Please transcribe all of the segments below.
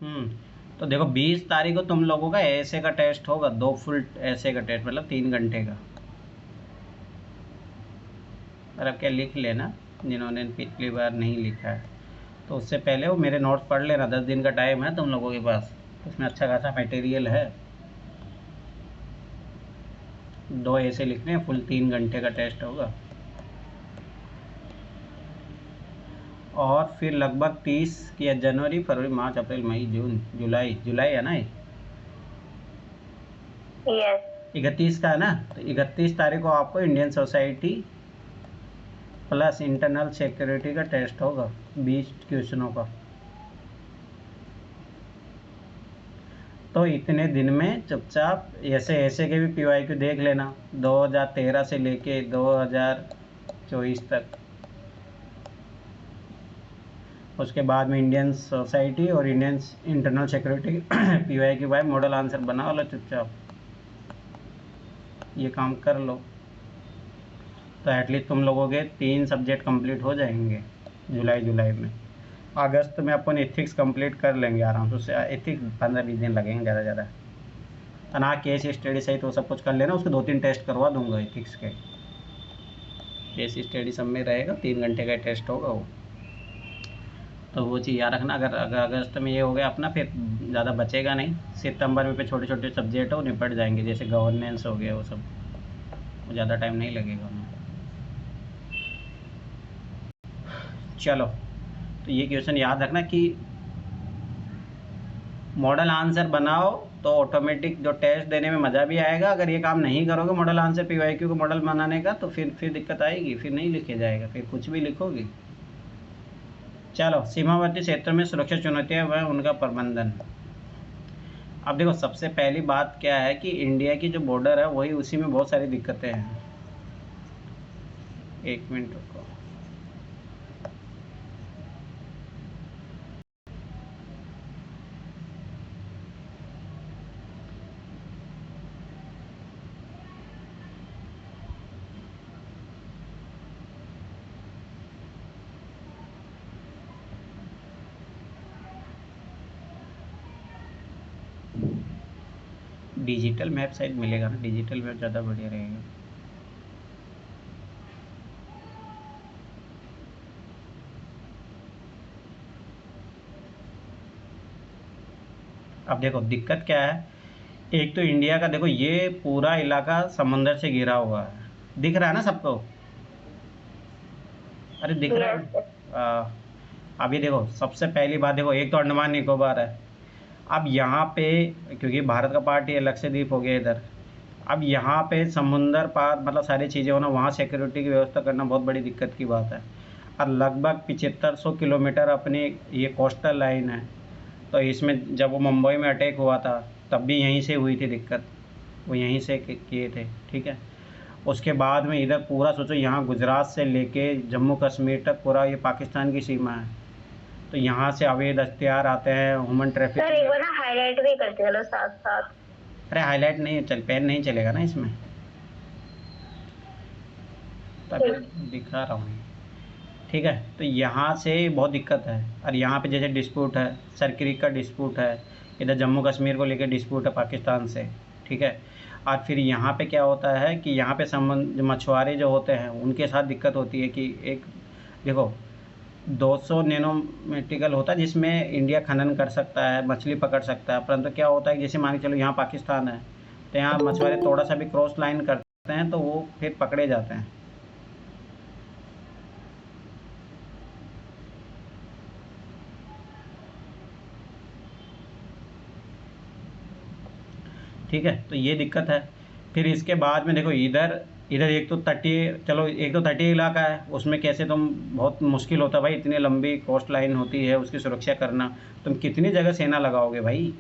तो देखो 20 तारीख को तुम लोगों का ऐसे का टेस्ट होगा, 2 फुल ऐसे का टेस्ट, मतलब 3 घंटे का। और अब क्या लिख लेना जिन्होंने पिछली बार नहीं लिखा है, तो उससे पहले वो मेरे नोट्स पढ़ लेना। 10 दिन का टाइम है तुम लोगों के पास, उसमें अच्छा खासा मटेरियल है। 2 ऐसे लिखने हैं, फुल 3 घंटे का टेस्ट होगा। और फिर लगभग 30 या जनवरी फरवरी मार्च अप्रैल मई जून जुलाई, जुलाई है ना ये, यस 31 का है ना। तो 31 तारीख को आपको Indian society plus internal security का टेस्ट होगा, 20 क्वेश्चनों का। तो इतने दिन में चुपचाप ऐसे ऐसे के भी PYQ देख लेना, 2013 से लेके 2024 तक। उसके बाद में इंडियन सोसाइटी और Indian internal security PYQ by model answer बना लो चुपचाप, ये काम कर लो। तो एटलीस्ट तुम लोगों के 3 सब्जेक्ट कंप्लीट हो जाएंगे जुलाई में। अगस्त में अपन एथिक्स कंप्लीट कर लेंगे आराम से, उससे एथिक्स 15-20 दिन लगेंगे ज़्यादा ज़्यादा। ना केस स्टडी सही तो सब कुछ कर लेना, उसके 2-3 टेस्ट करवा दूंगा एथिक्स के। केस स्टडी सब में रहेगा, 3 घंटे का टेस्ट होगा वो। तो वो चीज़ याद रखना। अगर अगस्त में ये हो गया अपना, फिर ज़्यादा बचेगा नहीं। सितंबर में पे छोटे छोटे सब्जेक्ट हो निपट जाएंगे, जैसे गवर्नेंस हो गया, वो सब ज़्यादा टाइम नहीं लगेगा उनमें। चलो, तो ये क्वेश्चन याद रखना कि मॉडल आंसर बनाओ तो ऑटोमेटिक जो टेस्ट देने में मज़ा भी आएगा। अगर ये काम नहीं करोगे मॉडल आंसर PYQ को मॉडल बनाने का, तो फिर दिक्कत आएगी, फिर नहीं लिखे जाएगा, फिर कुछ भी लिखोगे। चलो, सीमावर्ती क्षेत्र में सुरक्षा चुनौतियां व उनका प्रबंधन। अब देखो, सबसे पहली बात क्या है कि इंडिया की जो बॉर्डर है वही, उसी में बहुत सारी दिक्कतें हैं। एक मिनट रुको। डिजिटल मैप शायद मिलेगा ना, डिजिटल मैप ज़्यादा बढ़िया रहेगा। अब देखो दिक्कत क्या है, एक तो इंडिया का देखो ये पूरा इलाका समंदर से घिरा हुआ है, दिख रहा है ना सबको? अरे दिख रहा यस है। अभी देखो, सबसे पहली बात देखो, एक तो अंडमान निकोबार है। अब यहाँ पे, क्योंकि भारत का पार्ट ये लक्षद्वीप हो गया इधर, अब यहाँ पे समुंदर पार मतलब सारी चीज़ें होना, वहाँ सिक्योरिटी की व्यवस्था करना बहुत बड़ी दिक्कत की बात है। और लगभग 7500 किलोमीटर अपनी ये कोस्टल लाइन है। तो इसमें जब वो मुंबई में अटैक हुआ था तब भी यहीं से हुई थी दिक्कत, वो यहीं से किए थे, ठीक है। उसके बाद में इधर पूरा सोचो, यहाँ गुजरात से लेके जम्मू कश्मीर तक पूरा ये पाकिस्तान की सीमा है। तो यहाँ से अवैध हथियार आते हैं, ह्यूमन सर, ट्रैफिकिंग। एक बार ना हाईलाइट भी करते चलो साथ साथ। अरे हाईलाइट नहीं चल, पेन नहीं चलेगा ना इसमें, तभी ठीक। तो दिखा रहा हूँ। ठीक है, तो यहाँ से बहुत दिक्कत है। और यहाँ पे जैसे डिस्प्यूट है, सरक्रिक का डिस्प्यूट है, इधर जम्मू कश्मीर को लेकर डिस्प्यूट है पाकिस्तान से, ठीक है। और फिर यहाँ पे क्या होता है कि यहाँ पे संबंध मछुआरे जो होते हैं उनके साथ दिक्कत होती है कि एक, देखो 200 नैनोमेट्रिकल होता है जिसमें इंडिया खनन कर सकता है, मछली पकड़ सकता है, परंतु क्या होता है जैसे मान के चलो यहाँ पाकिस्तान है, तो यहाँ मछुआरे थोड़ा सा भी क्रॉस लाइन करते हैं तो वो फिर पकड़े जाते हैं। ठीक है, तो ये दिक्कत है। फिर इसके बाद में देखो, इधर इधर एक तो तटीय, चलो एक तो तटीय इलाका है, उसमें कैसे तुम, बहुत मुश्किल होता है भाई, इतनी लंबी कोस्ट लाइन होती है, उसकी सुरक्षा करना, तुम कितनी जगह सेना लगाओगे भाई,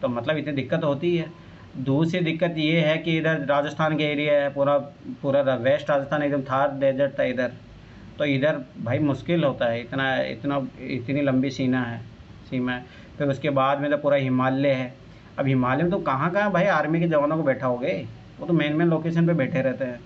तो मतलब इतनी दिक्कत होती है। दूसरी दिक्कत ये है कि इधर राजस्थान के एरिया है, पूरा पूरा वेस्ट राजस्थान एकदम थार डेजर्ट था इधर। तो इधर भाई मुश्किल होता है, इतना इतना इतनी लंबी सीमा है। फिर उसके बाद में तो पूरा हिमालय है। अब हिमालय में तो कहाँ कहाँ भाई आर्मी के जवानों को बैठा होगे, वो तो मेन मेन लोकेशन पे बैठे रहते हैं।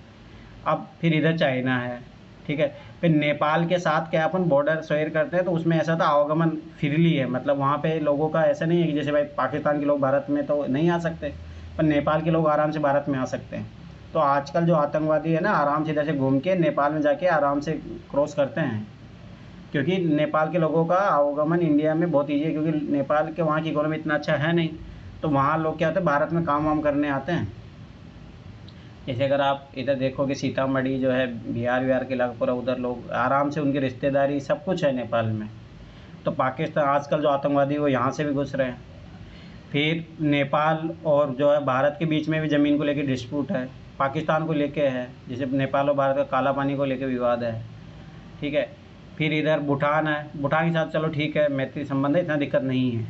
अब फिर इधर चाइना है, ठीक है। फिर नेपाल के साथ क्या अपन बॉर्डर शेयर करते हैं, तो उसमें ऐसा था आवागमन फ्रीली है, मतलब वहाँ पे लोगों का ऐसा नहीं है कि जैसे भाई पाकिस्तान के लोग भारत में तो नहीं आ सकते, पर नेपाल के लोग आराम से भारत में आ सकते हैं। तो आजकल जो आतंकवादी है ना, आराम से इधर से घूम के नेपाल में जाके आराम से क्रॉस करते हैं, क्योंकि नेपाल के लोगों का आवागमन इंडिया में बहुत ईजी है, क्योंकि नेपाल के वहाँ की इकोनॉमी इतना अच्छा है नहीं, तो वहाँ लोग क्या होते हैं भारत में काम वाम करने आते हैं। जैसे अगर आप इधर देखोगे सीतामढ़ी जो है, बिहार विहार के इलाका पूरा, उधर लोग आराम से, उनकी रिश्तेदारी सब कुछ है नेपाल में। तो पाकिस्तान आजकल जो आतंकवादी वो यहाँ से भी घुस रहे हैं। फिर नेपाल और जो है भारत के बीच में भी ज़मीन को लेकर डिस्प्यूट है, पाकिस्तान को लेके है, जैसे नेपाल और भारत का काला पानी को लेकर विवाद है, ठीक है। फिर इधर भूटान है, भूटान के साथ चलो ठीक है मैत्री संबंध है, इतना दिक्कत नहीं है,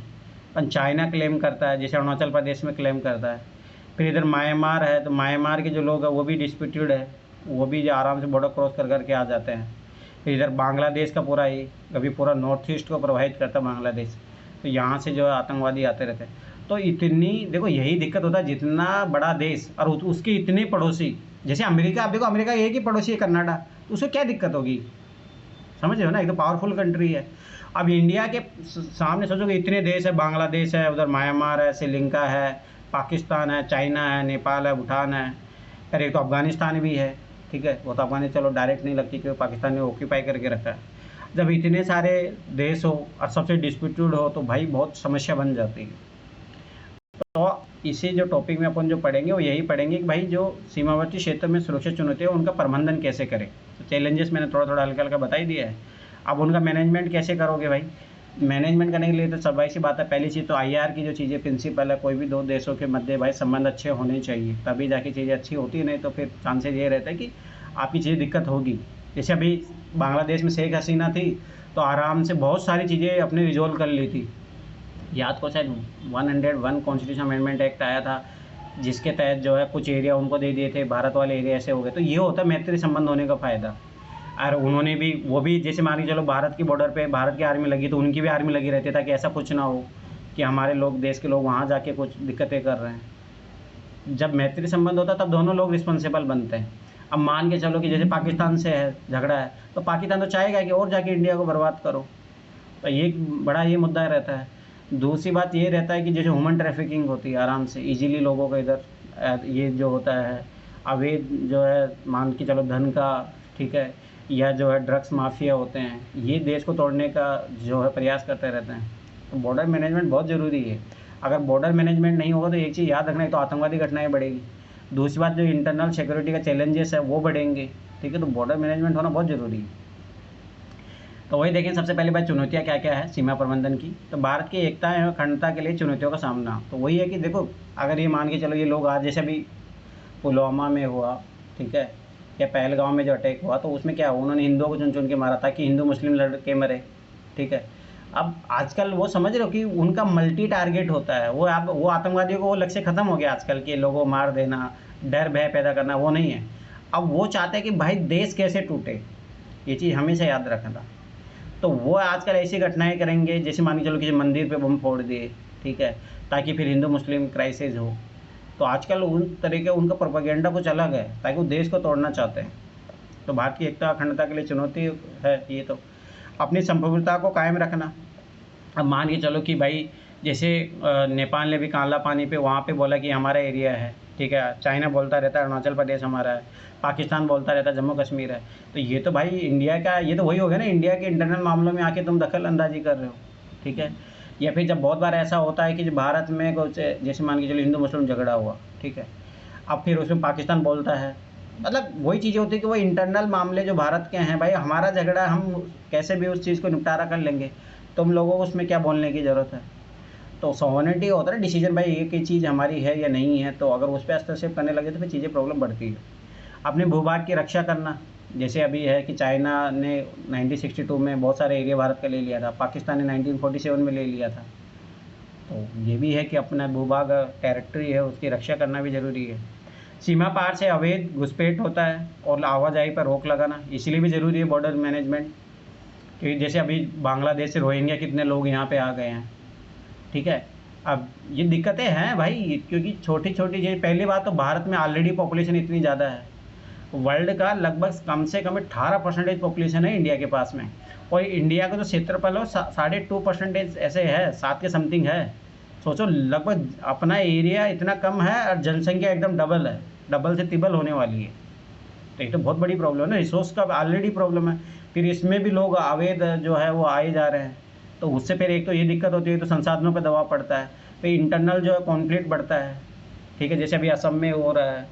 पर चाइना क्लेम करता है, जैसे अरुणाचल प्रदेश में क्लेम करता है। फिर इधर म्यांमार है, तो म्यांमार के जो लोग हैं वो भी डिस्प्यूटेड है, वो भी आराम से बॉर्डर क्रॉस कर करके आ जाते हैं। फिर इधर बांग्लादेश का पूरा ही अभी पूरा नॉर्थ ईस्ट को प्रभावित करता है बांग्लादेश, तो यहाँ से जो है आतंकवादी आते रहते हैं। तो इतनी देखो यही दिक्कत होता है, जितना बड़ा देश और उसके इतने पड़ोसी, जैसे अमेरिका, आप देखो अमेरिका एक ही पड़ोसी है कनाडा, तो उसको क्या दिक्कत होगी, समझ रहे हो ना, एक तो पावरफुल कंट्री है। अब इंडिया के सामने सोचो कि इतने देश है, बांग्लादेश है, उधर म्यांमार है, श्रीलंका है, पाकिस्तान है, चाइना है, नेपाल है, भूटान है, फिर एक तो अफगानिस्तान भी है, ठीक है। वो तो अफगानिस्तान चलो डायरेक्ट नहीं लगती क्योंकि पाकिस्तान ने ऑक्यूपाई करके रखा है। जब इतने सारे देश हो और सबसे डिस्प्यूटेड हो, तो भाई बहुत समस्या बन जाती है। तो इसी जो टॉपिक में अपन जो पढ़ेंगे वो यही पढ़ेंगे कि भाई जो सीमावर्ती क्षेत्र में सुरक्षा चुनौतियाँ उनका प्रबंधन कैसे करें। तो चैलेंजेस मैंने थोड़ा थोड़ा हल्का हल्का बता ही दिया है। अब उनका मैनेजमेंट कैसे करोगे भाई, मैनेजमेंट करने के लिए तो सब सी बात है, पहली चीज़ तो आईआर की जो चीज़ें प्रिंसिपल है, कोई भी दो देशों के मध्य भाई संबंध अच्छे होने चाहिए, तभी जाके चीज़ें अच्छी होती है, नहीं तो फिर चांसेस ये रहता है कि आपकी चीज़ें दिक्कत होगी। जैसे अभी बांग्लादेश में शेख हसीना थी, तो आराम से बहुत सारी चीज़ें अपने रिजोल्व कर ली थी। याद को शायद 101 कॉन्स्टिट्यूशन अमेंडमेंट एक्ट आया था, जिसके तहत जो है कुछ एरिया उनको दे दिए थे, भारत वाले एरिया ऐसे हो गए। तो ये होता है मैत्री संबंध होने का फ़ायदा। और उन्होंने भी, वो भी जैसे मान के चलो भारत की बॉर्डर पे भारत की आर्मी लगी, तो उनकी भी आर्मी लगी रहती है, ताकि ऐसा कुछ ना हो कि हमारे लोग, देश के लोग वहाँ जाके कुछ दिक्कतें कर रहे हैं। जब मैत्री संबंध होता है तब दोनों लोग रिस्पॉन्सिबल बनते हैं। अब मान के चलो कि जैसे पाकिस्तान से है झगड़ा है, तो पाकिस्तान तो चाहेगा कि और जाके इंडिया को बर्बाद करो, तो ये बड़ा ये मुद्दा रहता है। दूसरी बात ये रहता है कि जैसे ह्यूमन ट्रैफिकिंग होती है, आराम से इजीली लोगों का इधर ये जो होता है अवैध जो है, मान के चलो धन का, ठीक है, या जो है ड्रग्स माफिया होते हैं, ये देश को तोड़ने का जो है प्रयास करते रहते हैं। तो बॉर्डर मैनेजमेंट बहुत ज़रूरी है। अगर बॉर्डर मैनेजमेंट नहीं होगा तो एक चीज़ याद रखना है, तो आतंकवादी घटनाएं बढ़ेगी, दूसरी बात जो इंटरनल सिक्योरिटी का चैलेंजेस है वो बढ़ेंगे, ठीक है। तो बॉर्डर मैनेजमेंट होना बहुत ज़रूरी है। तो वही देखें, सबसे पहले बात चुनौतियाँ क्या क्या है सीमा प्रबंधन की। तो भारत की एकता एवं अखंडता के लिए चुनौतियों का सामना, तो वही है कि देखो अगर ये मान के चलो ये लोग आज जैसे अभी पुलवामा में हुआ, ठीक है, या पहलगाम में जो अटैक हुआ, तो उसमें क्या हुआ, उन्होंने हिंदुओं को चुन चुन के मारा ताकि हिंदू मुस्लिम लड़के मरे, ठीक है। अब आजकल वो समझ रहे हो कि उनका मल्टी टारगेट होता है, वो आप वो आतंकवादियों को वो लक्ष्य ख़त्म हो गया आजकल के, लोगों को मार देना, डर भय पैदा करना, वो नहीं है। अब वो चाहते हैं कि भाई देश कैसे टूटे, ये चीज़ हमेशा याद रखना। तो वो आजकल ऐसी घटनाएं करेंगे, जैसे मान के चलो किसी मंदिर पे बम फोड़ दिए, ठीक है, ताकि फिर हिंदू मुस्लिम क्राइसिस हो। तो आजकल उन तरीके उनका प्रोपेगेंडा कुछ अलग है, ताकि वो देश को तोड़ना चाहते हैं। तो भारत की एकता अखंडता के लिए चुनौती है ये। तो अपनी संप्रभुता को कायम रखना। अब मान के चलो कि भाई जैसे नेपाल ने भी काला पानी पे वहाँ पे बोला कि हमारा एरिया है, ठीक है, चाइना बोलता रहता है अरुणाचल प्रदेश हमारा है, पाकिस्तान बोलता रहता है जम्मू कश्मीर है। तो ये तो भाई इंडिया का, ये तो वही हो गया ना, इंडिया के इंटरनल मामलों में आके तुम दखल अंदाजी कर रहे हो, ठीक है। या फिर जब बहुत बार ऐसा होता है कि जो भारत में कुछ जैसे मान के चलो हिंदू मुस्लिम झगड़ा हुआ, ठीक है, अब फिर उसमें पाकिस्तान बोलता है, मतलब वही चीज़ें होती है कि वो इंटरनल मामले जो भारत के हैं, भाई हमारा झगड़ा हम कैसे भी उस चीज़ को निपटारा कर लेंगे, तुम लोगों को उसमें क्या बोलने की ज़रूरत है। तो सॉवरेनिटी होता है ना, डिसीजन भाई ये चीज़ हमारी है या नहीं है, तो अगर उस पर हस्तक्षेप करने लगे तो फिर चीज़ें प्रॉब्लम बढ़ती है। अपने भूभाग की रक्षा करना, जैसे अभी है कि चाइना ने 1962 में बहुत सारे एरिया भारत का ले लिया था, पाकिस्तान ने 1947 में ले लिया था। तो ये भी है कि अपना भूभाग टेरिटरी है, उसकी रक्षा करना भी ज़रूरी है। सीमा पार से अवैध घुसपैठ होता है और आवाजाही पर रोक लगाना, इसलिए भी ज़रूरी है बॉर्डर मैनेजमेंट। क्योंकि जैसे अभी बांग्लादेश से रोहिंग्या कितने लोग यहाँ पे आ गए हैं, ठीक है। अब ये दिक्कतें हैं भाई, क्योंकि छोटी छोटी चीज़, पहली बात तो भारत में ऑलरेडी पॉपुलेशन इतनी ज़्यादा है, वर्ल्ड का लगभग कम से कम 18% पॉपुलेशन है इंडिया के पास में, और इंडिया का जो क्षेत्रफल है 2.5% ऐसे है, 7 के समथिंग है। सोचो लगभग अपना एरिया इतना कम है और जनसंख्या एकदम डबल है, डबल से तिबल होने वाली है। तो ये तो बहुत बड़ी प्रॉब्लम है ना, रिसोर्स का ऑलरेडी प्रॉब्लम है, फिर इसमें भी लोग अवैध जो है वो आए जा रहे हैं, तो उससे फिर एक तो ये दिक्कत होती है, तो संसाधनों पर दबाव पड़ता है, फिर इंटरनल जो है कॉन्फ्लिक्ट बढ़ता है। ठीक है, जैसे अभी असम में हो रहा है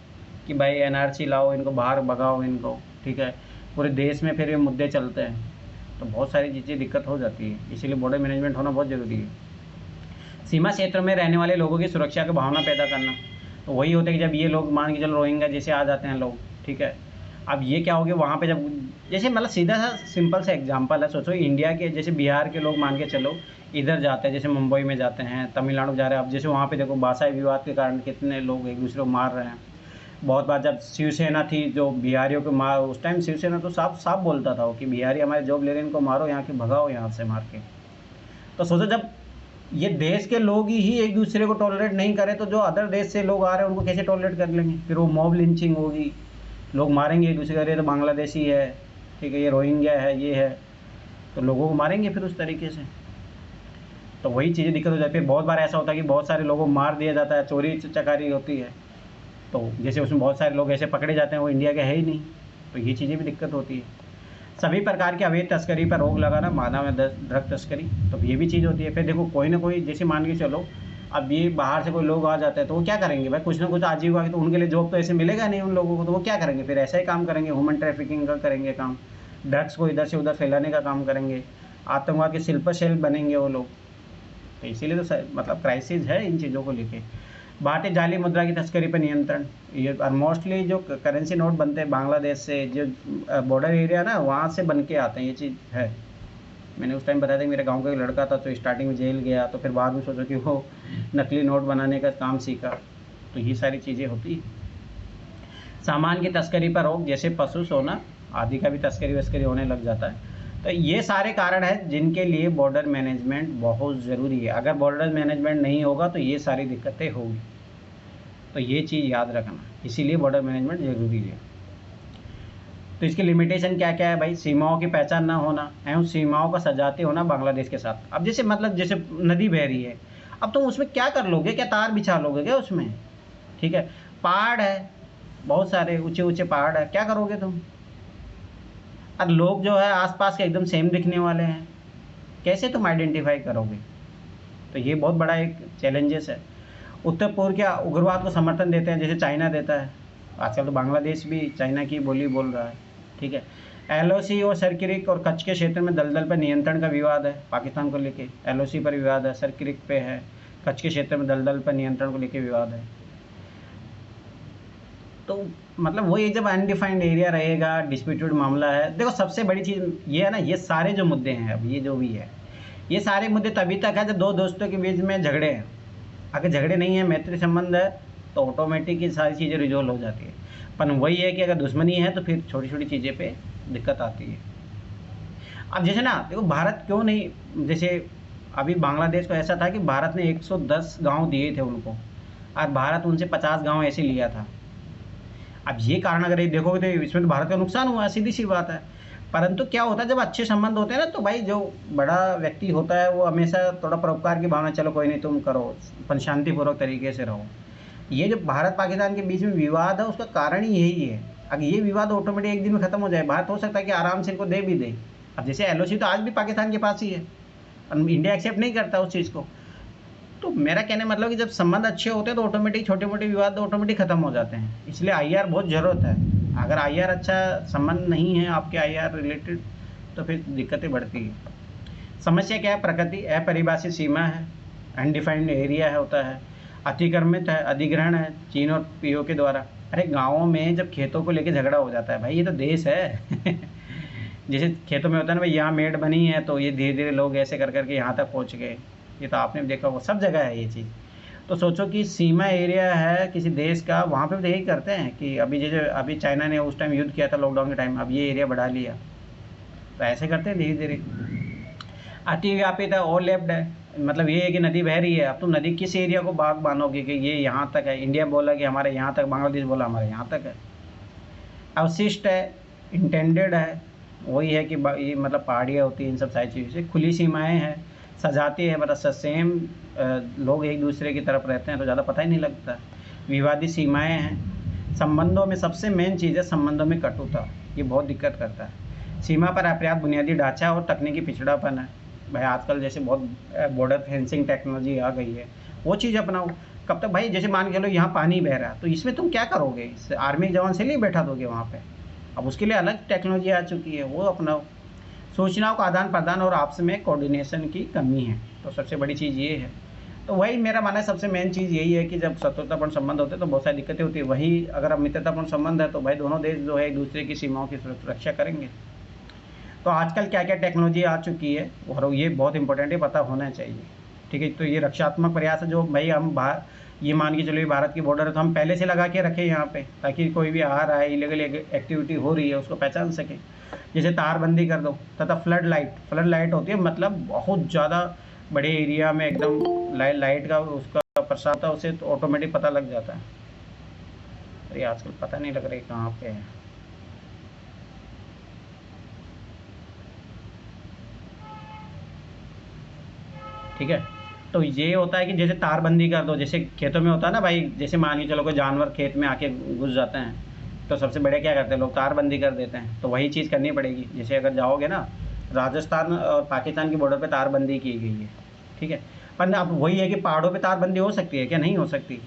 कि भाई एनआरसी लाओ, इनको बाहर भगाओ इनको, ठीक है, पूरे देश में फिर ये मुद्दे चलते हैं, तो बहुत सारी चीज़ें दिक्कत हो जाती है, इसीलिए बॉर्डर मैनेजमेंट होना बहुत ज़रूरी है। सीमा क्षेत्र में रहने वाले लोगों की सुरक्षा की भावना पैदा करना, तो वही होता है कि जब ये लोग मान के चलो रोहिंग्या जैसे आ जाते हैं लोग, ठीक है, अब ये क्या हो गया वहाँ पे, जब जैसे मतलब सीधा सा सिंपल सा एग्जांपल है, सोचो इंडिया के जैसे बिहार के लोग मान के चलो इधर जाते हैं, जैसे मुंबई में जाते हैं, तमिलनाडु जा रहे हैं, अब जैसे वहाँ पे देखो भाषाई विवाद के कारण कितने लोग एक दूसरे को मार रहे हैं। बहुत बार जब शिवसेना थी जो बिहारियों को मार, उस टाइम शिवसेना तो साफ साफ बोलता था कि बिहारी हमारे जॉब ले रहे हैं, इनको मारो, यहाँ के भगाओ यहाँ से मार के। तो सोचो जब ये देश के लोग ही एक दूसरे को टॉलरेट नहीं करें, तो जो अदर देश से लोग आ रहे हैं उनको कैसे टॉलरेट कर लेंगे, फिर वो मॉब लिंचिंग होगी, लोग मारेंगे एक दूसरे को, अरे तो बांग्लादेशी है, ठीक है, ये रोहिंग्या है, ये है, तो लोगों को मारेंगे फिर उस तरीके से। तो वही चीज़ें दिक्कत हो जाती है। बहुत बार ऐसा होता है कि बहुत सारे लोगों को मार दिया जाता है, चोरी चकारी होती है, तो जैसे उसमें बहुत सारे लोग ऐसे पकड़े जाते हैं वो इंडिया के है ही नहीं, तो ये चीज़ें भी दिक्कत होती है। सभी प्रकार की अवैध तस्करी पर रोक लगाना, मानव ड्रग तस्करी, तो ये भी चीज़ होती है। फिर देखो कोई ना कोई, जैसे मान के चलो अब ये बाहर से कोई लोग आ जाते हैं तो वो क्या करेंगे भाई, कुछ ना कुछ आजीविका की, तो उनके लिए जॉब तो ऐसे मिलेगा नहीं उन लोगों को, तो वो क्या करेंगे, फिर ऐसा ही काम करेंगे, ह्यूमन ट्रैफिकिंग का करेंगे काम, ड्रग्स को इधर से उधर फैलाने का काम करेंगे, आतंकवाद के शिल्प शेल बनेंगे वो लोग। तो इसीलिए तो मतलब क्राइसिस है इन चीज़ों को लेके। भारतीय जाली मुद्रा की तस्करी पर नियंत्रण, ये मोस्टली जो करेंसी नोट बनते हैं बांग्लादेश से, जो बॉर्डर एरिया ना वहाँ से बन के आते हैं, ये चीज़ है। मैंने उस टाइम बताया था कि मेरे गांव का एक लड़का था, तो स्टार्टिंग में जेल गया, तो फिर बाद में सोचा कि वो नकली नोट बनाने का काम सीखा, तो ये सारी चीज़ें होती है। सामान की तस्करी पर रोक, जैसे पशु सोना आदि का भी तस्करी वस्करी होने लग जाता है। तो ये सारे कारण हैं जिनके लिए बॉर्डर मैनेजमेंट बहुत ज़रूरी है। अगर बॉर्डर मैनेजमेंट नहीं होगा तो ये सारी दिक्कतें होगी, तो ये चीज़ याद रखना, इसीलिए बॉर्डर मैनेजमेंट ज़रूरी है। तो इसकी लिमिटेशन क्या क्या है भाई, सीमाओं की पहचान ना होना एवं सीमाओं का सजाते होना बांग्लादेश के साथ। अब जैसे मतलब जैसे नदी बह रही है, अब तुम उसमें क्या कर लोगे, क्या तार बिछा लोगे क्या उसमें, ठीक है, पहाड़ है, बहुत सारे ऊंचे ऊंचे पहाड़ है, क्या करोगे तुम, और लोग जो है आसपास के एकदम सेम दिखने वाले हैं, कैसे तुम आइडेंटिफाई करोगे। तो ये बहुत बड़ा एक चैलेंजेस है। उत्तर पूर्व क्या उग्रवाद को समर्थन देते हैं, जैसे चाइना देता है, आजकल तो बांग्लादेश भी चाइना की बोली बोल रहा है, ठीक है। एलओसी और सरक्रिक और कच्छ के क्षेत्र में दलदल पर नियंत्रण का विवाद है, पाकिस्तान को लेके एलओसी पर विवाद है, सरक्रिक पे है, कच्छ के क्षेत्र में दलदल पर नियंत्रण को लेके विवाद है। तो मतलब वो ये जब अनडिफाइंड एरिया रहेगा, डिस्प्यूटेड मामला है, देखो सबसे बड़ी चीज़ ये है ना, ये सारे जो मुद्दे हैं अब ये जो भी है, ये सारे मुद्दे तभी तक है जब दो दोस्तों के बीच में झगड़े हैं। अगर झगड़े नहीं है, मैत्री संबंध है, तो ऑटोमेटिक ये सारी चीज़ें रिजोल्व हो जाती है। पर वही है कि अगर दुश्मनी है तो फिर छोटी छोटी चीज़ें पे दिक्कत आती है। अब जैसे ना देखो भारत क्यों नहीं, जैसे अभी बांग्लादेश को ऐसा था कि भारत ने 110 गांव दिए थे उनको, और भारत उनसे 50 गांव ऐसे लिया था। अब ये कारण अगर ये देखोगे तो इसमें तो भारत का नुकसान हुआ, सीधी सी बात है। परंतु क्या होता है जब अच्छे संबंध होते हैं ना, तो भाई जो बड़ा व्यक्ति होता है वो हमेशा थोड़ा परोपकार की भावना, चलो कोई नहीं तुम करो, पर शांतिपूर्वक तरीके से रहो। ये जो भारत पाकिस्तान के बीच में विवाद है उसका कारण ही यही है। अगर ये विवाद ऑटोमेटिक एक दिन में खत्म हो जाए, भारत हो सकता है कि आराम से इनको दे भी दे। अब जैसे एलओसी तो आज भी पाकिस्तान के पास ही है, इंडिया एक्सेप्ट नहीं करता उस चीज़ को। तो मेरा कहने मतलब कि जब संबंध अच्छे होते हैं तो ऑटोमेटिक छोटे मोटे विवाद ऑटोमेटिक खत्म हो जाते हैं। इसलिए आईआर बहुत ज़रूरत है। अगर आईआर अच्छा संबंध नहीं है आपके आईआर रिलेटेड, तो फिर दिक्कतें बढ़ती है। समस्या क्या है, प्रकृति अपरिभाषित सीमा है, अनडिफाइंड एरिया है होता है, अतिक्रमित है, अधिग्रहण है चीन और पीओ के द्वारा। अरे गाँवों में जब खेतों को लेकर झगड़ा हो जाता है, भाई ये तो देश है जैसे खेतों में होता है ना भाई, यहाँ मेड़ बनी है तो ये धीरे धीरे लोग ऐसे कर करके यहाँ तक पहुँच गए। ये तो आपने भी देखा होगा, सब जगह है ये चीज़। तो सोचो कि सीमा एरिया है किसी देश का, वहाँ पे भी यही करते हैं कि अभी जैसे अभी चाइना ने उस टाइम युद्ध किया था लॉकडाउन के टाइम, अब ये एरिया बढ़ा लिया, तो ऐसे करते हैं धीरे धीरे। अतिव्यापित है, ओवर लेप्ड है, मतलब ये है कि नदी बह रही है, अब तुम नदी किस एरिया को बाग मानोगे कि ये यहाँ तक है। इंडिया बोला कि हमारे यहाँ तक, बांग्लादेश बोला हमारे यहाँ तक है। अवशिष्ट है, इंटेंडेड है, वही है कि ये मतलब पहाड़ियाँ होती हैं, इन सब सारी चीज़ों से खुली सीमाएं हैं, सजाती है, मतलब सेम लोग एक दूसरे की तरफ रहते हैं तो ज़्यादा पता ही नहीं लगता। विवादित सीमाएं हैं, संबंधों में सबसे मेन चीज़ है संबंधों में कटुता, ये बहुत दिक्कत करता है। सीमा पर अपर्याप्त बुनियादी ढांचा और तकनीकी पिछड़ापन है। भाई आजकल जैसे बहुत बॉर्डर फेंसिंग टेक्नोलॉजी आ गई है, वो चीज़ अपनाओ। कब तक भाई, जैसे मान के चलो यहाँ पानी बह रहा है तो इसमें तुम क्या करोगे, आर्मी जवान से नहीं बैठा दोगे वहाँ पे, अब उसके लिए अलग टेक्नोलॉजी आ चुकी है, वो अपनाओ। सूचनाओं का आदान प्रदान और आपस में कोऑर्डिनेशन की कमी है, तो सबसे बड़ी चीज़ ये है। तो वही मेरा मानना है, सबसे मेन चीज़ यही है कि जब शत्रुतापूर्ण संबंध होते हैं तो बहुत सारी दिक्कतें होती है। वही अगर अब मित्रतापूर्ण संबंध है तो भाई दोनों देश जो है एक दूसरे की सीमाओं की सुरक्षा करेंगे। तो आजकल क्या क्या टेक्नोलॉजी आ चुकी है और ये बहुत इंपॉर्टेंट है, पता होना चाहिए। ठीक है, तो ये रक्षात्मक प्रयास है जो भाई हम बाहर, ये मान के चलो भारत की बॉर्डर है तो हम पहले से लगा के रखें यहाँ पे, ताकि कोई भी आ रहा है, इलीगल एक्टिविटी हो रही है उसको पहचान सके। जैसे तारबंदी कर दो, तथा फ्लड लाइट होती है, मतलब बहुत ज़्यादा बड़े एरिया में एकदम लाइट का उसका प्रसार था, उसे तो ऑटोमेटिक पता लग जाता है। अरे आजकल पता नहीं लग रही कहाँ पे है। ठीक है, तो ये होता है कि जैसे तारबंदी कर दो, जैसे खेतों में होता है ना भाई, जैसे मान के चलो कोई जानवर खेत में आके घुस जाते हैं तो सबसे बढ़िया क्या करते हैं लोग, तारबंदी कर देते हैं। तो वही चीज़ करनी पड़ेगी। जैसे अगर जाओगे ना, राजस्थान और पाकिस्तान की बॉर्डर पे तारबंदी की गई है, ठीक है, पर अब वही है कि पहाड़ों पे तारबंदी हो सकती है क्या, नहीं हो सकती।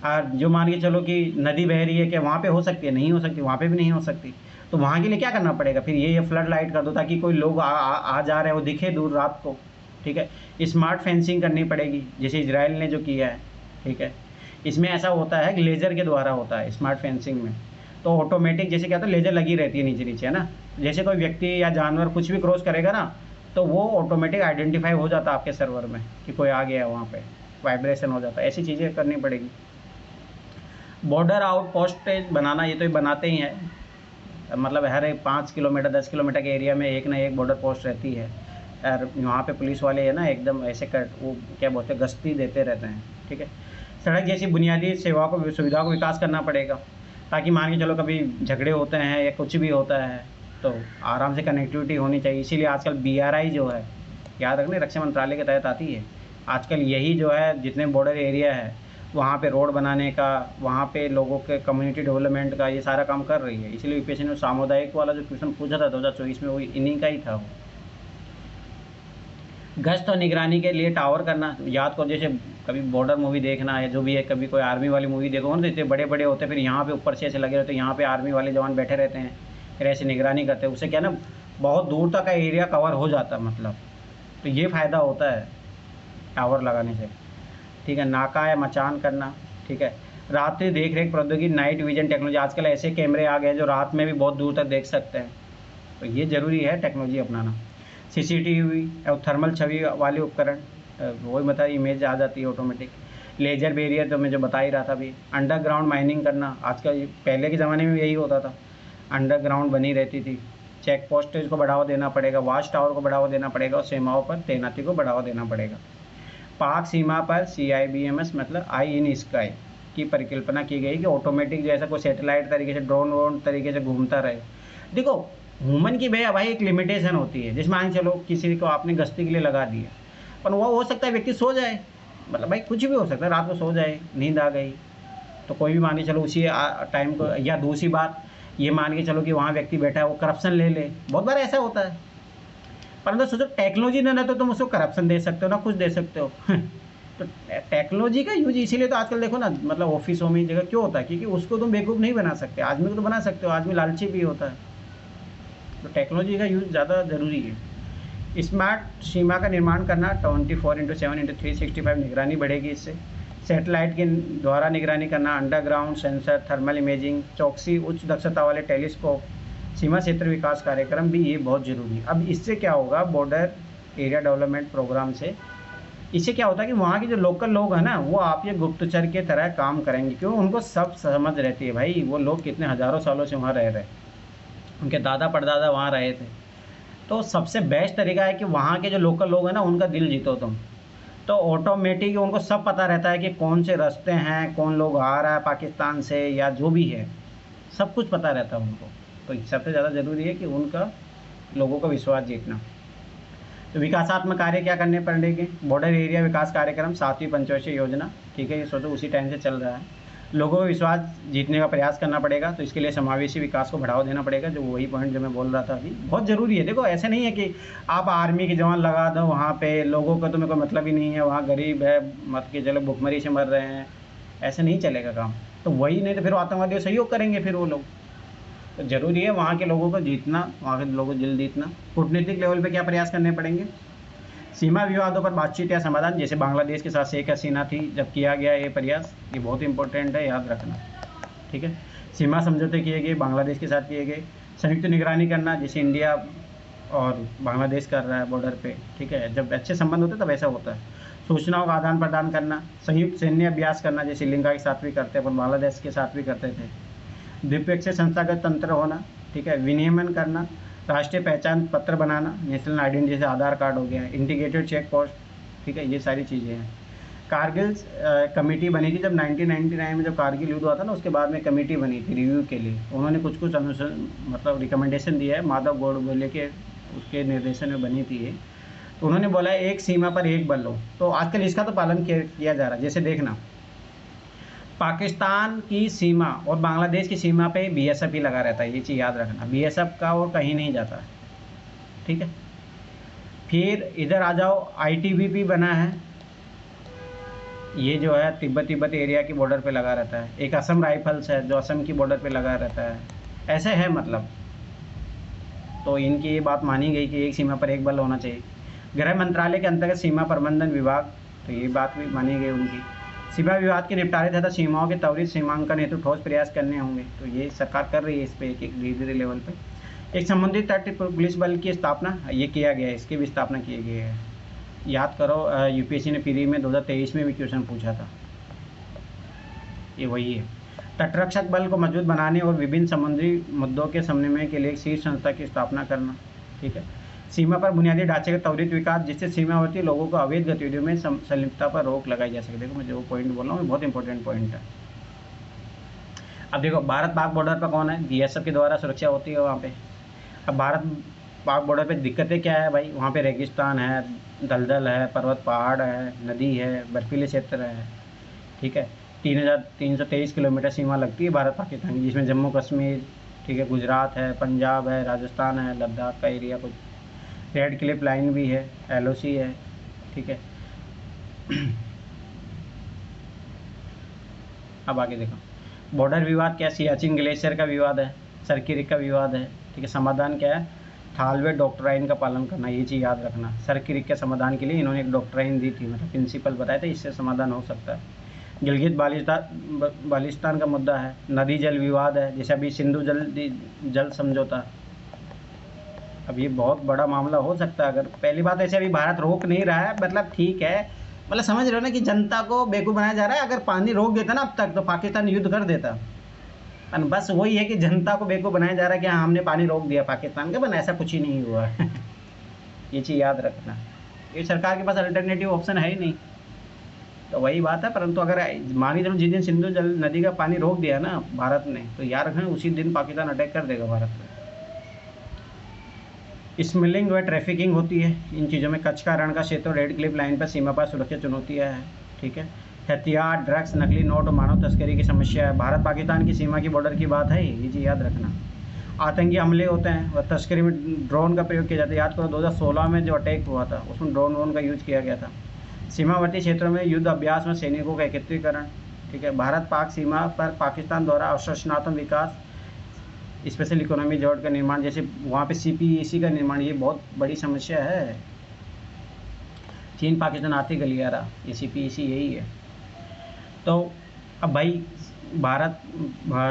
और जो मान के चलो कि नदी बह रही है, क्या वहाँ पे हो सकती है, नहीं हो सकती, वहाँ पे भी नहीं हो सकती। तो वहाँ के लिए क्या करना पड़ेगा फिर, ये फ्लड लाइट कर दो ताकि कोई लोग आ जा रहे हैं वो दिखे दूर रात को। ठीक है, स्मार्ट फेंसिंग करनी पड़ेगी, जैसे इजराइल ने जो किया है। ठीक है, इसमें ऐसा होता है कि लेज़र के द्वारा होता है स्मार्ट फेंसिंग में, तो ऑटोमेटिक जैसे क्या होता है, लेज़र लगी रहती है नीचे नीचे, है ना। जैसे कोई व्यक्ति या जानवर कुछ भी क्रॉस करेगा ना, तो वो ऑटोमेटिक आइडेंटिफाई हो जाता है आपके सर्वर में कि कोई आ गया है, वहाँ पे वाइब्रेशन हो जाता है। ऐसी चीज़ें करनी पड़ेगी। बॉर्डर आउटपोस्ट बनाना, ये तो बनाते ही हैं, मतलब हर एक 5 किलोमीटर 10 किलोमीटर के एरिया में एक ना एक बॉर्डर पोस्ट रहती है, और वहाँ पे पुलिस वाले है ना एकदम ऐसे कर, वो क्या बोलते हैं, गश्ती देते रहते हैं। ठीक है, सड़क जैसी बुनियादी सेवाओं को, सुविधाओं को विकास करना पड़ेगा, ताकि मान के चलो कभी झगड़े होते हैं या कुछ भी होता है तो आराम से कनेक्टिविटी होनी चाहिए। इसीलिए आजकल BRI जो है, याद रखना, रक्षा मंत्रालय के तहत आती है। आजकल यही जो है जितने बॉर्डर एरिया है वहाँ पे रोड बनाने का, वहाँ पे लोगों के कम्युनिटी डेवलपमेंट का ये सारा काम कर रही है। इसलिए यूपीएससी ने सामुदायिक वाला जो क्वेश्चन पूछा था 2024 में, वो इन्हीं का ही था। वो गश्त और निगरानी के लिए टावर करना, याद करो, जैसे कभी बॉर्डर मूवी देखना है जो भी है, कभी कोई आर्मी वाली मूवी देखो ना, तो इतने बड़े बड़े होते हैं, फिर यहाँ पे ऊपर से ऐसे लगे रहते हैं, यहाँ पे आर्मी वाले जवान बैठे रहते हैं, फिर ऐसे निगरानी करते हैं। उससे क्या ना, बहुत दूर तक का एरिया कवर हो जाता है, मतलब तो ये फ़ायदा होता है टावर लगाने से। ठीक है, नाका या मचान करना। ठीक है, रात्रि देख रेख प्रौद्योगिकी, नाइट विजन टेक्नोलॉजी, आजकल ऐसे कैमरे आ गए जो रात में भी बहुत दूर तक देख सकते हैं, तो ये ज़रूरी है टेक्नोलॉजी अपनाना। CCTV और थर्मल छवि वाले उपकरण, वही बता, इमेज आ जाती है ऑटोमेटिक। लेजर बैरियर तो मैं जो बता ही रहा था अभी। अंडरग्राउंड माइनिंग करना, आजकल, पहले के ज़माने में यही होता था, अंडरग्राउंड बनी रहती थी। चेक पोस्टेज को बढ़ावा देना पड़ेगा, वॉच टावर को बढ़ावा देना पड़ेगा, और सीमाओं पर तैनाती को बढ़ावा देना पड़ेगा। पाक सीमा पर CIBMS मतलब आई इन स्काई की परिकल्पना की गई कि ऑटोमेटिक जैसा कोई सैटेलाइट तरीके से, ड्रोन वोन तरीके से घूमता रहे। देखो, ह्यूमन की भाई एक लिमिटेशन होती है। जैसे मान चलो किसी को आपने गश्ती के लिए लगा दिया, पर वो हो सकता है व्यक्ति सो जाए, मतलब भाई कुछ भी हो सकता है, रात को सो जाए, नींद आ गई, तो कोई भी मान के चलो उसी टाइम को, या दूसरी बात ये मान के चलो कि वहाँ व्यक्ति बैठा है वो करप्शन ले ले, बहुत बार ऐसा होता है। परंतु सोचो टेक्नोलॉजी ने ना, तो तुम उसको करप्शन दे सकते हो ना कुछ दे सकते हो। तो टेक्नोलॉजी का यूज इसीलिए तो आजकल देखो ना, मतलब ऑफिसों में जगह क्यों होता है, क्योंकि उसको तुम बेवकूफ़ नहीं बना सकते, आदमी को तो बना सकते हो, आदमी लालची भी होता है। तो टेक्नोलॉजी का यूज ज़्यादा ज़रूरी है। स्मार्ट सीमा का निर्माण करना, 24/7/365 निगरानी बढ़ेगी इससे। सैटेलाइट के द्वारा निगरानी करना, अंडरग्राउंड सेंसर, थर्मल इमेजिंग, चौकसी, उच्च दक्षता वाले टेलीस्कोप, सीमा क्षेत्र विकास कार्यक्रम भी ये बहुत ज़रूरी है। अब इससे क्या होगा, बॉर्डर एरिया डेवलपमेंट प्रोग्राम से, इससे क्या होता है कि वहाँ के जो लोकल लोग हैं ना, वो आप ये गुप्तचर के तरह काम करेंगे, क्यों, उनको सब समझ रहती है भाई, वो लोग कितने हज़ारों सालों से वहाँ रह रहे, उनके दादा परदादा वहाँ रहे थे। तो सबसे बेस्ट तरीका है कि वहाँ के जो लोकल लोग हैं ना, उनका दिल जीतो तुम, तो ऑटोमेटिक उनको सब पता रहता है कि कौन से रास्ते हैं, कौन लोग आ रहा है पाकिस्तान से या जो भी है, सब कुछ पता रहता है उनको। तो सबसे ज़्यादा ज़रूरी है कि उनका लोगों का विश्वास जीतना। तो विकासात्मक कार्य क्या करने पड़ेंगे? बॉर्डर एरिया विकास कार्यक्रम 7वीं पंचवर्षीय योजना, ठीक है, ये सोचो उसी टाइम से चल रहा है। लोगों का विश्वास जीतने का प्रयास करना पड़ेगा, तो इसके लिए समावेशी विकास को बढ़ावा देना पड़ेगा, जो वही पॉइंट जो मैं बोल रहा था अभी, बहुत ज़रूरी है। देखो ऐसे नहीं है कि आप आर्मी के जवान लगा दो वहाँ पे, लोगों का तुम्हें कोई मतलब ही नहीं है, वहाँ गरीब है, मत के चलो भुखमरी से मर रहे हैं, ऐसे नहीं चलेगा काम। तो वही नहीं तो फिर आतंकवादियों सहयोग करेंगे फिर वो लोग। तो ज़रूरी है वहाँ के लोगों को जीतना, वहाँ के लोगों को दिल जीतना। कूटनीतिक लेवल पे क्या प्रयास करने पड़ेंगे? सीमा विवादों पर बातचीत या समाधान, जैसे बांग्लादेश के साथ शेख हसीना थी जब किया गया ये प्रयास, ये बहुत इंपॉर्टेंट है, याद रखना, ठीक है। सीमा समझौते किए गए, बांग्लादेश के साथ किए गए। संयुक्त निगरानी करना, जैसे इंडिया और बांग्लादेश कर रहा है बॉर्डर पे, ठीक है, जब अच्छे संबंध होते हैं तब ऐसा होता है। सूचनाओं का आदान प्रदान करना, संयुक्त सैन्य अभ्यास करना, जैसे श्रीलंका के साथ भी करते हैं, अपन बांग्लादेश के साथ भी करते थे। द्विपक्षीय संस्थागत तंत्र होना, ठीक है, विनियमन करना, राष्ट्रीय पहचान पत्र बनाना, नेशनल आइडेंटिटी जैसे आधार कार्ड हो गया, इंटीग्रेटेड चेक पोस्ट, ठीक है, ये सारी चीज़ें हैं। कारगिल कमेटी बनी थी जब 1999 में जब कारगिल युद्ध हुआ था ना, उसके बाद में कमेटी बनी थी रिव्यू के लिए। उन्होंने कुछ कुछ मतलब रिकमेंडेशन दिया है, माधव गोडबोले के उसके निर्देशन में बनी थी ये। तो उन्होंने बोला है एक सीमा पर एक बल हो, तो आजकल इसका तो पालन किया जा रहा है। जैसे देखना, पाकिस्तान की सीमा और बांग्लादेश की सीमा पे बीएसएफ ही लगा रहता है, ये चीज़ याद रखना, बीएसएफ का और कहीं नहीं जाता, ठीक है। फिर इधर आ जाओ, आईटीबीपी बना है, ये जो है तिब्बत एरिया की बॉर्डर पे लगा रहता है। एक असम राइफल्स है जो असम की बॉर्डर पे लगा रहता है, ऐसे है मतलब। तो इनकी ये बात मानी गई कि एक सीमा पर एक बल होना चाहिए। गृह मंत्रालय के अंतर्गत सीमा प्रबंधन विभाग, तो ये बात भी मानी गई उनकी। सीमा विवाद के निपटारे तथा सीमाओं के त्वरित सीमांकन हेतु ठोस प्रयास करने होंगे, तो ये सरकार कर रही है इस पर एक एक धीरे धीरे लेवल पे। एक संबंधित तट पुलिस बल की स्थापना, ये किया गया है, इसकी भी स्थापना की गई है। याद करो यूपीएससी ने प्री में 2023 में भी क्वेश्चन पूछा था, ये वही है। तटरक्षक बल को मजबूत बनाने और विभिन्न समुद्री मुद्दों के समन्वय के लिए एक शीर्ष संस्था की स्थापना करना, ठीक है। सीमा पर बुनियादी ढांचे का त्वरित विकास, जिससे सीमावर्ती लोगों को अवैध गतिविधियों में संलिप्तता पर रोक लगाई जा सके। देखो मैं जो पॉइंट बोल रहा हूँ बहुत इंपॉर्टेंट पॉइंट है। अब देखो भारत पाक बॉर्डर पर कौन है? बीएसएफ के द्वारा सुरक्षा होती है वहाँ पे। अब भारत पाक बॉर्डर पे दिक्कतें क्या है भाई? वहाँ पे रेगिस्तान है, दलदल है, पर्वत पहाड़ है, नदी है, बर्फीले क्षेत्र है, ठीक है। 3323 किलोमीटर सीमा लगती है भारत पाकिस्तान की, जिसमें जम्मू कश्मीर, ठीक है, गुजरात है, पंजाब है, राजस्थान है, लद्दाख का एरिया कुछ, रेड क्लिफ लाइन भी है, एलओसी है, ठीक है। अब आगे देखो, बॉर्डर विवाद क्या? सियाचिन ग्लेशियर का विवाद है, सर्की रिक का विवाद है, ठीक है। समाधान क्या है? थालवे डॉक्ट्राइन का पालन करना, ये चीज़ याद रखना। सर्की रिक के समाधान के लिए इन्होंने एक डॉक्ट्राइन दी थी, मतलब प्रिंसिपल बताया था, इससे समाधान हो सकता है। गिलगित बाल्टिस्तान का मुद्दा है। नदी जल विवाद है, जैसे अभी सिंधु जल समझौता, अब ये बहुत बड़ा मामला हो सकता है। अगर पहली बात ऐसे अभी भारत रोक नहीं रहा है, मतलब ठीक है, मतलब समझ रहे हो ना कि जनता को बेवकूफ़ बनाया जा रहा है। अगर पानी रोक देता ना अब तक तो पाकिस्तान युद्ध कर देता, और बस वही है कि जनता को बेवकूफ़ बनाया जा रहा है कि हाँ हमने पानी रोक दिया पाकिस्तान का, बस ऐसा कुछ ही नहीं हुआ। ये चीज़ याद रखना, ये सरकार के पास अल्टरनेटिव ऑप्शन है ही नहीं, तो वही बात है। परंतु अगर मानी चलो जिस दिन सिंधु जल नदी का पानी रोक दिया ना भारत ने, तो याद रखना उसी दिन पाकिस्तान अटैक कर देगा भारत पर। स्मगलिंग व ट्रैफिकिंग होती है इन चीज़ों में। कच्छ का रण का क्षेत्र, रेड क्लिफ लाइन पर सीमा पर सुरक्षा चुनौतियाँ हैं, ठीक है। हथियार, ड्रग्स, नकली नोट और मानव तस्करी की समस्या है। भारत पाकिस्तान की सीमा की बॉर्डर की बात है, ये चीज़ याद रखना। आतंकी हमले होते हैं व तस्करी में ड्रोन का प्रयोग किया जाता है। याद करो 2016 में जो अटैक हुआ था उसमें ड्रोन का यूज किया गया था। सीमावर्ती क्षेत्रों में युद्ध अभ्यास में सैनिकों का एकत्रीकरण, ठीक है। भारत पाक सीमा पर पाकिस्तान द्वारा अवसंरचनात्मक विकास, स्पेशल इकोनॉमी जोन का निर्माण, जैसे वहाँ पे सीपीईसी का निर्माण, ये बहुत बड़ी समस्या है। चीन पाकिस्तान आर्थिक गलियारा, ये सीपीईसी यही है। तो अब भाई भारत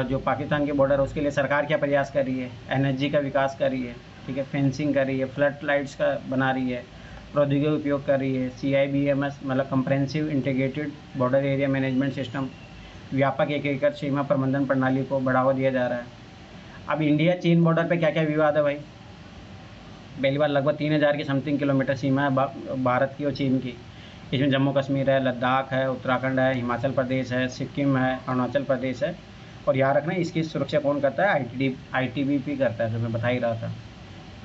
जो पाकिस्तान के बॉर्डर है उसके लिए सरकार क्या प्रयास कर रही है? एनर्जी का विकास कर रही है, ठीक है, फेंसिंग कर रही है, फ्लड लाइट्स का बना रही है, प्रौद्योगिकी उपयोग कर रही है, CIBMS मतलब comprehensive integrated border area management system, व्यापक एकीकृत सीमा प्रबंधन प्रणाली को बढ़ावा दिया जा रहा है। अब इंडिया चीन बॉर्डर पे क्या क्या विवाद है भाई? पहली बार लगभग 3000 की समथिंग किलोमीटर सीमा है भारत की और चीन की। इसमें जम्मू कश्मीर है, लद्दाख है, उत्तराखंड है, हिमाचल प्रदेश है, सिक्किम है, अरुणाचल प्रदेश है, और याद रखना इसकी सुरक्षा कौन करता है, ITBP करता है, जो मैं बता ही रहा था।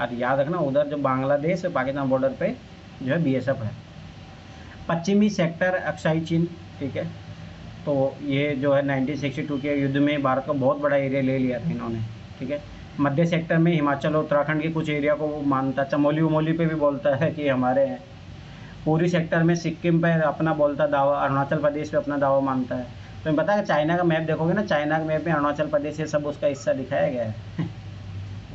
और याद रखना उधर जो बांग्लादेश और पाकिस्तान बॉर्डर पे जो है BSF है। पश्चिमी सेक्टर अक्साई चीन, ठीक है। तो ये जो है 1962 के युद्ध में भारत का बहुत बड़ा एरिया ले लिया था इन्होंने, ठीक है। मध्य सेक्टर में हिमाचल और उत्तराखंड के कुछ एरिया को वो मानता, चमोली उमोली पे भी बोलता है कि हमारे हैं। पूरी सेक्टर में सिक्किम पे अपना बोलता दावा, अरुणाचल प्रदेश पे अपना दावा मानता है। तो मैं पता है चाइना का मैप देखोगे ना, चाइना के मैप में अरुणाचल प्रदेश ये सब उसका हिस्सा दिखाया गया है।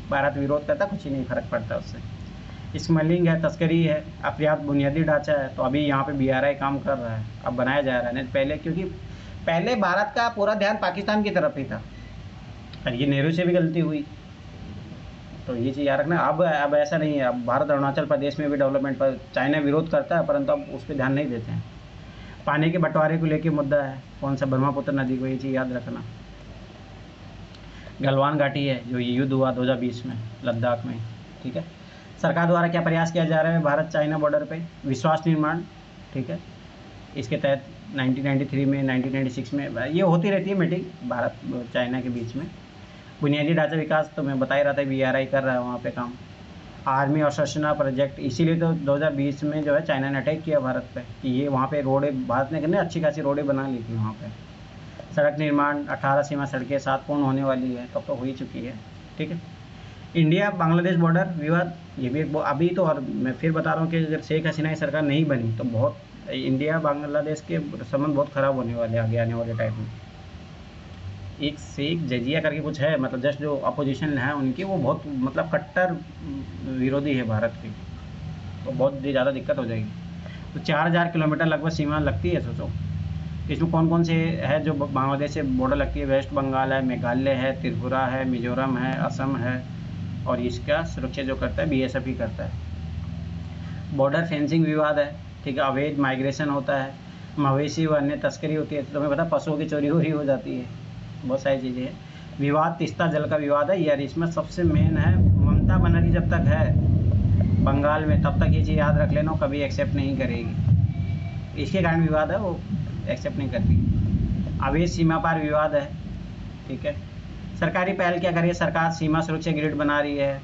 भारत विरोध करता, कुछ ही नहीं फर्क पड़ता उससे। स्मगलिंग है, तस्करी है, अपर्याप्त बुनियादी ढांचा है। तो अभी यहाँ पे BRI काम कर रहा है, अब बनाया जा रहा है। नहीं पहले, क्योंकि पहले भारत का पूरा ध्यान पाकिस्तान की तरफ ही था, और ये नेहरू से भी गलती हुई। तो ये चीज़ याद रखना। अब ऐसा नहीं है, अब भारत अरुणाचल प्रदेश में भी डेवलपमेंट पर चाइना विरोध करता है, परंतु अब उस पर ध्यान नहीं देते हैं। पानी के बंटवारे को लेकर मुद्दा है, कौन सा, ब्रह्मपुत्र नदी को, ये चीज़ याद रखना। गलवान घाटी है, जो ये युद्ध हुआ 2020 में लद्दाख में, ठीक है। सरकार द्वारा क्या प्रयास किया जा रहा है भारत चाइना बॉर्डर पे, विश्वास निर्माण, ठीक है। इसके तहत 1993 में, 1996 में ये होती रहती है मीटिंग भारत चाइना के बीच में। बुनियादी ढांचा विकास, तो मैं बता ही रहा था, BRI कर रहा है वहाँ पे काम। आर्मी अवशोषणा प्रोजेक्ट, इसीलिए तो 2020 में जो है चाइना ने अटैक किया भारत पे, कि ये वहाँ पे रोडें, भारत ने करने अच्छी खासी रोडें बना ली थी वहाँ पे। सड़क निर्माण, 18 सीमा सड़कें 7 पूर्ण होने वाली है, तब तो हो ही चुकी है, ठीक है। इंडिया बांग्लादेश बॉर्डर विवाद, ये भी एक अभी तो, और मैं फिर बता रहा हूँ कि अगर शेख हसीना की सरकार नहीं बनी तो बहुत इंडिया बांग्लादेश के संबंध बहुत ख़राब होने वाले आगे आने वाले टाइम में। एक शेख जजिया करके कुछ है, मतलब जस्ट जो अपोजिशन है उनकी, वो बहुत मतलब कट्टर विरोधी है भारत की, तो बहुत ज़्यादा दिक्कत हो जाएगी। तो 4000 किलोमीटर लगभग सीमा लगती है, सोचो। इसमें कौन कौन से है जो बांग्लादेश से बॉर्डर लगती है, वेस्ट बंगाल है, मेघालय है, त्रिपुरा है, मिजोरम है, असम है, और इसका सुरक्षा जो करता है BSF ही करता है। बॉर्डर फेंसिंग विवाद है, ठीक है। अवैध माइग्रेशन होता है, मवेशी व अन्य तस्करी होती है, तो तुम्हें पता पशुओं की चोरी हो जाती है, बहुत सारी चीज़ें हैं। विवाद तीस्ता जल का विवाद है यार, इसमें सबसे मेन है ममता बनर्जी जब तक है बंगाल में, तब तक ये चीज़ याद रख लेना, कभी एक्सेप्ट नहीं करेगी। इसके कारण विवाद है, वो एक्सेप्ट नहीं करती। अवैध सीमा पार विवाद है, ठीक है। सरकारी पहल क्या करिए, सरकार सीमा सुरक्षा ग्रिड बना रही है,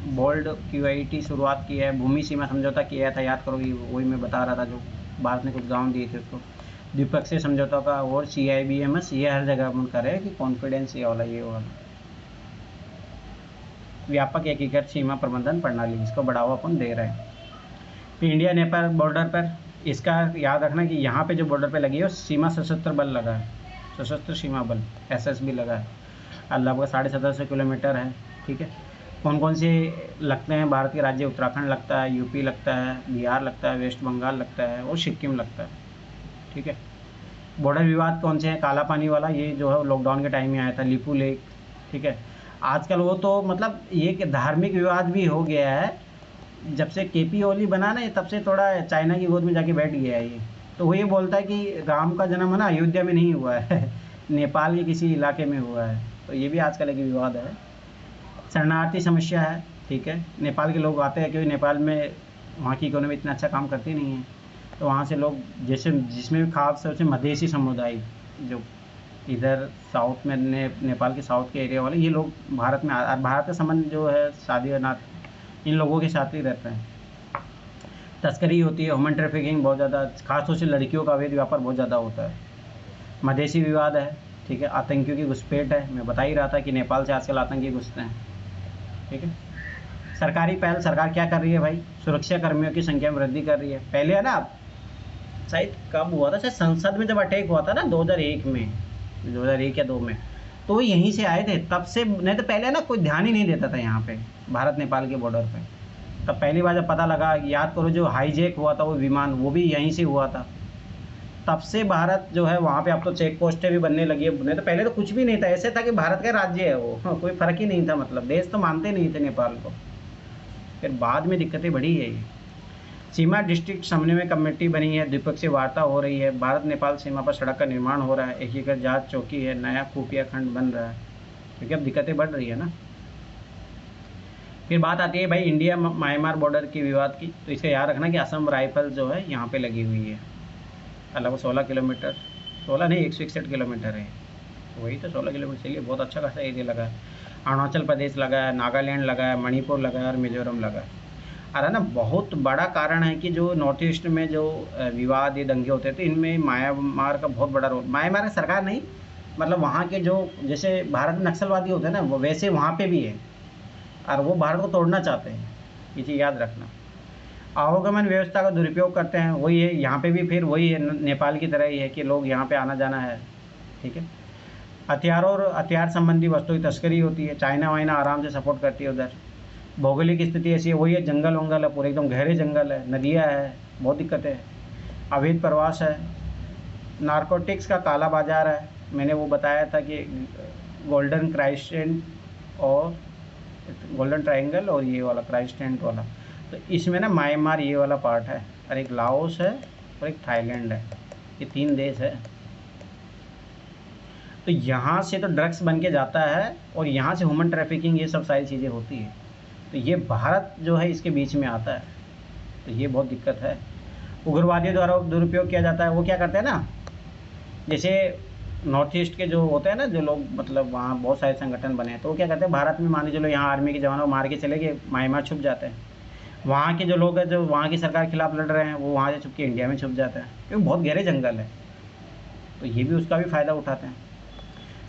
बोल्ड QIT शुरुआत की है, भूमि सीमा समझौता किया था, याद करोगी, वही मैं बता रहा था, जो भारत ने कुछ गांव दिए थे उसको। द्विपक्षीय समझौता का, और CIBMS, ये हर जगह मन कर रहे हैं कि कॉन्फिडेंस ये वाला ये वाला। व्यापक एकीकृत सीमा प्रबंधन प्रणाली, इसको बढ़ावा अपन दे रहे हैं। फिर इंडिया नेपाल बॉर्डर पर, इसका याद रखना कि यहाँ पे जो बॉर्डर पे लगी है सीमा सशस्त्र बल लगा है, सशस्त्र सीमा बल SSB लगा है, लगभग 1750 किलोमीटर है, ठीक है। कौन कौन से लगते हैं भारत के राज्य, उत्तराखंड लगता है, UP लगता है, बिहार लगता है, वेस्ट बंगाल लगता है, और सिक्किम लगता है, ठीक है। बॉर्डर विवाद कौन से हैं, काला पानी वाला, ये जो है लॉकडाउन के टाइम में आया था, लिपू लेक, ठीक है। आजकल वो तो मतलब ये धार्मिक विवाद भी हो गया है, जब से KP ओली बना ना, तब से थोड़ा चाइना की गोद में जाके बैठ गया है ये। तो वो ये बोलता है कि राम का जन्म है ना अयोध्या में नहीं हुआ है, नेपाल के किसी इलाके में हुआ है, तो ये भी आजकल एक विवाद है। शरणार्थी समस्या है, ठीक है। नेपाल के लोग आते हैं क्योंकि नेपाल में वहाँ की इकोनॉमी इतना अच्छा काम करती नहीं है, तो वहाँ से लोग, जैसे जिसमें भी खास तौर से मधेसी समुदाय, जो इधर साउथ में नेपाल के साउथ के एरिया वाले, ये लोग भारत में भारत का संबंध जो है शादी और नात इन लोगों के साथ ही रहते हैं। तस्करी होती है, ह्यूमन ट्रैफिकिंग बहुत ज़्यादा, खासतौर से लड़कियों का अवैध व्यापार बहुत ज़्यादा होता है। मधेसी विवाद है, ठीक है। आतंकियों की घुसपैठ है, मैं बता ही रहा था कि नेपाल से आजकल आतंकी घुसते हैं, ठीक है। सरकारी पहल, सरकार क्या कर रही है भाई, सुरक्षा कर्मियों की संख्या में वृद्धि कर रही है। पहले है ना, शायद कब हुआ था, शायद संसद में जब अटैक हुआ था ना 2001 में, 2001 या 2 में, तो वो यहीं से आए थे, तब से। नहीं तो पहले ना कोई ध्यान ही नहीं देता था यहाँ पे, भारत नेपाल के बॉर्डर पे। तब पहली बार जब पता लगा, याद करो जो हाईजैक हुआ था वो विमान, वो भी यहीं से हुआ था। तब से भारत जो है वहाँ पे, अब तो चेक पोस्टें भी बनने लगी है, नहीं तो पहले तो कुछ भी नहीं था, ऐसे था कि भारत का राज्य है वो, कोई फ़र्क ही नहीं था, मतलब देश तो मानते नहीं थे नेपाल को। फिर बाद में दिक्कतें बढ़ी है ये। सीमा डिस्ट्रिक्ट समन्वय कमेटी बनी है, द्विपक्षीय वार्ता हो रही है, भारत नेपाल सीमा पर सड़क का निर्माण हो रहा है, एकीकृत जांच चौकी है, नया खुफिया खंड बन रहा है, क्योंकि अब दिक्कतें बढ़ रही है ना। फिर बात आती है भाई इंडिया म्यांमार बॉर्डर की विवाद की, तो इसे याद रखना कि असम राइफल जो है यहाँ पे लगी हुई है, लगभग 16 किलोमीटर, 16 नहीं 161 किलोमीटर है, वही तो 16 किलोमीटर, चलिए बहुत अच्छा खासा एरिया लगा है। अरुणाचल प्रदेश लगा है, नागालैंड लगा है, मणिपुर लगा है और मिजोरम लगा है। अरे ना, बहुत बड़ा कारण है कि जो नॉर्थ ईस्ट में जो विवाद, ये दंगे होते थे, इनमें म्यांमार का बहुत बड़ा रोल। म्यांमार की सरकार नहीं, मतलब वहाँ के जो, जैसे भारत में नक्सलवादी होते हैं ना, वो वैसे वहाँ पे भी है, और वो भारत को तोड़ना चाहते हैं, ये चीज़ याद रखना। आवागमन व्यवस्था का दुरुपयोग करते हैं, वही है यहाँ पे भी, फिर वही है, नेपाल की तरह ही है कि लोग यहाँ पे आना जाना है, ठीक है। हथियारों और हथियार संबंधी वस्तुओं की तस्करी होती है, चाइना वाइना आराम से सपोर्ट करती है उधर। भौगोलिक स्थिति ऐसी है, वही है, जंगल वंगल है, पूरे एकदम गहरे जंगल है, नदियाँ है, बहुत दिक्कतें है। अवैध प्रवास है, नारकोटिक्स का काला बाजार है, मैंने वो बताया था कि गोल्डन क्राइस्टेंट और गोल्डन ट्रायंगल और ये वाला क्राइस्टेंट वाला, तो इसमें ना म्यांमार ये वाला पार्ट है, और एक लाओस है और एक थाईलैंड है, ये 3 देश है। तो यहाँ से तो ड्रग्स बन के जाता है, और यहाँ से ह्यूमन ट्रैफिकिंग, ये सब सारी चीज़ें होती है। तो ये भारत जो है इसके बीच में आता है, तो ये बहुत दिक्कत है। उग्रवादियों द्वारा दुरुपयोग किया जाता है, वो क्या करते हैं ना, जैसे नॉर्थ ईस्ट के जो होते हैं ना, जो लोग, मतलब वहाँ बहुत सारे संगठन बने हैं, तो वो क्या करते हैं, भारत में मान के चलो यहाँ आर्मी के जवानों को मार के चले गए, म्यांमार छुप जाते हैं। वहाँ के जो लोग हैं, जो वहाँ की सरकार के खिलाफ लड़ रहे हैं, वो वहाँ से छुप के इंडिया में छुप जाते हैं, क्योंकि बहुत गहरे जंगल है, तो ये भी उसका भी फ़ायदा उठाते हैं।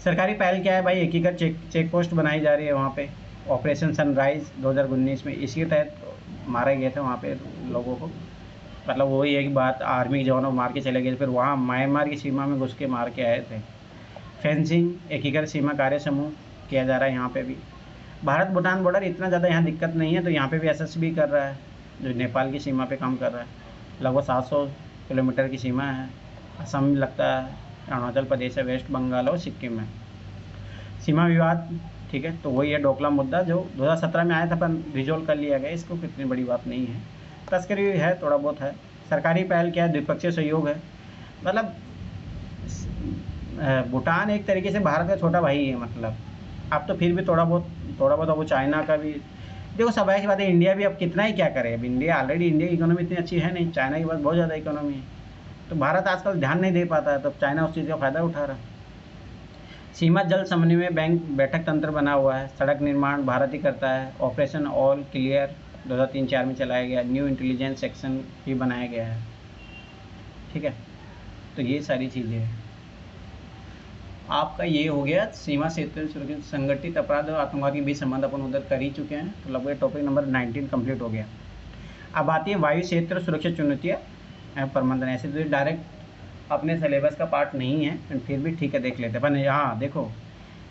सरकारी पहल क्या है भाई, एकीकृत चेक पोस्ट बनाई जा रही है वहाँ पे, ऑपरेशन सनराइज़ 2019 में, इसी के तहत मारे गए थे वहाँ पे लोगों को। मतलब वही एक बात, आर्मी के जवानों को मार के चले गए, फिर वहाँ म्यांमार की सीमा में घुस के मार के आए थे। फेंसिंग, एकीकृत सीमा कार्य समूह किया जा रहा है यहाँ पे भी। भारत भूटान बॉर्डर इतना ज़्यादा यहाँ दिक्कत नहीं है, तो यहाँ पे भी एसएसबी कर रहा है, जो नेपाल की सीमा पे काम कर रहा है। लगभग 700 किलोमीटर की सीमा है। असम में लगता है, अरुणाचल प्रदेश है, वेस्ट बंगाल और सिक्किम है। सीमा विवाद, ठीक है, तो वही है डोकलाम मुद्दा, जो 2017 में आया था, पर रिजोल्व कर लिया गया, इसको कितनी बड़ी बात नहीं है। तस्करी है, थोड़ा बहुत है। सरकारी पहल क्या है, द्विपक्षीय सहयोग है, मतलब भूटान एक तरीके से भारत का छोटा भाई है, मतलब अब तो फिर भी थोड़ा बहुत वो चाइना का भी, देखो स्वाभाविक बात है, इंडिया भी अब कितना ही क्या करे, अब इंडिया ऑलरेडी, इंडिया की इकोनॉमी इतनी अच्छी है नहीं, चाइना के पास बहुत ज़्यादा इकोनॉमी है, तो भारत आजकल ध्यान नहीं दे पाता है, तो चाइना उस चीज़ का फ़ायदा उठा रहा है। सीमा जल समन्वय बैंक बैठक तंत्र बना हुआ है, सड़क निर्माण भारत ही करता है, ऑपरेशन ऑल क्लियर 2003-4 में चलाया गया, न्यू इंटेलिजेंस सेक्शन भी बनाया गया है, ठीक है। तो ये सारी चीज़ें हैं। आपका ये हो गया सीमा क्षेत्र सुरक्षित, संगठित अपराध और आतंकवाद के बीच संबंध अपन उधर कर ही चुके हैं, तो लगभग टॉपिक नंबर 19 कंप्लीट हो गया। अब आती है वायु क्षेत्र सुरक्षा चुनौतियाँ प्रबंधन, ऐसे तो डायरेक्ट अपने सिलेबस का पार्ट नहीं है, फिर भी ठीक है, देख लेते हैं। पर हाँ देखो,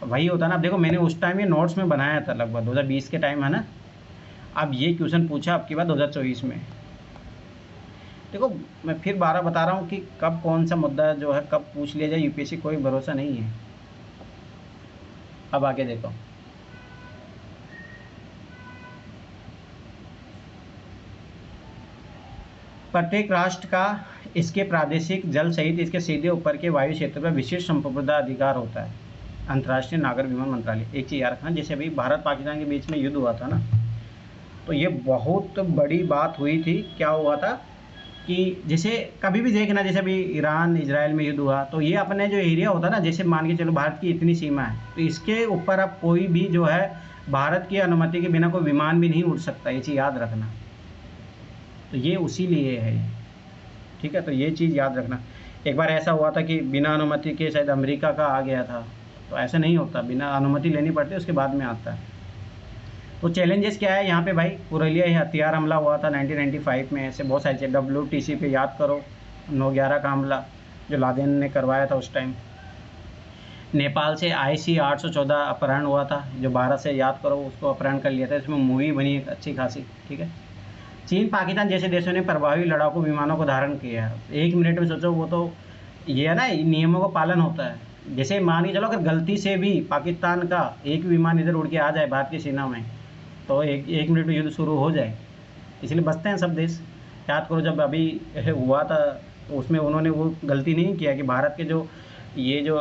वही होता ना, अब देखो मैंने उस टाइम ये नोट्स में बनाया था, लगभग 2020 के टाइम है ना, अब ये क्वेश्चन पूछा आपकी बात 2024 में। देखो मैं फिर 12 बता रहा हूँ कि कब कौन सा मुद्दा जो है कब पूछ लिया जाए, यूपीएससी कोई भरोसा नहीं है। अब आगे देखो, प्रत्येक राष्ट्र का इसके प्रादेशिक जल सहित इसके सीधे ऊपर के वायु क्षेत्र पर विशेष संप्रभुता अधिकार होता है। अंतर्राष्ट्रीय नागर विमान मंत्रालय, एक चीज़ याद रखना, जैसे अभी भारत पाकिस्तान के बीच में युद्ध हुआ था ना, तो ये बहुत बड़ी बात हुई थी। क्या हुआ था कि जैसे कभी भी देखना, जैसे अभी ईरान इजराइल में युद्ध हुआ, तो ये अपने जो एरिया होता है ना, जैसे मान के चलो भारत की इतनी सीमा है, तो इसके ऊपर अब कोई भी जो है भारत की अनुमति के बिना कोई विमान भी नहीं उड़ सकता, ये चीज़ याद रखना। तो ये उसी लिए है, ठीक है, तो ये चीज़ याद रखना। एक बार ऐसा हुआ था कि बिना अनुमति के शायद अमेरिका का आ गया था, तो ऐसा नहीं होता, बिना अनुमति लेनी पड़ती है, उसके बाद में आता है। तो चैलेंजेस क्या है यहाँ पे भाई, पुरलिया हथियार हमला हुआ था 1995 में, ऐसे बहुत सारे WTC पे याद करो, 9/11 का हमला जो लादेन ने करवाया था उस टाइम। नेपाल से IC 814 अपहरण हुआ था, जो भारत से याद करो उसको अपहरण कर लिया था, इसमें मूवी बनी एक अच्छी खासी, ठीक है। चीन पाकिस्तान जैसे देशों ने प्रभावी लड़ाकू विमानों को धारण किया है। 1 मिनट में सोचो, वो तो ये है ना, नियमों का पालन होता है। जैसे मान के चलो, अगर गलती से भी पाकिस्तान का एक विमान इधर उड़ के आ जाए भारत की सेना में, तो एक मिनट में युद्ध शुरू हो जाए, इसलिए बचते हैं सब देश। याद करो जब अभी हुआ था, तो उसमें उन्होंने वो गलती नहीं किया कि भारत के जो ये जो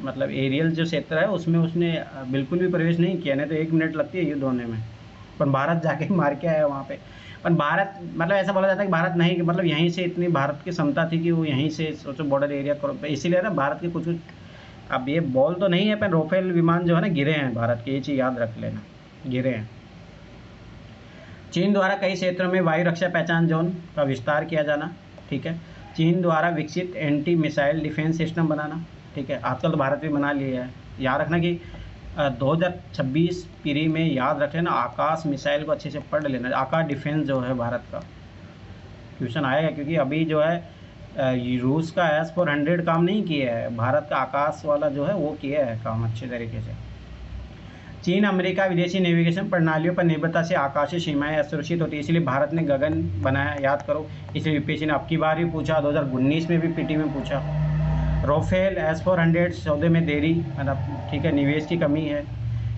मतलब एरियल जो क्षेत्र है उसमें उसने बिल्कुल भी प्रवेश नहीं किया, नहीं तो 1 मिनट लगती है युद्ध होने में, पर भारत जाके मार के आया वहाँ पे। पर भारत, मतलब ऐसा बोला जाता है कि भारत नहीं, कि मतलब यहीं से इतनी भारत की क्षमता थी कि वो यहीं से सोचो बॉर्डर एरिया करो, इसीलिए ना भारत के कुछ अब ये बॉल तो नहीं है, पर राफेल विमान जो है ना गिरे हैं भारत के, ये चीज़ याद रख लेना, गिरे हैं। चीन द्वारा कई क्षेत्रों में वायु रक्षा पहचान जोन का विस्तार किया जाना, ठीक है। चीन द्वारा विकसित एंटी मिसाइल डिफेंस सिस्टम बनाना, ठीक है। आजकल तो भारत भी बना लिया है। याद रखना कि 2026 पीढ़ी में याद रख लेना, आकाश मिसाइल को अच्छे से पढ़ लेना। आकाश डिफेंस जो है भारत का क्वेश्चन आएगा, क्योंकि अभी जो है रूस का S-400 काम नहीं किया है, भारत का आकाश वाला जो है वो किया है काम अच्छे तरीके से। चीन अमेरिका विदेशी नेविगेशन प्रणालियों पर निर्भरता से आकाशीय सीमाएं असुरक्षित होती है, इसलिए भारत ने गगन बनाया, याद करो। इसलिए यूपीएससी ने अब की बार भी पूछा, 2019 में भी पीटी में पूछा। राफेल S-400 सौदे में देरी, मतलब ठीक है, निवेश की कमी है।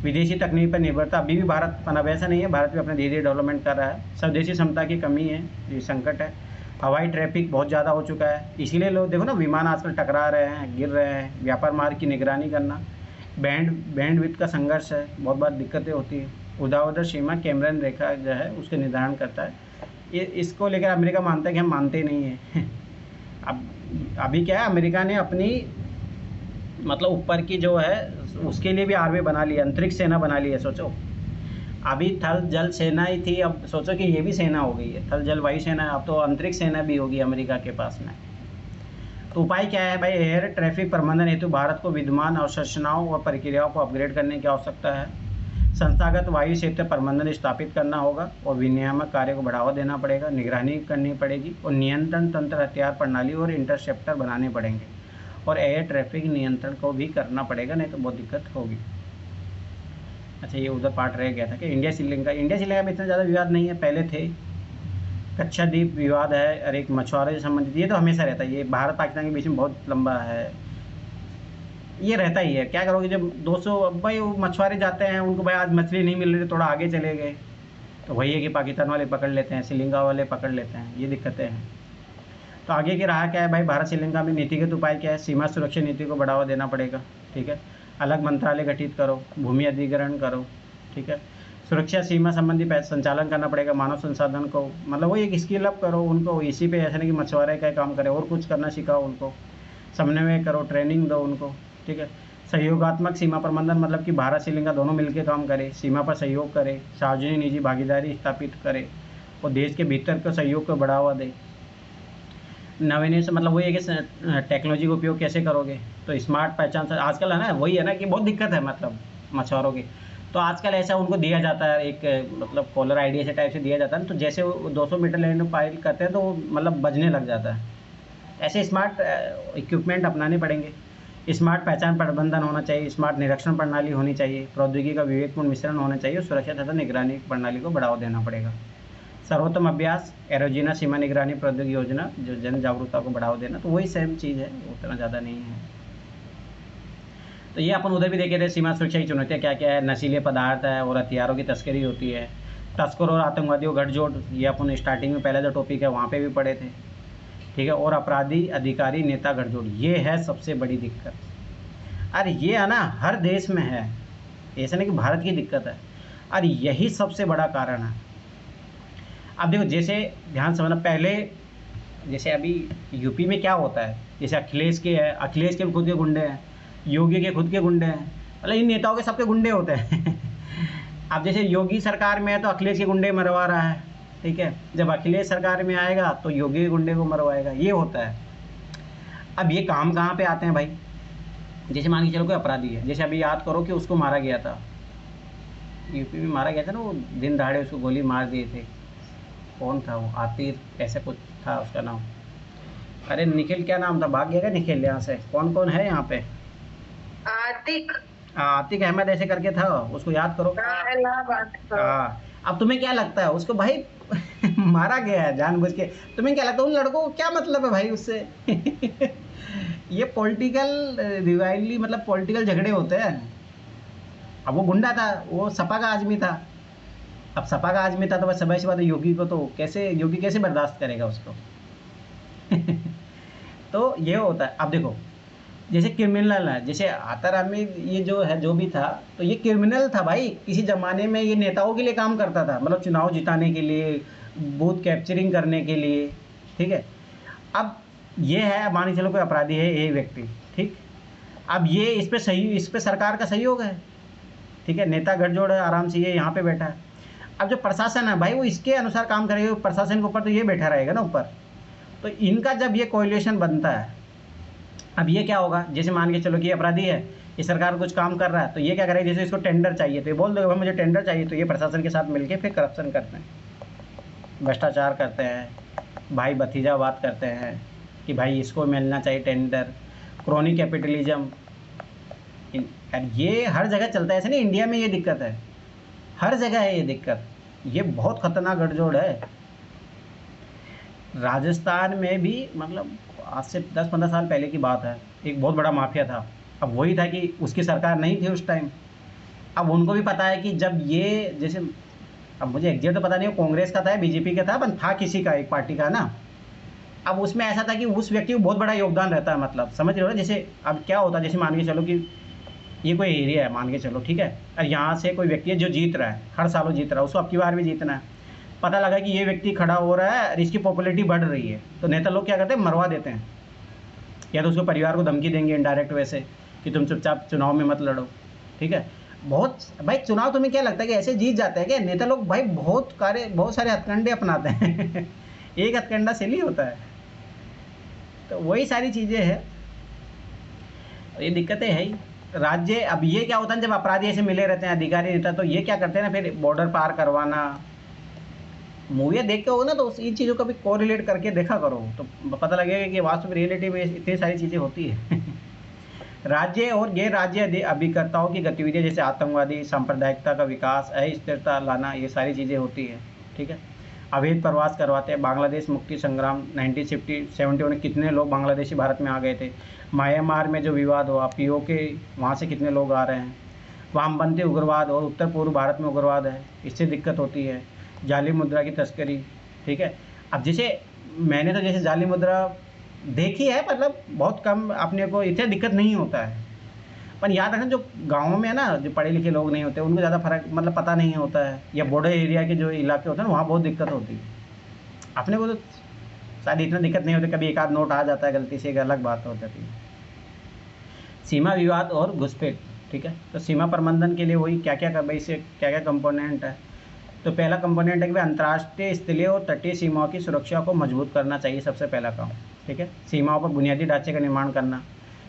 विदेशी तकनीक पर निर्भरता, अभी भी भारत, मतलब ऐसा नहीं है, भारत भी अपना धीरे धीरे डेवलपमेंट कर रहा है। स्वदेशी क्षमता की कमी है, ये संकट है। हवाई ट्रैफिक बहुत ज़्यादा हो चुका है, इसीलिए लोग देखो ना, विमान आजकल टकरा रहे हैं, गिर रहे हैं। व्यापार मार्ग की निगरानी करना, बैंडविड्थ का संघर्ष है, बहुत बार दिक्कतें होती है। ऊर्ध्वाधर सीमा कैमरन रेखा जो है उसके निर्धारण करता है। ये इसको लेकर अमेरिका मानता है कि हम मानते नहीं हैं। अब अभी क्या है, अमेरिका ने अपनी मतलब ऊपर की जो है उसके लिए भी आर्मी बना लिया, अंतरिक्ष सेना बना ली है। सोचो, अभी थल जल सेना ही थी, अब सोचो कि ये भी सेना हो गई है, थल जल वायु सेना, अब तो अंतरिक्ष सेना भी होगी अमेरिका के पास में। तो उपाय क्या है भाई? एयर ट्रैफिक प्रबंधन हेतु भारत को विद्यमान अवसंरचनाओं और प्रक्रियाओं को अपग्रेड करने की आवश्यकता है। संस्थागत वायु क्षेत्र प्रबंधन स्थापित करना होगा और विनियामक कार्य को बढ़ावा देना पड़ेगा, निगरानी करनी पड़ेगी और नियंत्रण तंत्र, हथियार प्रणाली और इंटरसेप्टर बनाने पड़ेंगे और एयर ट्रैफिक नियंत्रण को भी करना पड़ेगा, नहीं तो बहुत दिक्कत होगी। अच्छा, ये उधर पार्ट रह गया था कि इंडिया श्रीलंका में इतना ज़्यादा विवाद नहीं है, पहले थे। कच्छा द्वीप विवाद है और एक मछुआरे से संबंधित, ये तो हमेशा रहता है, ये भारत पाकिस्तान के बीच में बहुत लंबा है, ये रहता ही है। क्या करोगे जब 200 भाई वो मछुआरे जाते हैं, उनको भाई आज मछली नहीं मिल रही, थोड़ा आगे चले गए, तो वही है कि पाकिस्तान वाले पकड़ लेते हैं, श्रीलंका वाले पकड़ लेते हैं, ये दिक्कतें हैं। तो आगे की राह क्या है भाई? भारत श्रीलंका में नीतिगत उपाय क्या है? सीमा सुरक्षा नीति को बढ़ावा देना पड़ेगा, ठीक है। अलग मंत्रालय गठित करो, भूमि अधिग्रहण करो, ठीक है। सुरक्षा सीमा संबंधी संचालन करना पड़ेगा, मानव संसाधन को, मतलब वो एक स्किल अप करो उनको, इसी पे ऐसा नहीं कि मछुआरे का काम करे, और कुछ करना सिखाओ उनको, समन्वय करो, ट्रेनिंग दो उनको, ठीक है। सहयोगात्मक सीमा प्रबंधन, मतलब कि भारत श्रीलंका दोनों मिलकर काम करे, सीमा पर सहयोग करे, सार्वजनिक निजी भागीदारी स्थापित करे और देश के भीतर के सहयोग को बढ़ावा दे। नवीनीकरण मतलब वही है कि टेक्नोलॉजी का उपयोग कैसे करोगे, तो स्मार्ट पहचान से आजकल है ना, वही है ना कि बहुत दिक्कत है मतलब मछुआरों की। तो आजकल ऐसा उनको दिया जाता है, एक मतलब कॉलर आईडी ऐसे टाइप से दिया जाता है, तो जैसे वो 200 मीटर लाइन पाइल करते हैं तो वो मतलब बजने लग जाता है। ऐसे स्मार्ट इक्विपमेंट अपनाने पड़ेंगे। स्मार्ट पहचान प्रबंधन होना चाहिए, स्मार्ट निरीक्षण प्रणाली होनी चाहिए, प्रौद्योगिकी का विवेकपूर्ण मिश्रण होना चाहिए, सुरक्षा तथा निगरानी प्रणाली को बढ़ावा देना पड़ेगा। सर्वोत्तम अभ्यास, एरोजिना सीमा निगरानी प्रौद्योगिकी योजना, जो जन जागरूकता को बढ़ावा देना, तो वही सेम चीज़ है, उतना ज़्यादा नहीं है। तो ये अपन उधर भी देखे थे, सीमा सुरक्षा की चुनौतियाँ क्या क्या है, नशीले पदार्थ है और हथियारों की तस्करी होती है, तस्करों और आतंकवादियों गठजोड़, ये अपन स्टार्टिंग में पहले जो टॉपिक है वहाँ पे भी पढ़े थे, ठीक है। और अपराधी अधिकारी नेता गठजोड़, ये है सबसे बड़ी दिक्कत। अरे ये है ना, हर देश में है, ऐसा नहीं कि भारत की दिक्कत है, अरे यही सबसे बड़ा कारण है। अब देखो, जैसे ध्यान समझना, पहले जैसे अभी यूपी में क्या होता है, जैसे अखिलेश के है, अखिलेश के खुद के गुंडे हैं, योगी के खुद के गुंडे हैं, मतलब इन नेताओं के सबके गुंडे होते हैं। अब जैसे योगी सरकार में है तो अखिलेश के गुंडे मरवा रहा है, ठीक है। जब अखिलेश सरकार में आएगा तो योगी के गुंडे को मरवाएगा, ये होता है। अब ये काम कहाँ पे आते हैं भाई? जैसे मान के चलो कोई अपराधी है, जैसे अभी याद करो कि उसको मारा गया था, यूपी में मारा गया था ना, वो दिन दहाड़े उसको गोली मार दिए थे, कौन था वो? आतिर ऐसा कुछ था उसका नाम। अरे निखिल क्या नाम था, भाग गया क्या निखिल यहाँ से? कौन कौन है यहाँ पे? आतिक। आतिक अहमद ऐसे करके था, उसको याद करो। हाँ, अब तुम्हें क्या लगता है उसको भाई मारा गया है जानबूझ के, तुम्हें क्या लगता है उन लड़कों को क्या मतलब है भाई उससे? ये पॉलिटिकल रिवाइवली, मतलब पॉलिटिकल झगड़े होते हैं। अब वो गुंडा था, वो सपा का आदमी था, अब सपा का आदमी था तो बस समय सी बात है, योगी को तो कैसे, योगी कैसे बर्दाश्त करेगा उसको? तो ये होता है। अब देखो, जैसे क्रिमिनल है, जैसे आताराम में ये जो है, जो भी था, तो ये क्रिमिनल था भाई, किसी ज़माने में ये नेताओं के लिए काम करता था, मतलब चुनाव जिताने के लिए, बूथ कैप्चरिंग करने के लिए, ठीक है। अब ये है, मान के चलो कोई अपराधी है ये व्यक्ति, ठीक, अब ये इस पे सरकार का सहयोग है, ठीक है, नेता गठजोड़ है, आराम से ये यहाँ पे बैठा है। अब जो प्रशासन है भाई वो इसके अनुसार काम करेगा, प्रशासन के ऊपर तो ये बैठा रहेगा ना ऊपर। तो इनका जब ये कोएलिशन बनता है, अब ये क्या होगा, जैसे मान के चलो कि ये अपराधी है, ये सरकार कुछ काम कर रहा है, तो ये क्या करेगा, जैसे इसको टेंडर चाहिए तो ये बोल देगा भाई मुझे टेंडर चाहिए, तो ये प्रशासन के साथ मिलके फिर करप्शन करते हैं, भ्रष्टाचार करते हैं, भाई भतीजावाद करते हैं कि भाई इसको मिलना चाहिए टेंडर, क्रोनी कैपिटलिज्म। ये हर जगह चलता है, ऐसे नहीं इंडिया में ये दिक्कत है, हर जगह है ये दिक्कत। ये बहुत खतरनाक गठजोड़ है। राजस्थान में भी मतलब आज से 10-15 साल पहले की बात है, एक बहुत बड़ा माफिया था। अब वही था कि उसकी सरकार नहीं थी उस टाइम। अब उनको भी पता है कि जब ये जैसे, अब मुझे एग्जैक्ट तो पता नहीं, कांग्रेस का था या बीजेपी का था, पर था किसी का, एक पार्टी का ना। अब उसमें ऐसा था कि उस व्यक्ति को बहुत बड़ा योगदान रहता है, मतलब समझ रहे हो ना। जैसे अब क्या होता है, जैसे मान के चलो कि ये कोई एरिया है, मान के चलो ठीक है, और यहाँ से कोई व्यक्ति है जो जीत रहा है, हर सालों जीत रहा है, उसको अब की बार भी जीतना है। पता लगा कि ये व्यक्ति खड़ा हो रहा है और इसकी पॉपुलैरिटी बढ़ रही है, तो नेता लोग क्या करते हैं, मरवा देते हैं, या तो उसको परिवार को धमकी देंगे इनडायरेक्ट वैसे कि तुम चुपचाप चुनाव में मत लड़ो, ठीक है। बहुत भाई चुनाव तुम्हें क्या लगता है कि ऐसे जीत जाते हैं क्या नेता लोग? भाई बहुत सारे हथकंडे अपनाते हैं एक हथकंडा सिली होता है। तो वही सारी चीज़ें हैं, ये दिक्कतें है ही राज्य। अब ये क्या होता है जब अपराधी ऐसे मिले रहते हैं अधिकारी नेता, तो ये क्या करते हैं ना, फिर बॉर्डर पार करवाना। मूवियाँ देखते हो ना तो इन चीज़ों का भी कोरिलेट करके देखा करो, तो पता लगेगा कि वास्तव में रियलिटी में इतनी सारी चीज़ें होती है राज्य और गैर राज्य अभिकर्ताओं की गतिविधियाँ, जैसे आतंकवादी, सांप्रदायिकता का विकास, अस्थिरता लाना, ये सारी चीज़ें होती है, ठीक है। अवैध प्रवास करवाते हैं। बांग्लादेश मुक्ति संग्राम 1970-71 में कितने लोग बांग्लादेशी भारत में आ गए थे। म्यांमार में जो विवाद हुआ, पीओके वहाँ से कितने लोग आ रहे हैं। वामपंथी उग्रवाद और उत्तर पूर्व भारत में उग्रवाद है, इससे दिक्कत होती है। जाली मुद्रा की तस्करी, ठीक है। अब जैसे मैंने तो जैसे जाली मुद्रा देखी है, मतलब बहुत कम, अपने को इतना दिक्कत नहीं होता है। पर याद रखना जो गाँव में है ना, जो पढ़े लिखे लोग नहीं होते, उनको ज़्यादा फर्क मतलब पता नहीं होता है, या बॉर्डर एरिया के जो इलाके होते हैं ना, वहाँ बहुत दिक्कत होती है। अपने को तो शायद इतना दिक्कत नहीं होती, कभी एक आध नोट आ जाता है गलती से, एक अलग बात हो जाती है। सीमा विवाद और घुसपैठ, ठीक है। तो सीमा प्रबंधन के लिए वही क्या क्या कर भाई, इससे क्या क्या कंपोनेंट है। तो पहला कंपोनेंट है कि अंतर्राष्ट्रीय, स्थलीय और तटीय सीमाओं की सुरक्षा को मजबूत करना चाहिए, सबसे पहला काम, ठीक है। सीमाओं पर बुनियादी ढांचे का निर्माण करना,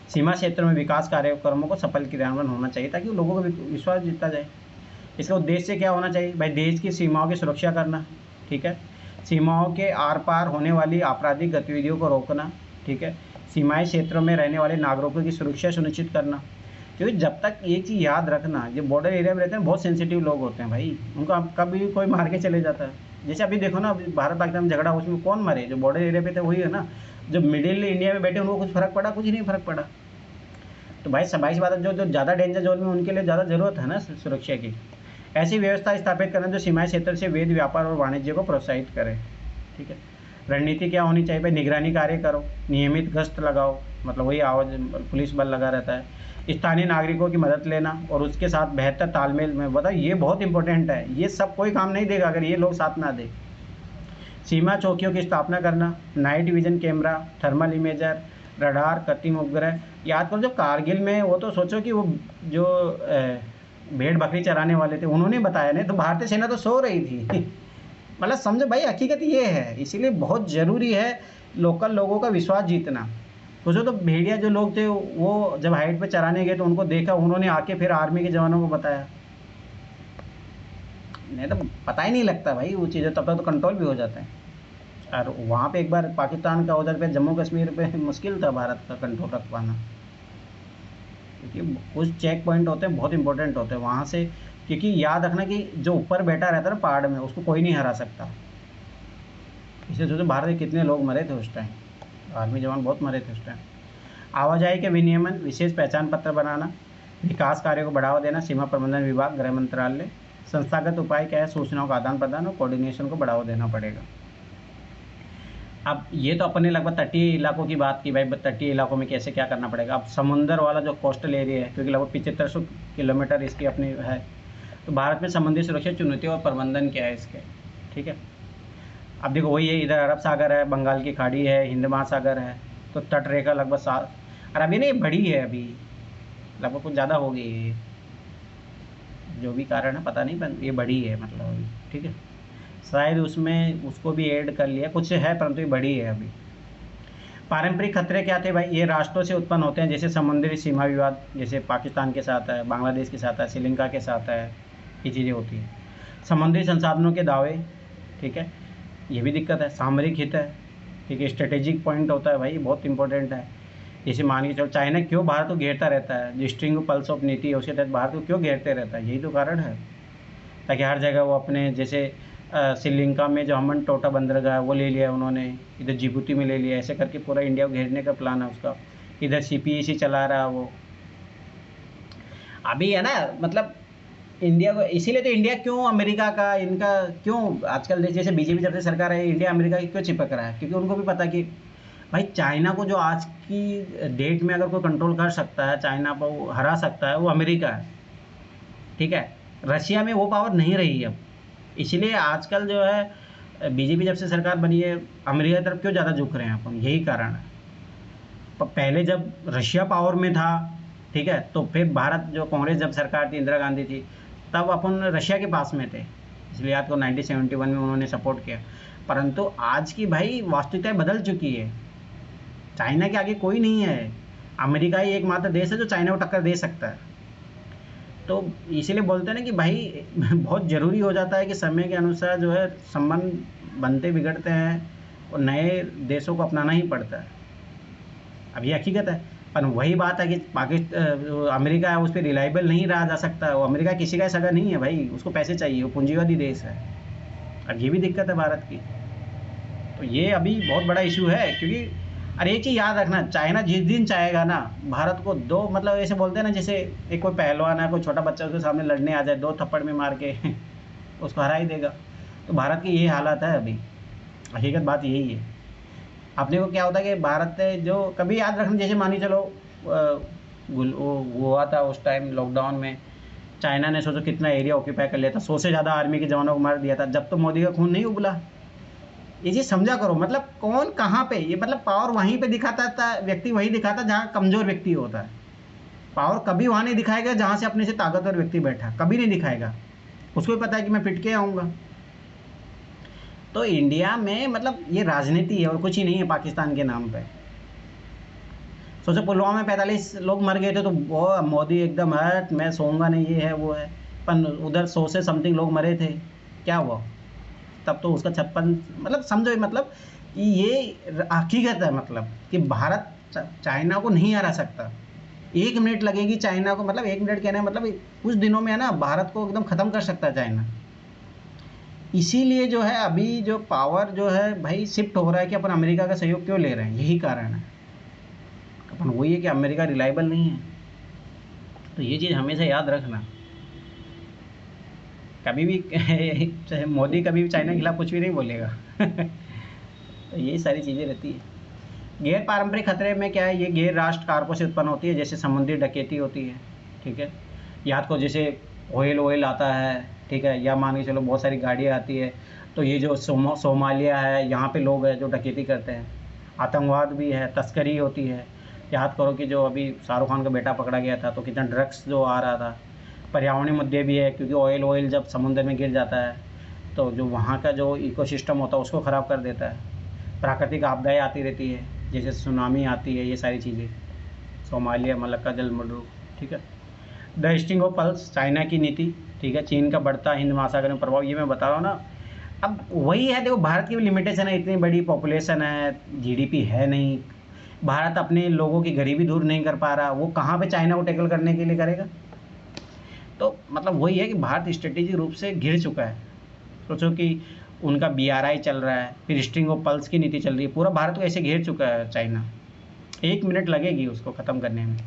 सीमा क्षेत्र में विकास कार्यक्रमों को सफल क्रियान्वयन होना चाहिए ताकि लोगों का विश्वास जीता जाए। इसका उद्देश्य क्या होना चाहिए भाई, देश की सीमाओं की सुरक्षा करना, ठीक है। सीमाओं के आर पार होने वाली आपराधिक गतिविधियों को रोकना, ठीक है। सीमाई क्षेत्रों में रहने वाले नागरिकों की सुरक्षा सुनिश्चित करना, क्योंकि जब तक एक चीज़ याद रखना, जो बॉर्डर एरिया में रहते हैं बहुत सेंसिटिव लोग होते हैं भाई, उनको कभी कोई मार के चले जाता है। जैसे अभी देखो ना, अभी भारत पाकिस्तान में झगड़ा, उसमें कौन मरे, जो बॉर्डर एरिया पे थे वही है ना। जो मिडिल इंडिया में बैठे उनको कुछ फर्क पड़ा? कुछ नहीं फर्क पड़ा। तो भाई सबाइश बात है, जो ज़्यादा डेंजर जोन में उनके लिए ज़्यादा ज़रूरत है ना सुरक्षा की। ऐसी व्यवस्था स्थापित करना जो सीमाई क्षेत्र से वैध व्यापार और वाणिज्य को प्रोत्साहित करे, ठीक है। रणनीति क्या होनी चाहिए भाई, निगरानी कार्य करो, नियमित गश्त लगाओ, मतलब वही आवाज़ पुलिस बल लगा रहता है। स्थानीय नागरिकों की मदद लेना और उसके साथ बेहतर तालमेल में, बताओ ये बहुत इंपॉर्टेंट है। ये सब कोई काम नहीं देगा अगर ये लोग साथ ना दे। सीमा चौकियों की स्थापना करना, night vision camera, thermal imager, radar, कृत्रिम उपग्रह। याद करो जो कारगिल में, वो तो सोचो कि वो जो भेड़ बकरी चराने वाले थे उन्होंने बताया, नहीं तो भारतीय सेना तो सो रही थी मतलब समझो भाई, हकीकत ये है। इसीलिए बहुत ज़रूरी है लोकल लोगों का विश्वास जीतना। सोचो तो भेड़िया जो लोग थे वो जब हाइट पे चराने गए तो उनको देखा, उन्होंने आके फिर आर्मी के जवानों को बताया। नहीं तो पता ही नहीं लगता भाई वो चीज़ें, तब तक तो कंट्रोल भी हो जाते हैं। और वहाँ पे एक बार पाकिस्तान का उधर पे जम्मू कश्मीर पे मुश्किल था भारत का कंट्रोल रख पाना, क्योंकि कुछ चेक पॉइंट होते हैं बहुत इंपॉर्टेंट होते हैं वहाँ से। क्योंकि याद रखना कि जो ऊपर बैठा रहता है ना पहाड़ में, उसको कोई नहीं हरा सकता। इसलिए सोचो भारत के कितने लोग मरे थे उस टाइम, आर्मी जवान बहुत मरे थे उस टाइम। आवाजाही के विनियमन, विशेष पहचान पत्र बनाना, विकास कार्यों को बढ़ावा देना, सीमा प्रबंधन विभाग, गृह मंत्रालय। संस्थागत उपाय क्या है, सूचनाओं का आदान प्रदान और कोऑर्डिनेशन को बढ़ावा देना पड़ेगा। अब ये तो अपने लगभग तटीय इलाकों की बात की भाई, तटीय इलाकों में कैसे क्या करना पड़ेगा। अब समुंदर वाला जो कोस्टल एरिया है, क्योंकि लगभग 7500 किलोमीटर इसकी अपनी है, तो भारत में समुद्री सुरक्षा चुनौतियों और प्रबंधन क्या है इसके, ठीक है। अब देखो वही है, इधर अरब सागर है, बंगाल की खाड़ी है, हिंद महासागर है, तो तट रेखा लगभग 7, और अभी नहीं बढ़ी है अभी, लगभग कुछ ज़्यादा हो गई है ये, जो भी कारण है पता नहीं, पर ये बढ़ी है मतलब अभी, ठीक है। शायद उसमें उसको भी ऐड कर लिया, कुछ है परंतु ये बढ़ी है अभी। पारंपरिक खतरे क्या थे भाई, ये राष्ट्रों से उत्पन्न होते हैं, जैसे समुद्री सीमा विवाद, जैसे पाकिस्तान के साथ है, बांग्लादेश के साथ है, श्रीलंका के साथ है, ये चीज़ें होती हैं। समुद्री संसाधनों के दावे, ठीक है, ये भी दिक्कत है। सामरिक हित है, ठीक है, स्ट्रेटेजिक पॉइंट होता है भाई, बहुत इंपॉर्टेंट है। जैसे मान के चलो चाइना क्यों भारत को घेरता रहता है, जो स्ट्रिंग पल्स ऑफ नीति है उसके तहत भारत को क्यों घेरते रहता है, यही तो कारण है, ताकि हर जगह वो अपने, जैसे श्रीलंका में जो हमन टोटा बंदरगाह है वो ले लिया उन्होंने, इधर जिबूती में ले लिया, ऐसे करके पूरा इंडिया को घेरने का प्लान है उसका। इधर सीपीईसी चला रहा है वो अभी, है ना, मतलब इंडिया को, इसीलिए तो इंडिया क्यों अमेरिका का, इनका क्यों आजकल जैसे बीजेपी जब से सरकार है, इंडिया अमेरिका की क्यों चिपक रहा है, क्योंकि उनको भी पता कि भाई चाइना को जो आज की डेट में अगर कोई कंट्रोल कर सकता है, चाइना को हरा सकता है, वो अमेरिका है, ठीक है। रशिया में वो पावर नहीं रही अब, इसलिए आजकल जो है बीजेपी जब से सरकार बनी है, अमेरिका की तरफ क्यों ज़्यादा झुक रहे हैं अपन, यही कारण है। पहले जब रशिया पावर में था, ठीक है, तो फिर भारत जो कांग्रेस जब सरकार थी, इंदिरा गांधी थी, तब अपन रशिया के पास में थे, इसलिए आपको 1971 में उन्होंने सपोर्ट किया। परंतु आज की भाई वास्तविकता बदल चुकी है, चाइना के आगे कोई नहीं है, अमेरिका ही एकमात्र देश है जो चाइना को टक्कर दे सकता है। तो इसीलिए बोलते हैं ना कि भाई बहुत ज़रूरी हो जाता है कि समय के अनुसार जो है संबंध बनते बिगड़ते हैं और नए देशों को अपनाना ही पड़ता है, अब ये हकीकत है। पर वही बात है कि पाकिस्तान, अमेरिका है, उस पर रिलायबल नहीं रहा जा सकता, वो अमेरिका किसी का सगा नहीं है भाई, उसको पैसे चाहिए, वो पूंजीवादी देश है। अब ये भी दिक्कत है भारत की, तो ये अभी बहुत बड़ा इशू है, क्योंकि अरे एक चीज़ याद रखना, चाइना जिस दिन चाहेगा ना भारत को दो, मतलब ऐसे बोलते हैं ना, जैसे एक कोई पहलवान है, कोई छोटा बच्चा उसके सामने लड़ने आ जाए, 2 थप्पड़ में मार के उसको हरा ही देगा। तो भारत की यही हालत है अभी, हकीकत बात यही है। अपने को क्या होता है कि भारत से जो कभी याद रखना, जैसे मानी चलो वो हुआ था उस टाइम लॉकडाउन में, चाइना ने सोचो कितना एरिया ऑक्यूपाई कर लिया था, 100 से ज़्यादा आर्मी के जवानों को मार दिया था, जब तो मोदी का खून नहीं उबला। ये चीज़ समझा करो, मतलब कौन कहाँ पे, ये मतलब पावर वहीं पे दिखाता था व्यक्ति, वही दिखाता जहाँ कमज़ोर व्यक्ति होता है। पावर कभी वहाँ नहीं दिखाएगा जहाँ से अपने से ताकतवर व्यक्ति बैठा, कभी नहीं दिखाएगा, उसको भी पता है कि मैं पिट के आऊँगा। तो इंडिया में मतलब ये राजनीति है और कुछ ही नहीं है पाकिस्तान के नाम पे। सोचो पुलवामा में 45 लोग मर गए थे, तो वो मोदी एकदम हट मैं सोऊंगा नहीं, ये है वो है, पर उधर 100 से समथिंग लोग मरे थे, क्या हुआ तब तो उसका 56, मतलब समझो, मतलब ये हकीकत है, मतलब कि भारत चाइना को नहीं हरा सकता, 1 मिनट लगेगी चाइना को, मतलब 1 मिनट कहना है मतलब कुछ दिनों में है ना, भारत को एकदम ख़त्म कर सकता है चाइना। इसीलिए जो है अभी जो पावर जो है भाई शिफ्ट हो रहा है कि अपन अमेरिका का सहयोग क्यों ले रहे हैं, यही कारण है। अपन वही है कि अमेरिका रिलायबल नहीं है, तो ये चीज़ हमेशा याद रखना। कभी भी चाहे मोदी कभी भी चाइना के खिलाफ कुछ भी नहीं बोलेगा तो यही सारी चीज़ें रहती है। गैर पारंपरिक खतरे में क्या है, ये गैर राष्ट्र कारकों से उत्पन्न होती है, जैसे समुद्री डकैती होती है, ठीक है, याद को जैसे ऑयल आता है, ठीक है, या मान के चलो बहुत सारी गाड़ियाँ आती है, तो ये जो सोमालिया है, यहाँ पे लोग हैं जो डकैती करते हैं, आतंकवाद भी है, तस्करी होती है। याद करो कि जो अभी शाहरुख खान का बेटा पकड़ा गया था, तो कितना ड्रग्स जो आ रहा था। पर्यावरणीय मुद्दे भी है, क्योंकि ऑयल जब समुद्र में गिर जाता है तो जो वहाँ का जो इकोसिस्टम होता है उसको ख़राब कर देता है। प्राकृतिक आपदाएँ आती रहती है, जैसे सुनामी आती है, ये सारी चीज़ें, सोमालिया, मलक्का जलमंडू, ठीक है। The sting of pulse, China की नीति, ठीक है, चीन का बढ़ता हिंद महासागर में प्रभाव, ये मैं बता रहा हूँ ना। अब वही है, देखो भारत की भी लिमिटेशन है, इतनी बड़ी पॉपुलेशन है, जीडीपी है नहीं, भारत अपने लोगों की गरीबी दूर नहीं कर पा रहा, वो कहाँ पे चाइना को टैकल करने के लिए करेगा। तो मतलब वही है कि भारत स्ट्रेटेजिक रूप से घिर चुका है। सोचो कि उनका BRI चल रहा है, फिर स्ट्रिंग ऑफ पल्स की नीति चल रही है, पूरा भारत को ऐसे घेर चुका है चाइना, 1 मिनट लगेगी उसको ख़त्म करने में।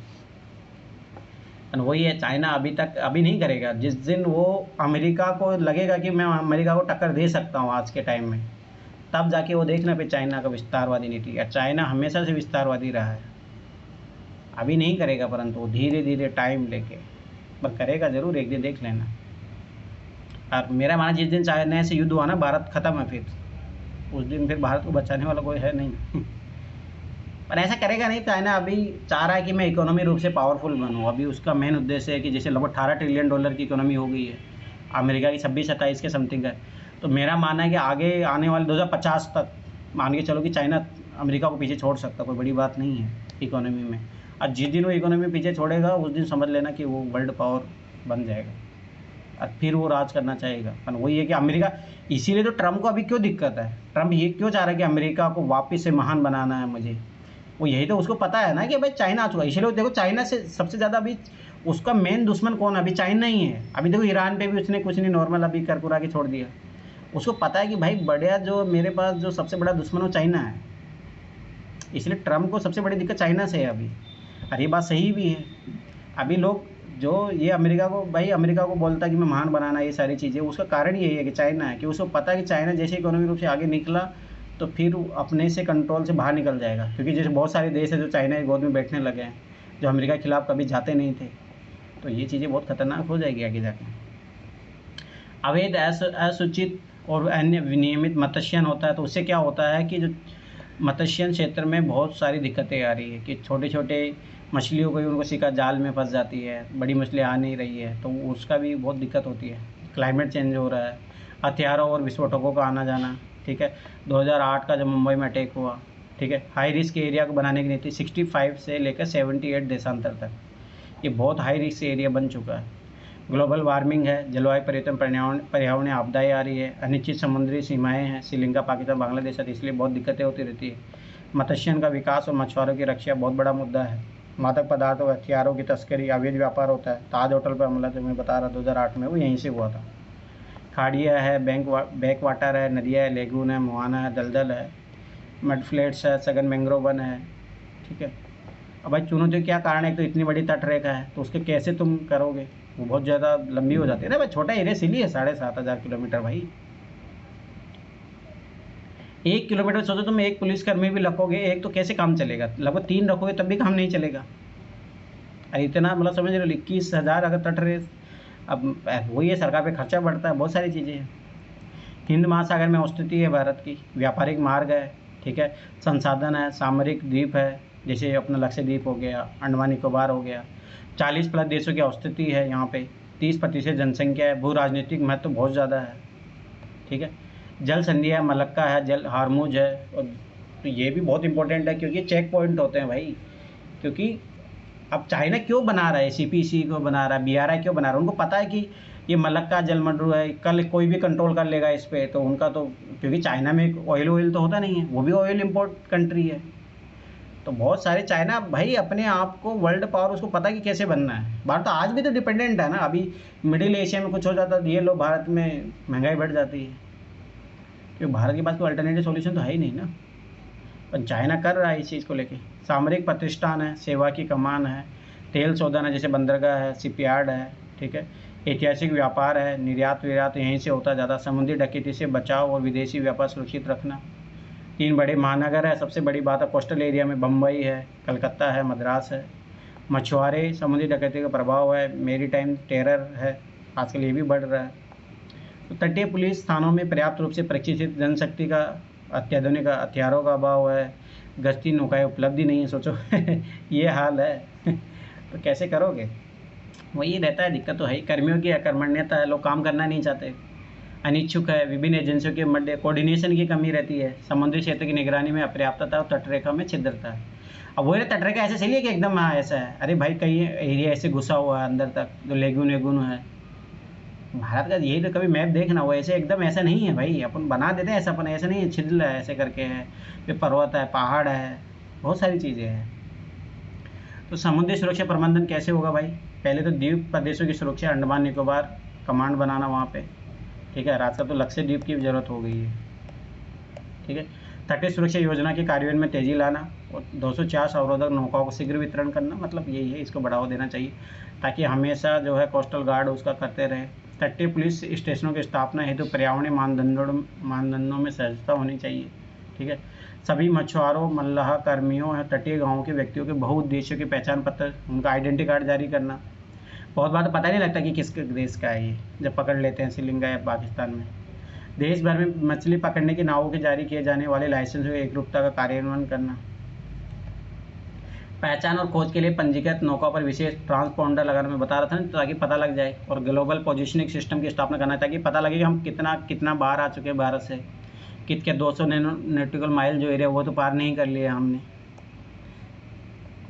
और वही है, चाइना अभी नहीं करेगा, जिस दिन वो अमेरिका को लगेगा कि मैं अमेरिका को टक्कर दे सकता हूँ आज के टाइम में, तब जाके वो देखना फिर चाइना का विस्तारवादी नीति। या चाइना हमेशा से विस्तारवादी रहा है, अभी नहीं करेगा, परंतु वो धीरे धीरे टाइम लेके पर करेगा ज़रूर, एक दिन देख लेना। और मेरा मानना, जिस दिन चाइना से युद्ध हुआ ना, भारत ख़त्म है, फिर उस दिन फिर भारत को बचाने वाला कोई है नहीं पर ऐसा करेगा नहीं। चाइना अभी चाह रहा है कि मैं इकोनॉमी रूप से पावरफुल बनूँ। अभी उसका मेन उद्देश्य है कि जैसे लगभग $18 ट्रिलियन की इकोनॉमी हो गई है, अमेरिका की 26-27 के समथिंग है। तो मेरा मानना है कि आगे आने वाले 2050 तक मान के चलो कि चाइना अमेरिका को पीछे छोड़ सकता, कोई बड़ी बात नहीं है इकोनॉमी में। और जिस दिन वो इकोनॉमी पीछे छोड़ेगा उस दिन समझ लेना कि वो वर्ल्ड पावर बन जाएगा और फिर वो राज करना चाहेगा। पर वही है कि अमेरिका, इसीलिए तो ट्रम्प को अभी क्यों दिक्कत है, ट्रम्प ये क्यों चाह रहा है कि अमेरिका को वापस से महान बनाना है मुझे। वो यही तो उसको पता है ना कि भाई चाइना आ चुका है। इसलिए देखो चाइना से सबसे ज़्यादा अभी उसका मेन दुश्मन कौन है, अभी चाइना ही है। अभी देखो ईरान पे भी उसने कुछ नहीं, नॉर्मल अभी कर कुरा के छोड़ दिया। उसको पता है कि भाई बढ़िया जो मेरे पास जो सबसे बड़ा दुश्मन वो चाइना है। इसलिए ट्रम्प को सबसे बड़ी दिक्कत चाइना से है अभी। और ये बात सही भी है। अभी लोग जो ये अमेरिका को, भाई अमेरिका को बोलता है कि मैं महान बनाना, ये सारी चीज़ें, उसका कारण यही है कि चाइना है, कि उसको पता है कि चाइना जैसे इकोनॉमिक रूप से आगे निकला तो फिर अपने से कंट्रोल से बाहर निकल जाएगा। क्योंकि जैसे बहुत सारे देश है जो चाइना की गोद में बैठने लगे हैं, जो अमेरिका के खिलाफ कभी जाते नहीं थे। तो ये चीज़ें बहुत खतरनाक हो जाएगी आगे जाके। अवैध असूचित और अन्य विनियमित मत्स्यन होता है, तो उससे क्या होता है कि जो मत्स्यन क्षेत्र में बहुत सारी दिक्कतें आ रही है कि छोटे छोटे मछलियों को ही उनको शिकार जाल में फंस जाती है, बड़ी मछली आ नहीं रही है, तो उसका भी बहुत दिक्कत होती है। क्लाइमेट चेंज हो रहा है, हथियारों और विस्फोटकों का आना जाना, ठीक है। 2008 का जब मुंबई में अटैक हुआ, ठीक है, हाई रिस्क एरिया को बनाने की नीति 65 से लेकर 78 देशांतर तक, ये बहुत हाई रिस्क एरिया बन चुका है। ग्लोबल वार्मिंग है, जलवायु परिवर्तन, पर्यावरणीय आपदाएँ आ रही है, अनिश्चित समुद्री सीमाएँ हैं, श्रीलंका, पाकिस्तान, बांग्लादेश, इसलिए बहुत दिक्कतें होती रहती है। मत्स्यन का विकास और मछुआरों की रक्षा बहुत बड़ा मुद्दा है। मादक पदार्थों, हथियारों की तस्करी, अवैध व्यापार होता है। ताज होटल पर हमला जो मैं बता रहा 2008 में, वो यहीं से हुआ था। खाड़िया है, बैक वाटर है, नदियाँ है, लेगून है, मुहाना है, दलदल है, मड फ्लैट्स है, सघन मैंग्रोव वन है, ठीक है। अब भाई चुनौती क्या कारण है, एक तो इतनी बड़ी तटरेखा है, तो उसके कैसे तुम करोगे, वो बहुत ज़्यादा लंबी हो जाती है ना भाई। छोटा एरिया इसीलिए है 7,500 किलोमीटर भाई। 1 किलोमीटर सोचो तुम, एक पुलिसकर्मी भी रखोगे एक तो कैसे काम चलेगा, लगभग 3 रखोगे तब भी काम नहीं चलेगा। अरे इतना मतलब समझ रहे हो, 21,000 अगर तट रहे। अब वही है, सरकार पे खर्चा बढ़ता है, बहुत सारी चीज़ें हैं। हिंद महासागर में स्थिति है भारत की, व्यापारिक मार्ग है, ठीक है, संसाधन है, सामरिक द्वीप है, जैसे अपना लक्षद्वीप हो गया, अंडमान निकोबार हो गया, 40+ देशों की स्थिति है यहाँ पे, 30% जनसंख्या है, भू राजनीतिक महत्व बहुत ज़्यादा है, ठीक है। जल संधि है, मलक्का है, जल हारमुज है। और तो ये भी बहुत इंपॉर्टेंट है क्योंकि चेक पॉइंट होते हैं भाई। क्योंकि अब चाइना क्यों बना रहा है, सीपीसी को बना रहा है, बीआरआई क्यों बना रहा है, उनको पता है कि ये मलक्का जलमंडू है, कल कोई भी कंट्रोल कर लेगा इस पर। तो उनका तो, क्योंकि चाइना में ऑयल तो होता नहीं है, वो भी ऑयल इम्पोर्ट कंट्री है। तो बहुत सारे चाइना भाई अपने आप को वर्ल्ड पावर, उसको पता है कि कैसे बनना है। भारत तो आज भी तो डिपेंडेंट है ना। अभी मिडिल एशिया में कुछ हो जाता है ये लोग, भारत में महंगाई बढ़ जाती है, क्योंकि भारत के पास कोई अल्टरनेटिव सॉल्यूशन तो है ही नहीं ना। पर चाइना कर रहा है इस चीज़ को लेके। सामरिक प्रतिष्ठान है, सेवा की कमान है, तेल शोधन है, जैसे बंदरगाह है, शिपयार्ड है, ठीक है। ऐतिहासिक व्यापार है, निर्यात निर्यात यहीं से होता है ज़्यादा। समुद्री डकैती से बचाव और विदेशी व्यापार सुरक्षित रखना। 3 बड़े महानगर है, सबसे बड़ी बात है कोस्टल एरिया में बम्बई है, कलकत्ता है, मद्रास है। मछुआरे, समुद्री डकैती का प्रभाव है, मेरी टाइम टेरर है, आजकल ये भी बढ़ रहा है। तो तटीय पुलिस थानों में पर्याप्त रूप से प्रशिक्षित जनशक्ति का, अत्याधुनिक हथियारों का अभाव है, गश्ती नौकाएँ उपलब्धि नहीं है, सोचो ये हाल है तो कैसे करोगे। वही रहता है, दिक्कत तो है ही। कर्मियों की अकर्मण्यता है, लोग काम करना नहीं चाहते, अनिच्छुक है, विभिन्न एजेंसियों के मध्य कोऑर्डिनेशन की कमी रहती है, समुद्री क्षेत्र की निगरानी में अपर्याप्तता और तटरेखा में छिद्रता है। अब वही तटरेखा ऐसे सही है कि एकदम हाँ ऐसा है, अरे भाई कई एरिया ऐसे घुसा हुआ है अंदर तक, जो लेगून वेगून है। भारत का यही तो, कभी मैप देखना, वो ऐसे एकदम ऐसा नहीं है भाई, अपन बना देते हैं ऐसा, अपन ऐसा नहीं है, छिद्र है ऐसे करके है, फिर पर्वत है, पहाड़ है, बहुत सारी चीज़ें हैं। तो समुद्री सुरक्षा प्रबंधन कैसे होगा भाई, पहले तो द्वीप प्रदेशों की सुरक्षा, अंडमान निकोबार कमांड बनाना वहाँ पे, ठीक है। रात का तो लक्षद्वीप की ज़रूरत हो गई है, ठीक है। तटीय सुरक्षा योजना के कार्यान्वयन में तेज़ी लाना और 204 अवरोधक नौकाओं को शीघ्र वितरण करना, मतलब यही है, इसको बढ़ावा देना चाहिए ताकि हमेशा जो है कोस्टल गार्ड उसका करते रहे। तटीय पुलिस स्टेशनों की स्थापना हेतु पर्यावरणीय मानदंडों में सहजता होनी चाहिए, ठीक है। सभी मछुआरों, मल्लाह कर्मियों और तटीय गाँवों के व्यक्तियों के बहुउद्देश्यों के पहचान पत्र, उनका आइडेंटिटी कार्ड जारी करना। बहुत बार तो पता नहीं लगता कि किस देश का है ये, जब पकड़ लेते हैं श्रीलंका या पाकिस्तान में। देश भर में मछली पकड़ने की नावों के जारी किए जाने वाले लाइसेंस की एकरूपता का कार्यान्वयन करना, पहचान और खोज के लिए पंजीकृत नौका पर विशेष ट्रांसपोंडर लगाना मैं बता रहा था ना, ताकि पता लग जाए। और ग्लोबल पोजिशनिंग सिस्टम की स्थापना करना ताकि पता लगे कि हम कितना बाहर आ चुके हैं भारत से, कितने 200 नॉटिकल माइल जो एरिया वो तो पार नहीं कर लिया हमने।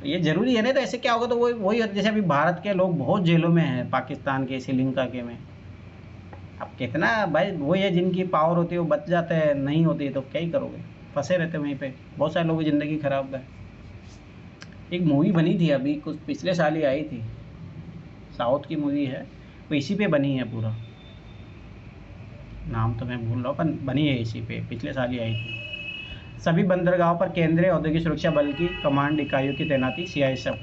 ये जरूरी है ना, तो ऐसे क्या होगा, तो वही जैसे अभी भारत के लोग बहुत जेलों में हैं, पाकिस्तान के श्रीलंका के में। अब कितना भाई वही है, जिनकी पावर होती है वो बच जाते हैं, नहीं होती तो क्या ही करोगे, फंसे रहते वहीं पे। बहुत सारे लोगों की ज़िंदगी खराब है। एक मूवी बनी थी अभी कुछ पिछले साल ही आई थी, साउथ की मूवी है, वो इसी पे बनी है पूरा, नाम तो मैं भूल रहा हूँ, पर बनी है इसी पे, पिछले साल ही आई थी। सभी बंदरगाहों पर केंद्रीय औद्योगिक सुरक्षा बल की कमांड इकाइयों की तैनाती, CISF।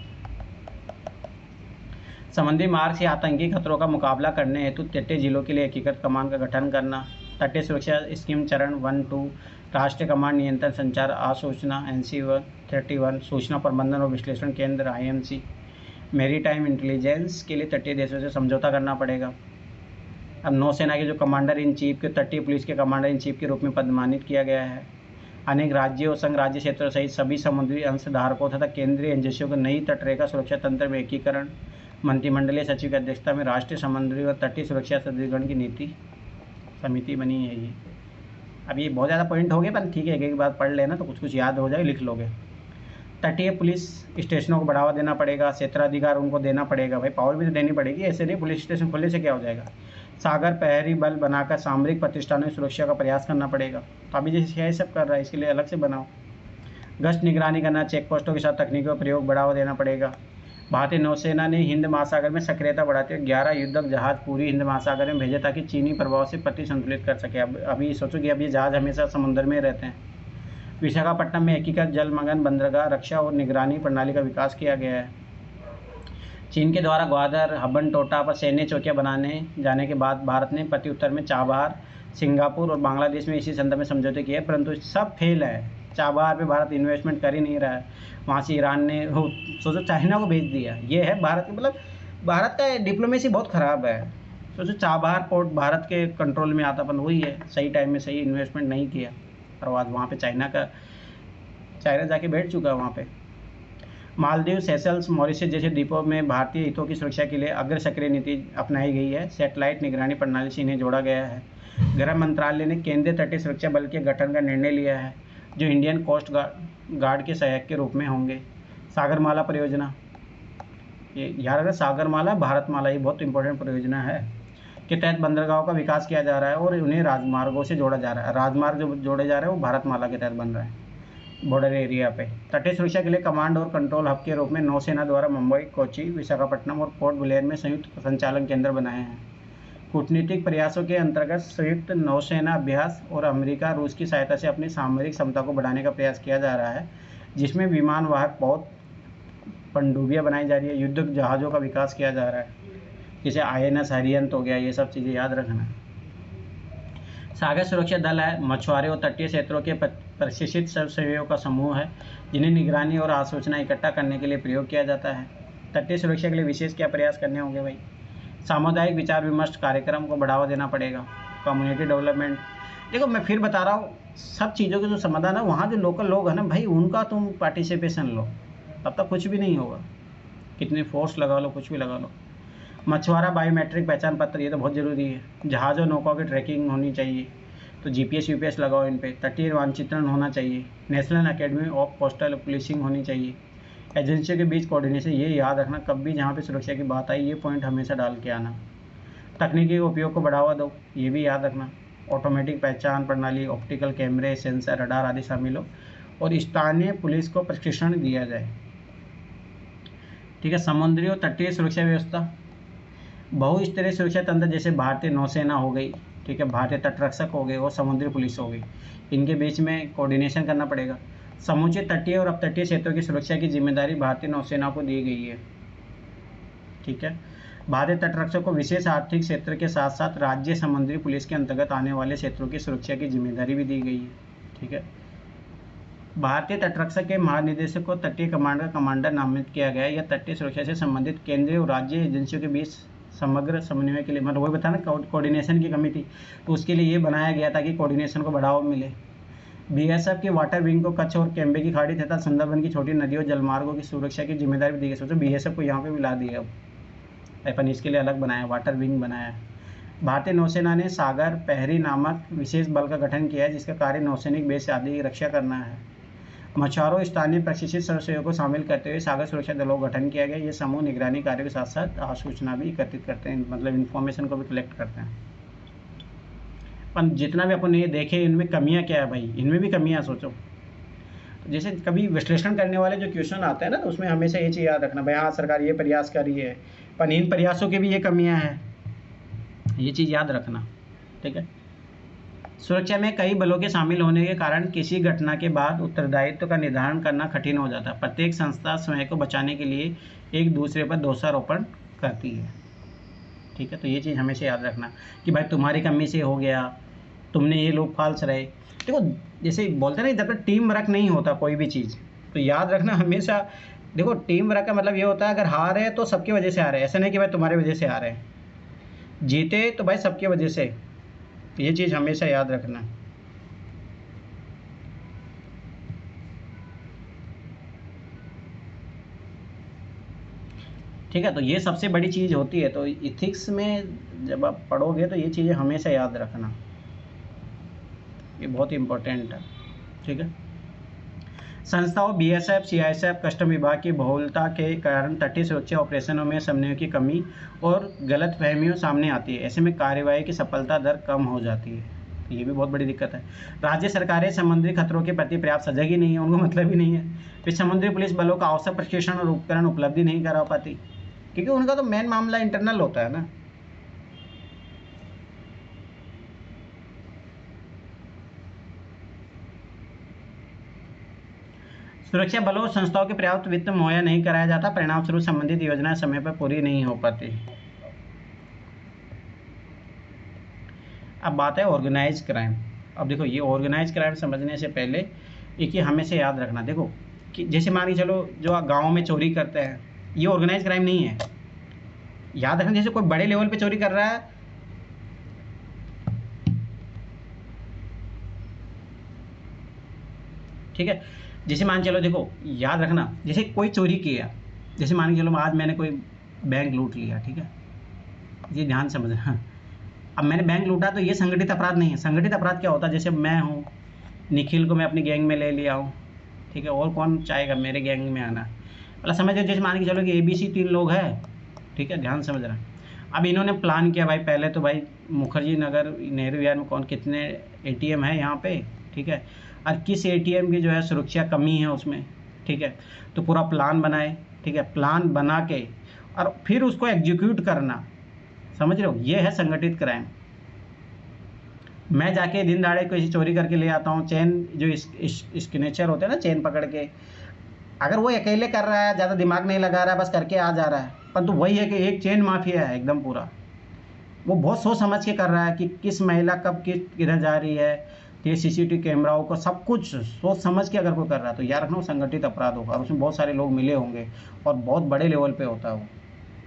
समुद्री मार्ग से आतंकी खतरों का मुकाबला करने हेतु तटीय जिलों के लिए एकीकृत कमान का गठन करना। तटीय सुरक्षा स्कीम चरण 1-2, राष्ट्रीय कमांड नियंत्रण संचार आसूचना NC-31, सूचना प्रबंधन और विश्लेषण केंद्र IMC। मेरीटाइम इंटेलिजेंस के लिए तटीय देशों से समझौता करना पड़ेगा। अब नौसेना के जो कमांडर इन चीफ के तटीय पुलिस के कमांडर इन चीफ के रूप में पदमानित किया गया है। अनेक राज्यों और संघ राज्य क्षेत्रों सहित सभी समुद्री अंशधारकों तथा केंद्रीय एजेंसियों को नई तटरेखा सुरक्षा तंत्र में एकीकरण। मंत्रिमंडलीय सचिव की अध्यक्षता में राष्ट्रीय समुद्री और तटीय सुरक्षा सुदृढ़ीकरण की नीति समिति बनी है ये। अब ये बहुत ज़्यादा पॉइंट हो गए, पर ठीक है, एक बार पढ़ लेना तो कुछ कुछ याद हो जाए, लिख लोगे। तटीय पुलिस स्टेशनों को बढ़ावा देना पड़ेगा, क्षेत्राधिकार उनको देना पड़ेगा, भाई पावर भी तो देनी पड़ेगी, ऐसे नहीं पुलिस स्टेशन खुलने से क्या हो जाएगा। सागर प्रहरी बल बनाकर सामरिक प्रतिष्ठानों की सुरक्षा का प्रयास करना पड़ेगा, तो अभी जैसे यही सब कर रहा है, इसके लिए अलग से बनाओ। गश्त निगरानी करना, चेक पोस्टों के साथ तकनीकी का प्रयोग बढ़ावा देना पड़ेगा। भारतीय नौसेना ने हिंद महासागर में सक्रियता बढ़ाते हुए 11 युद्धक जहाज पूरी हिंद महासागर में भेजे ताकि चीनी प्रभाव से प्रतिसंतुलित कर सके। अभी सोचो कि अब ये जहाज हमेशा समुद्र में रहते हैं। विशाखापट्टनम में एकीकृत जलमग्न बंदरगाह रक्षा और निगरानी प्रणाली का विकास किया गया है। चीन के द्वारा ग्वादर हबनटोटा पर सैन्य चौकियां बनाने जाने के बाद भारत ने प्रत्युत्तर में चाबहार, सिंगापुर और बांग्लादेश में इसी संदर्भ में समझौते किए, परंतु सब फेल है। चाबहार पे भारत इन्वेस्टमेंट कर ही नहीं रहा है, वहाँ से ईरान ने सोचो चाइना को भेज दिया। ये है भारत मतलब भारत का डिप्लोमेसी बहुत ख़राब है। सोचो चाबहार पोर्ट भारत के कंट्रोल में आता, अपन वही है, सही टाइम में सही इन्वेस्टमेंट नहीं किया, और आज वहाँ पे चाइना जाके बैठ चुका है वहाँ पे। मालदीव, सेशल्स, मॉरिशस जैसे द्वीपों में भारतीय हितों की सुरक्षा के लिए अग्र सक्रिय नीति अपनाई गई है। सैटेलाइट निगरानी प्रणाली से इन्हें जोड़ा गया है। गृह मंत्रालय ने केंद्रीय तटीय सुरक्षा बल के गठन का निर्णय लिया है, जो इंडियन कोस्ट गार्ड के सहायक के रूप में होंगे। सागरमाला परियोजना, ये याद रखना, सागरमाला भारतमाला, ये बहुत इंपॉर्टेंट परियोजना है, के तहत बंदरगाहों का विकास किया जा रहा है और उन्हें राजमार्गों से जोड़ा जा रहा है। राजमार्ग जो जोड़े जा रहे हैं वो भारतमाला के तहत बन रहा है बॉर्डर एरिया पे। तटीय सुरक्षा के लिए कमांड और कंट्रोल हब के रूप में नौसेना द्वारा मुंबई, कोच्चि, विशाखापट्टनम और पोर्ट ब्लेयर में संयुक्त संचालन केंद्र बनाए हैं। कूटनीतिक प्रयासों के अंतर्गत संयुक्त नौसेना अभ्यास और अमेरिका रूस की सहायता से अपनी सामरिक क्षमता को बढ़ाने का प्रयास किया जा रहा है, जिसमें विमान वाहक बहुत पनडुब्बियां बनाई जा रही है, युद्धक जहाज़ों का विकास किया जा रहा है, जैसे INS अरिहंत हो गया, ये सब चीज़ें याद रखना। सागर सुरक्षा दल है, मछुआरे और तटीय क्षेत्रों के प्रशिक्षित स्वयंसेवकों का समूह है, जिन्हें निगरानी और आसूचना इकट्ठा करने के लिए प्रयोग किया जाता है। तटीय सुरक्षा के लिए विशेष क्या प्रयास करने होंगे भाई? सामुदायिक विचार विमर्श कार्यक्रम को बढ़ावा देना पड़ेगा। कम्युनिटी डेवलपमेंट, देखो मैं फिर बता रहा हूँ, सब चीज़ों के जो समाधान है वहाँ जो लोकल लोग हैं ना भाई, उनका तुम पार्टिसिपेशन लो, तब तक कुछ भी नहीं होगा। कितने फोर्स लगा लो, कुछ भी लगा लो। मछुआरा बायोमेट्रिक पहचान पत्र, ये तो बहुत ज़रूरी है। जहाज़ और नौकाओं की ट्रैकिंग होनी चाहिए, तो GPS UPS लगाओ इन पे। तटीय मानचित्रण होना चाहिए। National academy of coastal policing होनी चाहिए। एजेंसियों के बीच कोऑर्डिनेशन, ये याद रखना, कब भी जहाँ पे सुरक्षा की बात आई ये पॉइंट हमेशा डाल के आना। तकनीकी उपयोग को बढ़ावा दो, ये भी याद रखना। ऑटोमेटिक पहचान प्रणाली, ऑप्टिकल कैमरे, सेंसर, रडार आदि शामिल हो, और स्थानीय पुलिस को प्रशिक्षण दिया जाए। ठीक है। समुद्री और तटीय सुरक्षा व्यवस्था, बहुस्तरीय सुरक्षा तंत्र, जैसे भारतीय नौसेना हो गई, ठीक है, भारतीय तटरक्षक हो गए और समुद्री पुलिस हो गई, इनके बीच में कोऑर्डिनेशन करना पड़ेगा। समूचे तटीय और अपतटीय क्षेत्रों की सुरक्षा की जिम्मेदारी भारतीय नौसेना को दी गई है। ठीक है। भारतीय तटरक्षक को विशेष आर्थिक क्षेत्र के साथ साथ राज्य समुद्री पुलिस के अंतर्गत आने वाले क्षेत्रों की सुरक्षा की जिम्मेदारी भी दी गई है। ठीक है। भारतीय तटरक्षक के महानिदेशक को तटीय कमांड का कमांडर नामित किया गया है। यह तटीय सुरक्षा से संबंधित केंद्रीय और राज्य एजेंसियों के बीच समग्र समन्वय के लिए, मतलब वही बताया ना, कोऑर्डिनेशन की कमी थी, तो उसके लिए ये बनाया गया ताकि कोऑर्डिनेशन को बढ़ावा मिले। बीएसएफ की वाटर विंग को कच्छ और केम्बे की खाड़ी तथा सुंदरबन की छोटी नदियों जलमार्गों की सुरक्षा की जिम्मेदारी भी दी गई। सोचो बीएसएफ को यहाँ पे मिला दिया, अब अपन इसके लिए अलग बनाया, वाटर विंग बनाया। भारतीय नौसेना ने सागर प्रहरी नामक विशेष बल का गठन किया है, जिसका कार्य नौसैनिक बेस आदि की रक्षा करना है। मछुआरों स्थानीय प्रशिक्षित सदस्यों को शामिल करते हुए सागर सुरक्षा दलों का गठन किया गया। ये समूह निगरानी कार्य के साथ साथ सूचना भी एकत्रित करते हैं, मतलब इन्फॉर्मेशन को भी कलेक्ट करते हैं। पर जितना भी अपन ये देखे इनमें कमियां क्या है भाई, इनमें भी कमियां सोचो। जैसे कभी विश्लेषण करने वाले जो क्वेश्चन आते हैं ना, तो उसमें हमेशा ये चीज़ याद रखना भाई, हाँ सरकार ये प्रयास कर रही है, पर इन प्रयासों की भी ये कमियां हैं, ये चीज़ याद रखना, ठीक है। सुरक्षा में कई बलों के शामिल होने के कारण किसी घटना के बाद उत्तरदायित्व का निर्धारण करना कठिन हो जाता है। प्रत्येक संस्था स्वयं को बचाने के लिए एक दूसरे पर दोषारोपण करती है, ठीक है। तो ये चीज़ हमेशा याद रखना कि भाई तुम्हारी कमी से हो गया, तुमने ये लोग फाल्स रहे। देखो जैसे बोलते हैं ना, जब तक टीम वर्क नहीं होता कोई भी चीज़, तो याद रखना हमेशा। देखो टीम वर्क का मतलब ये होता है, अगर हार है तो सबकी वजह से हारे, ऐसा नहीं कि भाई तुम्हारी वजह से हारे, जीते तो भाई सबकी वजह से। ये चीज़ हमेशा याद रखना। ठीक है, तो ये सबसे बड़ी चीज़ होती है। तो इथिक्स में जब आप पढ़ोगे तो ये चीज़ें हमेशा याद रखना, ये बहुत इम्पोर्टेंट है, ठीक है। संस्थाओं बीएसएफ, सीआईएसएफ, कस्टम विभाग की बहुलता के कारण तटीय सुरक्षा ऑपरेशनों में समन्वय की कमी और गलतफहमियों सामने आती है। ऐसे में कार्यवाही की सफलता दर कम हो जाती है, तो ये भी बहुत बड़ी दिक्कत है। राज्य सरकारें समुद्री खतरों के प्रति पर्याप्त सजग ही नहीं है, उनको मतलब ही नहीं है। फिर समुद्री पुलिस बलों का आवश्यक प्रशिक्षण और उपकरण उपलब्धि नहीं करा पाती, क्योंकि उनका तो मेन मामला इंटरनल होता है ना। सुरक्षा बलों और संस्थाओं के पर्याप्त वित्त मुहैया नहीं कराया जाता, परिणाम स्वरूप संबंधित योजनाएं समय पर पूरी नहीं हो पाती। अब बात है ऑर्गेनाइज क्राइम। अब देखो ये ऑर्गेनाइज क्राइम समझने से पहले एक ही हमेशा याद रखना, देखो कि जैसे मान के चलो जो गाँव में चोरी करते हैं, ये ऑर्गेनाइज क्राइम नहीं है। याद रखना, जैसे कोई बड़े लेवल पे चोरी कर रहा है, ठीक है। जैसे मान चलो, देखो याद रखना, जैसे कोई चोरी किया, जैसे मान के चलो आज मैंने कोई बैंक लूट लिया, ठीक है, ये ध्यान समझना। अब मैंने बैंक लूटा तो ये संगठित अपराध नहीं है। संगठित अपराध क्या होता है, जैसे मैं हूँ, निखिल को मैं अपनी गैंग में ले लिया हूँ, ठीक है, और कौन चाहेगा मेरे गैंग में आना, मतलब समझ लो। जैसे मान के चलो कि ABC 3 लोग हैं, ठीक है, ध्यान समझना। अब इन्होंने प्लान किया भाई, पहले तो भाई मुखर्जी नगर नेहरू विहार में कौन कितने ATM है यहाँ पे, ठीक है, और किस ATM की जो है सुरक्षा कमी है उसमें, ठीक है। तो पूरा प्लान बनाए, ठीक है, प्लान बना के और फिर उसको एग्जीक्यूट करना, समझ रहे हो, ये है संगठित क्राइम। मैं जाके दिन दाड़े कोई चोरी करके ले आता हूँ, चेन जो स्क्नेचर होते हैं ना, चेन पकड़ के, अगर वो अकेले कर रहा है, ज़्यादा दिमाग नहीं लगा रहा है, बस करके आ जा रहा है, परंतु वही है कि एक चेन माफिया है एकदम पूरा। वो बहुत सोच समझ के कर रहा है कि किस महिला कब किधर जा रही है, ये CCTV कैमराओं को सब कुछ सोच समझ के अगर कोई कर रहा है, तो याद रखना वो संगठित अपराध होगा, और उसमें बहुत सारे लोग मिले होंगे और बहुत बड़े लेवल पे होता है वो।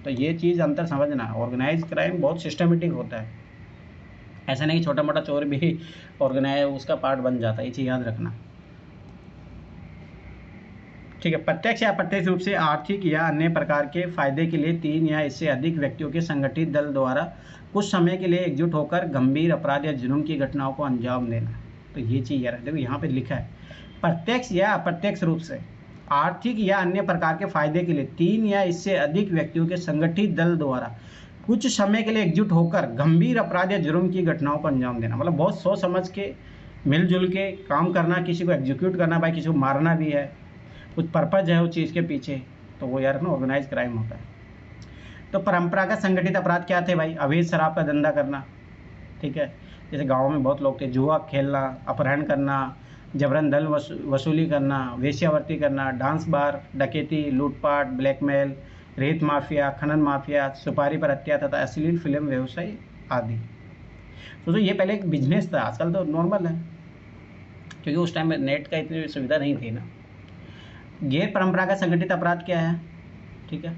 तो ये चीज़ अंतर समझना, ऑर्गेनाइज क्राइम बहुत सिस्टमेटिक होता है, ऐसा नहीं कि छोटा मोटा चोर भी ऑर्गेनाइज उसका पार्ट बन जाता है, ये चीज़ याद रखना, ठीक है। प्रत्यक्ष या अप्रत्यक्ष रूप से आर्थिक या अन्य प्रकार के फायदे के लिए 3 या इससे अधिक व्यक्तियों के संगठित दल द्वारा कुछ समय के लिए एकजुट होकर गंभीर अपराध या जुर्म की घटनाओं को अंजाम देना। तो ये चीज़ यार देखो यहाँ पे लिखा है, प्रत्यक्ष या अप्रत्यक्ष रूप से आर्थिक या अन्य प्रकार के फायदे के लिए 3 या इससे अधिक व्यक्तियों के संगठित दल द्वारा कुछ समय के लिए एकजुट होकर गंभीर अपराध या जुर्म की घटनाओं को अंजाम देना, मतलब बहुत सोच समझ के मिलजुल के काम करना, किसी को एग्जीक्यूट करना, भाई किसी को मारना भी है, कुछ पर्पज है उस चीज़ के पीछे, तो वो यार ना ऑर्गेनाइज क्राइम होता है। तो परंपरागत संगठित अपराध क्या थे भाई, अवैध शराब का धंधा करना, ठीक है, जैसे गाँव में बहुत लोग थे, जुआ खेलना, अपहरण करना, जबरन दल वसूली करना, वेश्यावृत्ति करना, डांस बार, डकैती, लूटपाट, ब्लैकमेल, रेत माफिया, खनन माफिया, सुपारी पर हत्या तथा अश्लील फिल्म व्यवसाय आदि। तो ये पहले एक बिजनेस था, आजकल तो नॉर्मल है, क्योंकि उस टाइम में नेट का इतनी सुविधा नहीं थी ना। गैर परंपरागत संगठित अपराध क्या है, ठीक है,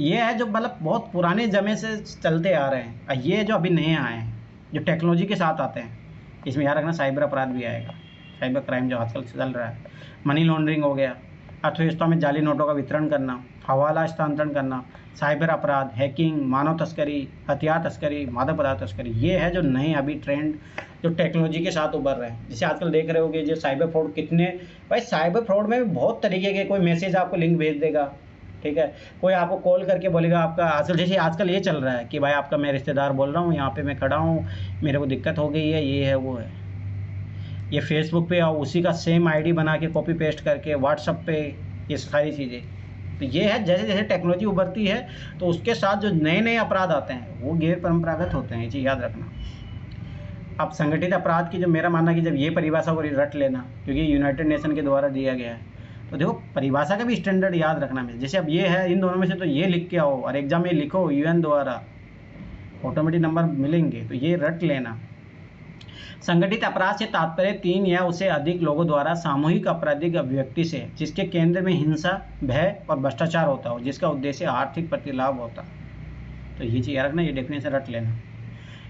ये है जो मतलब बहुत पुराने जमे से चलते आ रहे हैं, और ये जो अभी नए आए हैं जो टेक्नोलॉजी के साथ आते हैं, इसमें याद रखना साइबर अपराध भी आएगा। साइबर क्राइम जो आजकल चल रहा है, मनी लॉन्ड्रिंग हो गया, अर्थव्यवस्था में जाली नोटों का वितरण करना, हवाला हस्तांतरण करना, साइबर अपराध, हैकिंग, मानव तस्करी, हथियार तस्करी, मादक पदार्थ तस्करी, ये है जो नए अभी ट्रेंड जो टेक्नोलॉजी के साथ उभर रहे हैं। जैसे आजकल देख रहे होगे जो साइबर फ्रॉड कितने, भाई साइबर फ्रॉड में भी बहुत तरीके के, कोई मैसेज आपको लिंक भेज देगा, ठीक है, कोई आपको कॉल करके बोलेगा आपका, आजकल जैसे आजकल ये चल रहा है कि भाई आपका मैं रिश्तेदार बोल रहा हूँ, यहाँ पे मैं खड़ा हूँ, मेरे को दिक्कत हो गई है, ये है वो है। ये फेसबुक पे और उसी का सेम आईडी बना के कॉपी पेस्ट करके व्हाट्सअप पे, ये सारी चीज़ें। तो ये है जैसे जैसे टेक्नोलॉजी उभरती है तो उसके साथ जो नए नए अपराध आते हैं वो गैर परंपरागत होते हैं, ये चीज़ याद रखना। अब संगठित अपराध की जो मेरा मानना कि जब ये परिभाषा को रट लेना, क्योंकि यूनाइटेड नेशन के द्वारा दिया गया है, तो देखो परिभाषा का भी स्टैंडर्ड याद रखना है। जैसे अब ये है, इन दोनों में से तो ये लिख के आओ और एग्जाम में लिखो यूएन द्वारा, ऑटोमेटिक नंबर मिलेंगे, तो ये रट लेना। संगठित अपराध से तात्पर्य 3 या उससे अधिक लोगों द्वारा सामूहिक आपराधिक अभिव्यक्ति से जिसके केंद्र में हिंसा, भय और भ्रष्टाचार होता हो, जिसका उद्देश्य आर्थिक प्रतिलाभ होता। तो ये चीज़ याद रखना, ये डेफिनेशन रट लेना।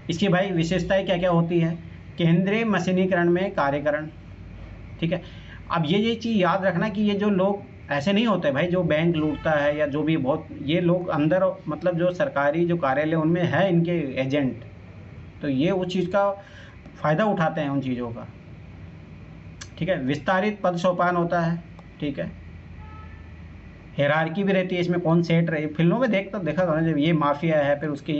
इसकी भाई विशेषताएं क्या क्या होती है? केंद्रीय मशीनीकरण में कार्यकरण, ठीक है। अब ये चीज़ याद रखना कि ये जो लोग ऐसे नहीं होते भाई, जो बैंक लूटता है या जो भी, बहुत ये लोग अंदर मतलब जो सरकारी जो कार्यालय उनमें है इनके एजेंट, तो ये उस चीज़ का फ़ायदा उठाते हैं उन चीज़ों का, ठीक है। विस्तारित पद सोपान होता है, ठीक है। हायरार्की भी रहती है इसमें, कौन सेठ रहे, फिल्मों में देखा था जब ये माफिया है, फिर उसके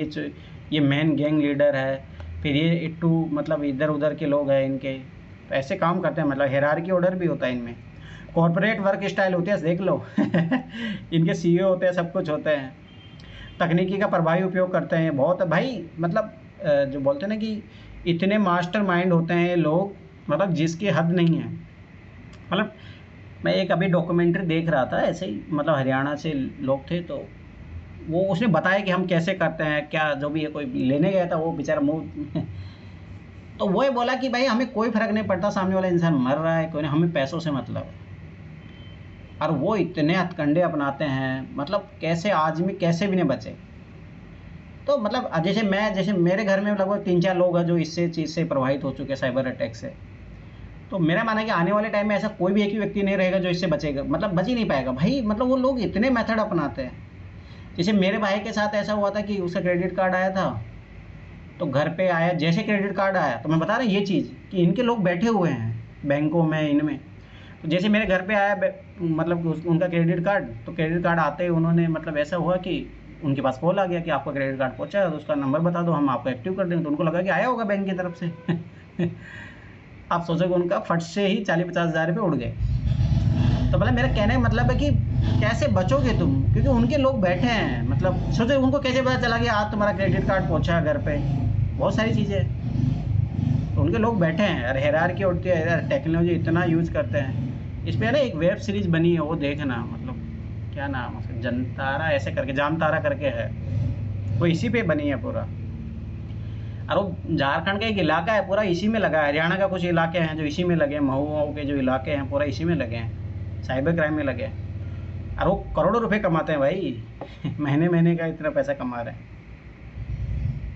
ये मेन गैंग लीडर है, फिर ये इट्टू मतलब इधर उधर के लोग हैं इनके, तो ऐसे काम करते हैं, मतलब हायरार्की ऑर्डर भी होता है इनमें। कॉर्पोरेट वर्क स्टाइल होती है, देख लो इनके सीईओ होते हैं, सब कुछ होते हैं। तकनीकी का प्रभावी उपयोग करते हैं बहुत भाई, मतलब जो बोलते हैं ना कि इतने मास्टर माइंड होते हैं लोग, मतलब जिसकी हद नहीं है। मतलब मैं एक अभी डॉक्यूमेंट्री देख रहा था ऐसे ही, मतलब हरियाणा से लोग थे, तो वो उसने बताया कि हम कैसे करते हैं, क्या जो भी है, कोई लेने गया था वो बेचारा मुँह तो वो बोला कि भाई हमें कोई फ़र्क नहीं पड़ता सामने वाला इंसान मर रहा है कोई नहीं, हमें पैसों से मतलब है। और वो इतने हथकंडे अपनाते हैं, मतलब कैसे आदमी कैसे भी नहीं बचे। तो मतलब जैसे मेरे घर में लगभग 3-4 लोग हैं जो इससे चीज़ से प्रभावित हो चुके हैं, साइबर अटैक से। तो मेरा मानना है कि आने वाले टाइम में ऐसा कोई भी एक ही व्यक्ति नहीं रहेगा जो इससे बचेगा, मतलब बच ही नहीं पाएगा भाई। मतलब वो लोग इतने मेथड अपनाते हैं। जैसे मेरे भाई के साथ ऐसा हुआ था कि उसका क्रेडिट कार्ड आया था, तो घर पे आया, जैसे क्रेडिट कार्ड आया, तो मैं बता रहा हूँ ये चीज़ कि इनके लोग बैठे हुए हैं बैंकों में इनमें, तो जैसे मेरे घर पे आया मतलब उनका क्रेडिट कार्ड, तो क्रेडिट कार्ड आते ही उन्होंने मतलब ऐसा हुआ कि उनके पास कॉल आ गया कि आपका क्रेडिट कार्ड पहुंचा है, तो उसका नंबर बता दो, हम आपको एक्टिव कर देंगे। तो उनको लगा कि आया होगा बैंक की तरफ से आप सोचोगे उनका फट से ही 40-50 हज़ार रुपये उड़ गए। तो मतलब मेरा कहने का मतलब है कि कैसे बचोगे तुम, क्योंकि उनके लोग बैठे हैं, मतलब सोचो उनको कैसे पता चला कि आज तुम्हारा क्रेडिट कार्ड पहुंचा घर पे, बहुत सारी चीज़ें। तो उनके लोग बैठे हैं, अरे हायरार्की उठती है यार, टेक्नोलॉजी इतना यूज़ करते हैं। इस पर ना एक वेब सीरीज़ बनी है, वो देखना, मतलब क्या नाम उसका, जनतारा ऐसे करके, जामतारा करके है, वो इसी पे बनी है पूरा। और वो झारखंड का एक इलाका है पूरा इसी में लगा है, हरियाणा का कुछ इलाके हैं जो इसी में लगे हैं, मऊ के जो इलाके हैं पूरा इसी में लगे हैं, साइबर क्राइम में लगे हैं। और वो करोड़ों रुपए कमाते हैं भाई महीने महीने का इतना पैसा कमा रहे हैं।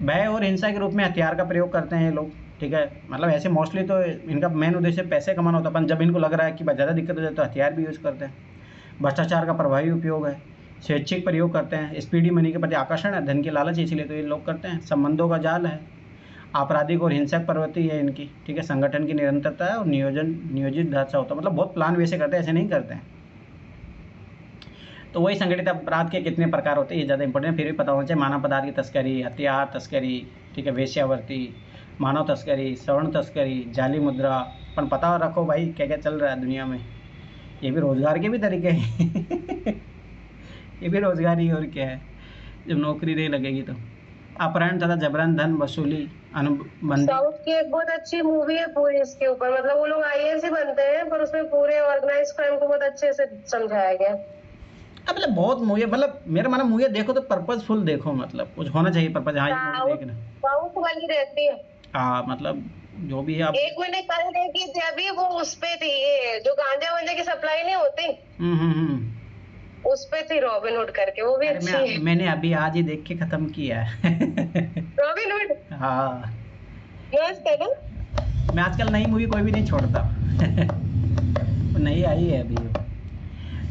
भय और हिंसा के रूप में हथियार का प्रयोग करते हैं ये लोग, ठीक है। मतलब ऐसे मोस्टली तो इनका मेन उद्देश्य पैसे कमाना होता है, पर जब इनको लग रहा है कि ज़्यादा दिक्कत हो जाए तो हथियार भी यूज़ करते हैं। भ्रष्टाचार का प्रभावी उपयोग है, स्वैच्छिक प्रयोग करते हैं, स्पीडी मनी के प्रति आकर्षण है, धन की लालच, इसीलिए तो ये लोग करते हैं। संबंधों का जाल है, आपराधिक और हिंसक प्रवृत्ति है इनकी, ठीक है। संगठन की निरंतरता है और नियोजित ढांचा होता है, मतलब बहुत प्लान वैसे करते हैं, ऐसे नहीं करते हैं। तो वही संगठित अपराध के कितने प्रकार होते हैं ये ज़्यादा इंपॉर्टेंट है, फिर भी पता होना चाहिए। मानव पदार्थ की तस्करी, हथियार तस्करी, ठीक है, वेश्यावृत्ति, मानव तस्करी, स्वर्ण तस्करी, जाली मुद्रा। पर पता रखो भाई क्या क्या चल रहा है दुनिया में, ये भी रोज़गार के भी तरीके हैं ये भी रोज़गार ही, और क्या है, जब नौकरी नहीं लगेगी तो। अपहरण तथा जबरन धन वसूली अनुबंध। साउथ की एक बहुत अच्छी मूवी है पूरी इसके ऊपर, मतलब वो लोग आईएएस ही बनते हैं पर उसमें पूरे ऑर्गेनाइज क्राइम को बहुत अच्छे से समझाया गया। अब मतलब बहुत मूवी, मतलब मेरा माना मूवी देखो तो पर्पजफुल देखो, मतलब कुछ होना चाहिए पर्पज। हाँ ये मूवी देखना, साउथ वाली रहती है। हाँ मतलब जो भी है आप। एक मैंने कल देखी थी अभी, वो उस पे थी, ये जो गांजा वांजा की सप्लाई नहीं होती, उस पे थी, रॉबिन हुड करके, वो भी अच्छी है। मैंने अभी आज ही देख के खत्म किया है रॉबिन हुड, हाँ मस्त है ना। मैं आजकल नई मूवी कोई भी नहीं छोड़ता। वो नई आई है अभी।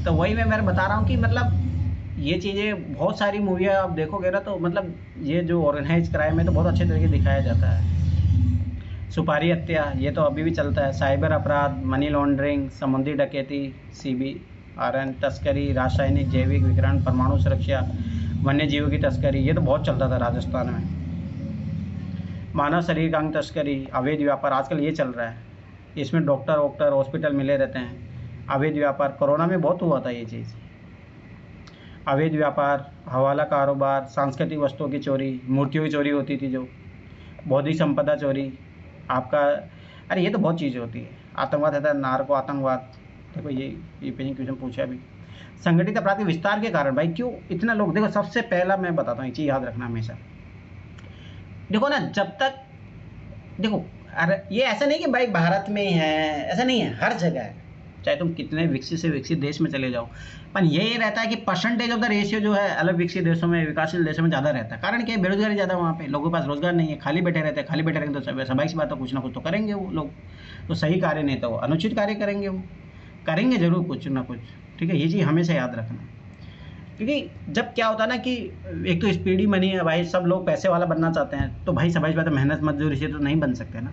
तो वही मैं बता रहा हूँ कि मतलब ये चीज़ें बहुत सारी मूवियाँ आप देखोगे ना, तो मतलब ये जो ऑर्गेनाइज क्राइम है तो बहुत अच्छे तरीके दिखाया जाता है। सुपारी हत्या ये तो अभी भी चलता है, साइबर अपराध, मनी लॉन्ड्रिंग, समुद्री डकैती, CBRN, तस्करी, रासायनिक जैविक विकिरण, परमाणु सुरक्षा, वन्य जीवों की तस्करी, ये तो बहुत चलता था राजस्थान में। मानव शरीर का अंग तस्करी, अवैध व्यापार, आजकल ये चल रहा है, इसमें डॉक्टर वॉक्टर हॉस्पिटल मिले रहते हैं। अवैध व्यापार कोरोना में बहुत हुआ था ये चीज़। अवैध व्यापार, हवाला कारोबार, सांस्कृतिक वस्तुओं की चोरी, मूर्तियों की चोरी होती थी जो, बौद्धिक संपदा चोरी आपका, अरे ये तो बहुत चीज़ें होती है। आतंकवाद है, नार्को आतंकवाद, देखो ये पे क्वेश्चन पूछा अभी। संगठित अपराध के विस्तार के कारण भाई क्यों इतना लोग, देखो सबसे पहला मैं बताता हूँ, ये चीज़ याद रखना हमेशा। देखो ना, जब तक देखो, अरे ये ऐसा नहीं कि भाई भारत में ही है, ऐसा नहीं है, हर जगह है, चाहे तुम कितने विकसित से विकसित देश में चले जाओ, पर यही रहता है कि परसेंटेज ऑफ द रेशियो जो है अलग विकसित देशों में, विकासशील देशों में ज़्यादा रहता है। कारण क्या है? बेरोजगारी ज़्यादा, वहाँ पे लोगों के पास रोजगार नहीं है, खाली बैठे रहते हैं। खाली बैठे रहेंगे तो स्वाभाविक सी बात है, कुछ ना कुछ तो करेंगे वो लोग, तो सही कार्य नहीं तो अनुचित कार्य करेंगे, वो करेंगे जरूर कुछ ना कुछ। ठीक है, ये चीज़ हमेशा याद रखना, क्योंकि जब क्या होता है ना कि एक तो स्पीडी मनी है भाई, सब लोग पैसे वाला बनना चाहते हैं, तो भाई स्वाभाविक बात है, मेहनत मजदूरी से तो नहीं बन सकते ना,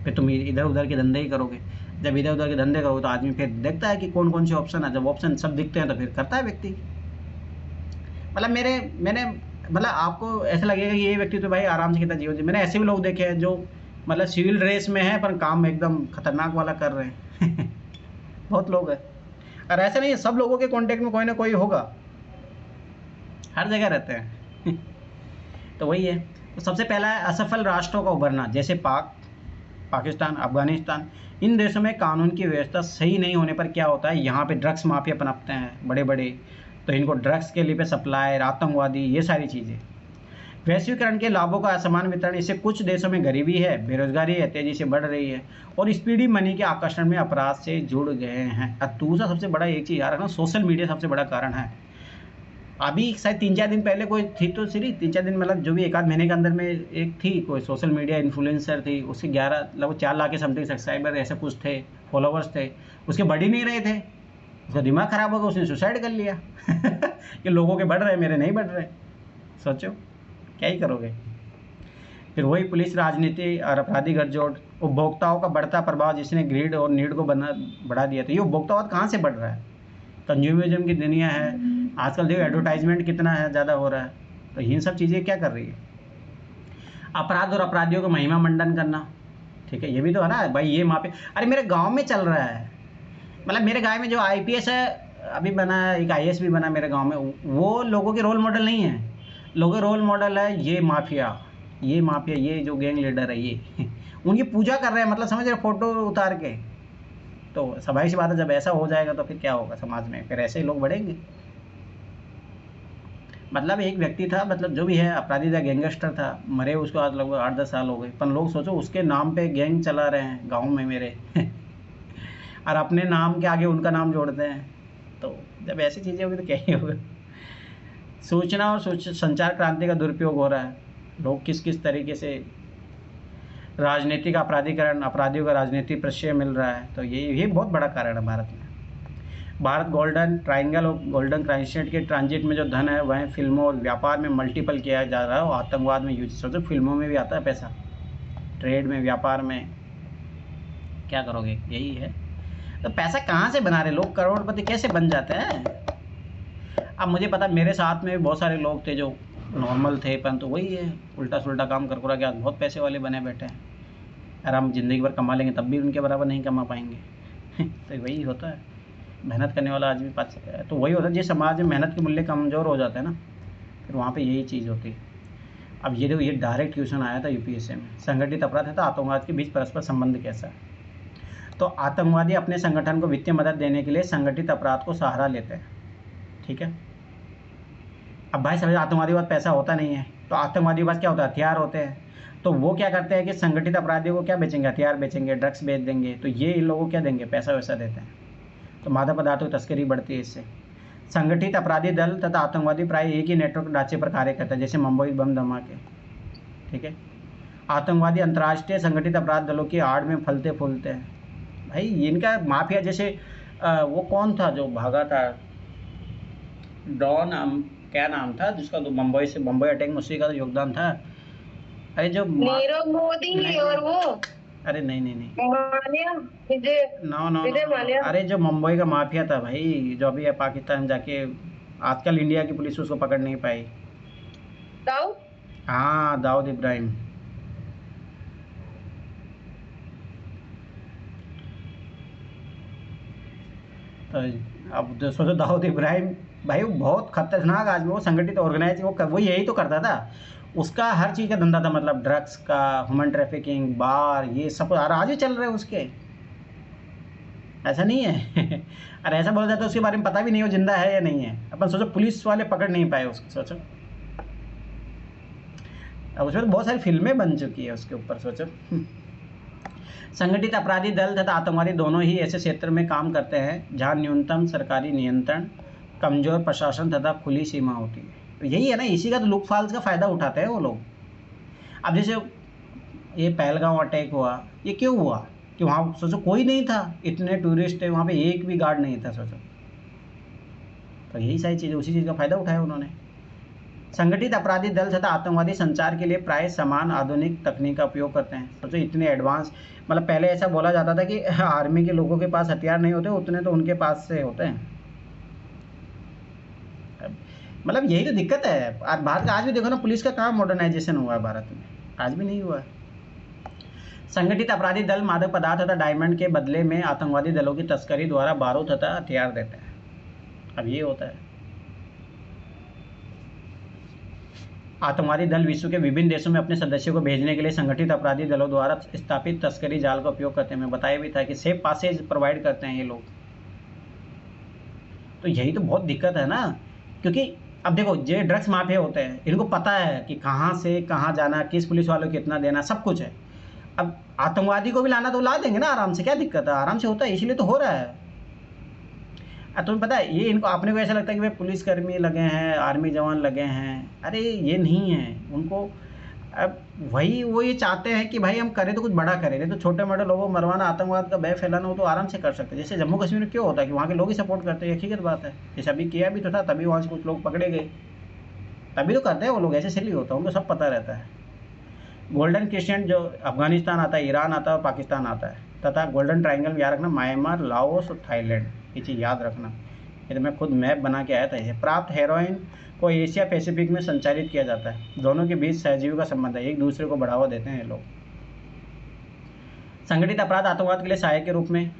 फिर तुम इधर उधर के धंधे ही करोगे। जब इधर उधर के धंधे करोगे तो आदमी फिर देखता है कि कौन कौन से ऑप्शन है, जब ऑप्शन सब दिखते हैं तो फिर करता है व्यक्ति। मतलब मैंने मतलब आपको ऐसा लगेगा कि ये व्यक्ति तो भाई आराम से कितना जीवन जी, मैंने ऐसे भी लोग देखे हैं जो मतलब सिविल ड्रेस में है पर काम एकदम खतरनाक वाला कर रहे हैं। बहुत लोग हैं, और ऐसा नहीं है, सब लोगों के कांटेक्ट में कोई ना कोई होगा, हर जगह रहते हैं। तो वही है। तो सबसे पहला है असफल राष्ट्रों का उभरना, जैसे पाकिस्तान, अफगानिस्तान। इन देशों में कानून की व्यवस्था सही नहीं होने पर क्या होता है, यहाँ पे ड्रग्स माफिया पनपते हैं बड़े बड़े, तो इनको ड्रग्स के लिए पे सप्लाई, आतंकवादी, ये सारी चीज़ें। वैश्वीकरण के लाभों का असमान वितरण, इससे कुछ देशों में गरीबी है, बेरोजगारी है, तेजी से बढ़ रही है, और स्पीडी मनी के आकर्षण में अपराध से जुड़ गए हैं। और दूसरा सबसे बड़ा एक चीज़ याद रखना, सोशल मीडिया सबसे बड़ा कारण है। अभी शायद 3-4 दिन पहले कोई थी तो सीरीज, 3-4 दिन मतलब जो भी 1-आध महीने के अंदर में एक थी, कोई सोशल मीडिया इन्फ्लुएंसर थी, उससे 11 लगभग 4 लाख के समथिंग सब्सक्राइबर ऐसे कुछ थे, फॉलोवर्स थे, उसके बढ़ ही नहीं रहे थे, उसका दिमाग खराब हो गया, उसने सुसाइड कर लिया। कि लोगों के बढ़ रहे, मेरे नहीं बढ़ रहे, सोचो क्या ही करोगे। फिर वही पुलिस, राजनीति और आपराधिक गठजोड़, उपभोक्ताओं का बढ़ता प्रभाव जिसने ग्रीड और नीड को बढ़ा दिया था। ये उपभोक्तावाद कहाँ से बढ़ रहा है? कंज्यूमरिज्म की दुनिया है आजकल, देखो एडवर्टाइजमेंट कितना है, ज़्यादा हो रहा है, तो इन सब चीज़ें क्या कर रही है? अपराध और अपराधियों को महिमा मंडन करना, ठीक है, ये भी तो है ना भाई, ये वहाँ पे, अरे मेरे गांव में चल रहा है, मतलब मेरे गांव में जो IPS है अभी बना है, एक IAS भी बना मेरे गांव में, वो लोगों के रोल मॉडल नहीं है, लोगों के रोल मॉडल है ये माफिया, ये जो गैंग लीडर है ये। उनकी पूजा कर रहे हैं, मतलब समझ रहे, फोटो उतार के। तो स्वाभाविक सी बात है, जब ऐसा हो जाएगा तो फिर क्या होगा समाज में, फिर ऐसे ही लोग बढ़ेंगे। मतलब एक व्यक्ति था, मतलब जो भी है अपराधी था, गैंगस्टर था, मरे उसको आज लगभग 8-10 साल हो गए, पर लोग सोचो उसके नाम पे गैंग चला रहे हैं गांव में मेरे। और अपने नाम के आगे उनका नाम जोड़ते हैं, तो जब ऐसी चीज़ें होगी तो क्या ही होगा। सूचना और संचार क्रांति का दुरुपयोग हो रहा है, लोग किस किस तरीके से, राजनीतिक अपराधीकरण, अपराधियों का राजनीतिक प्रश्रय मिल रहा है, तो ये बहुत बड़ा कारण है भारत में। भारत गोल्डन ट्रायंगल और गोल्डन ट्रांजिट के ट्रांजिट में जो धन है वह फिल्मों और व्यापार में मल्टीपल किया जा रहा है, और आतंकवाद में यूज, सोचो फिल्मों में भी आता है पैसा, ट्रेड में, व्यापार में, क्या करोगे, यही है। तो पैसा कहाँ से बना रहे लोग, करोड़पति कैसे बन जाते हैं? अब मुझे पता, मेरे साथ में बहुत सारे लोग थे जो नॉर्मल थे, परंतु वही है, उल्टा सुल्टा काम कर के आज बहुत पैसे वाले बने बैठे हैं। अगर हम ज़िंदगी भर कमा लेंगे तब भी उनके बराबर नहीं कमा पाएंगे। तो वही होता है, मेहनत करने वाला आदमी पास, तो वही होता है जिस समाज में मेहनत के मूल्य कमज़ोर हो जाते हैं ना, फिर वहाँ पे यही चीज़ होती है। अब ये देखो, ये डायरेक्ट क्वेश्चन आया था UPSC में, संगठित अपराध है तो आतंकवाद के बीच परस्पर संबंध कैसा है? तो आतंकवादी अपने संगठन को वित्तीय मदद देने के लिए संगठित अपराध को सहारा लेते हैं, ठीक है। अब भाई समझ, आतंकवादी के पास पैसा होता नहीं है, तो आतंकवादी के पास क्या होता है, हथियार होते हैं, तो वो क्या करते हैं कि संगठित अपराधियों को क्या बेचेंगे, हथियार बेचेंगे, ड्रग्स बेच देंगे, तो ये इन लोगों को क्या देंगे, पैसा वैसा देते हैं, तो मादक पदार्थों की तस्करी बढ़ती है इससे। संगठित अपराधी दल तथा आतंकवादी प्राय एक ही नेटवर्क ढांचे पर कार्य करता है, जैसे मुंबई बम धमाके, ठीक है। आतंकवादी अंतर्राष्ट्रीय संगठित अपराध दलों की आड़ में फलते फूलते हैं। भाई इनका माफिया जैसे वो कौन था जो भागा था, डॉन क्या नाम था जिसका, तो मुंबई अटैक में उसी का तो योगदान था। अरे जो नीरव मोदी और वो, अरे नहीं माल्या, विजय, नो विजय माल्या। अरे जो मुंबई का माफिया था भाई, जो अभी पाकिस्तान जाके आजकल इंडिया की पुलिस उसको पकड़ नहीं पाई। दाऊद, हाँ दाऊद इब्राहिम। तो अब जो सोचो दाऊद इब्राहिम भाई, वो बहुत खतरनाक आदमी, वो संगठित ऑर्गेनाइज, वो यही तो करता था। उसका हर चीज़ का धंधा था, मतलब ड्रग्स का, ह्यूमन ट्रैफिकिंग, बार, ये सब आज भी चल रहे हैं उसके, ऐसा नहीं है। अरे ऐसा बोला जाता है उसके बारे में पता भी नहीं हो जिंदा है या नहीं है। अपन सोचो पुलिस वाले पकड़ नहीं पाए उसको, सोचो। अब उसमें तो बहुत सारी फिल्में बन चुकी है उसके ऊपर, सोचो। संगठित अपराधी दल तथा आतंकवादी दोनों ही ऐसे क्षेत्र में काम करते हैं जहां न्यूनतम सरकारी नियंत्रण, कमजोर प्रशासन तथा खुली सीमा होती है। तो यही है ना, इसी का तो लूप फाल्स का फ़ायदा उठाते हैं वो लोग। अब जैसे ये पहलगांव अटैक हुआ, ये क्यों हुआ कि वहाँ सोचो कोई नहीं था, इतने टूरिस्ट थे वहाँ पे, एक भी गार्ड नहीं था, सोचो। तो यही सारी चीज़ें, उसी चीज़ का फ़ायदा उठाया उन्होंने। संगठित अपराधी दल तथा आतंकवादी संचार के लिए प्राय समान आधुनिक तकनीक का उपयोग करते हैं। सोचो इतने एडवांस, मतलब पहले ऐसा बोला जाता था कि आर्मी के लोगों के पास हथियार नहीं होते, उतने तो उनके पास से होते हैं। मतलब यही तो दिक्कत है भारत का। आज भी देखो ना, पुलिस का कहाँ मॉडर्नाइजेशन हुआ है भारत में, आज भी नहीं हुआ है। संगठित अपराधी दल मादक पदार्थ तथा डायमंड के बदले में आतंकवादी दलों की तस्करी द्वारा बारूद तथा हथियार देते हैं। अब ये होता है। आतंकवादी दल विश्व के विभिन्न देशों में अपने सदस्यों को भेजने के लिए संगठित अपराधी दलों द्वारा स्थापित तस्करी जाल का उपयोग करते हैं। मैं बताया भी था कि सेफ पासेज प्रोवाइड करते हैं ये लोग। तो यही तो बहुत दिक्कत है ना, क्योंकि अब देखो ये ड्रग्स माफिया होते हैं, इनको पता है कि कहाँ से कहाँ जाना, किस पुलिस वालों को कितना देना, सब कुछ है। अब आतंकवादी को भी लाना तो ला देंगे ना आराम से, क्या दिक्कत है, आराम से होता है, इसलिए तो हो रहा है। तुम्हें पता है ये इनको, अपने को ऐसा लगता है कि भाई पुलिसकर्मी लगे हैं, आर्मी जवान लगे हैं, अरे ये नहीं है उनको। अब वही वो ये चाहते हैं कि भाई हम करें तो कुछ बड़ा करें, नहीं तो छोटे मोटे लोगों को मरवाना, आतंकवाद का भय फैलाना, वो तो आराम से कर सकते हैं। जैसे जम्मू कश्मीर में क्यों होता है कि वहाँ के लोग ही सपोर्ट करते हैं, हकीकत बात है। जैसे अभी किया भी तो था, तभी वहाँ से कुछ लोग पकड़े गए, तभी तो करते हैं वो लोग, ऐसे इसलिए होता है, उनको सब पता रहता है। गोल्डन क्रिस्टेंट जो अफगानिस्तान आता है, ईरान आता है और पाकिस्तान आता है, तथा गोल्डन ट्राइंगल में याद रखना म्यांमार, लाओस और थाईलैंड, ये चीज़ याद रखना। ये तो मैं खुद मैप बना के आया था। ये प्राप्त हेरोइन को एशिया पैसिफिक में संचालित किया जाता है। दोनों के बीच सहजीवी का संबंध है, एक दूसरे को बढ़ावा देते हैं ये लोग। संगठित अपराध आतंकवाद के लिए सहायक के रूप में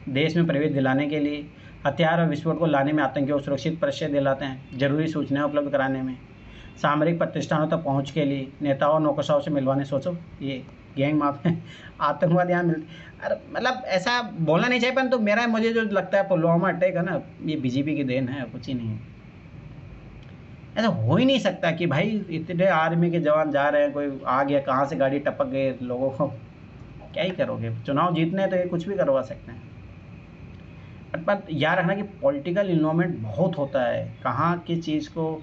देश में प्रवेश दिलाने के लिए, हथियार और विस्फोट को लाने में आतंकियों को सुरक्षित परिसर दिलाते हैं, जरूरी सूचनाएं उपलब्ध कराने में, सामरिक प्रतिष्ठानों तक पहुंच के लिए, नेताओं और नौकरशाहों से मिलवाने। सोचो ये गैंग माफिया आतंकवाद यहाँ मिलते, अरे मतलब ऐसा बोलना नहीं चाहिए, परंतु मेरा मुझे जो लगता है पुलवामा अटैक है ना, ये बीजेपी की देन है, कुछ ही नहीं है। ऐसा हो ही नहीं सकता कि भाई इतने आर्मी के जवान जा रहे हैं, कोई आ गया कहाँ से गाड़ी टपक गए, लोगों को क्या ही करोगे। चुनाव जीतने तो ये कुछ भी करवा सकते हैं। पर याद रखना कि पॉलिटिकल इन्वॉल्वमेंट बहुत होता है, कहाँ की चीज़ को।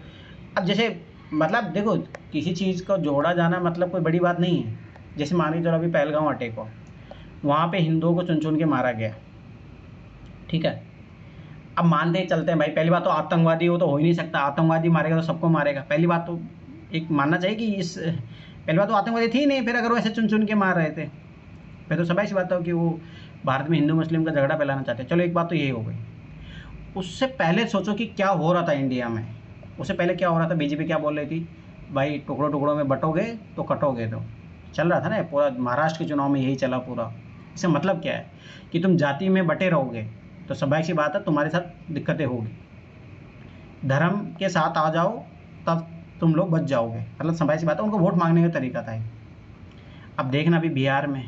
अब जैसे मतलब देखो, किसी चीज़ को जोड़ा जाना मतलब कोई बड़ी बात नहीं है। जैसे मान के चलो अभी पहलगांव अटैक हो, वहाँ पे हिंदुओं को चुन चुन के मारा गया, ठीक है। अब मानते ही चलते हैं भाई, पहली बात तो आतंकवादी हो तो हो ही नहीं सकता, आतंकवादी मारेगा तो सबको मारेगा, पहली बात तो एक मानना चाहिए कि इस पहली बात तो आतंकवादी थी नहीं, फिर अगर वो ऐसे चुन चुन के मार रहे थे, फिर तो सभी सी बात हो कि वो भारत में हिंदू मुस्लिम का झगड़ा फैलाना चाहते हैं। चलो एक बात तो यही हो गई। उससे पहले सोचो कि क्या हो रहा था इंडिया में, उससे पहले क्या हो रहा था। बीजेपी क्या बोल रही थी, भाई टुकड़ों टुकड़ों में बटोगे तो कटोगे, तो चल रहा था ना पूरा, महाराष्ट्र के चुनाव में यही चला पूरा। इसका मतलब क्या है कि तुम जाति में बटे रहोगे तो स्वाभाविक सी बात है तुम्हारे साथ दिक्कतें होगी। धर्म के साथ आ जाओ तब तुम लोग बच जाओगे, मतलब स्वाभाविक सी बात है। उनको वोट मांगने का तरीका था। अब देखना अभी बिहार में,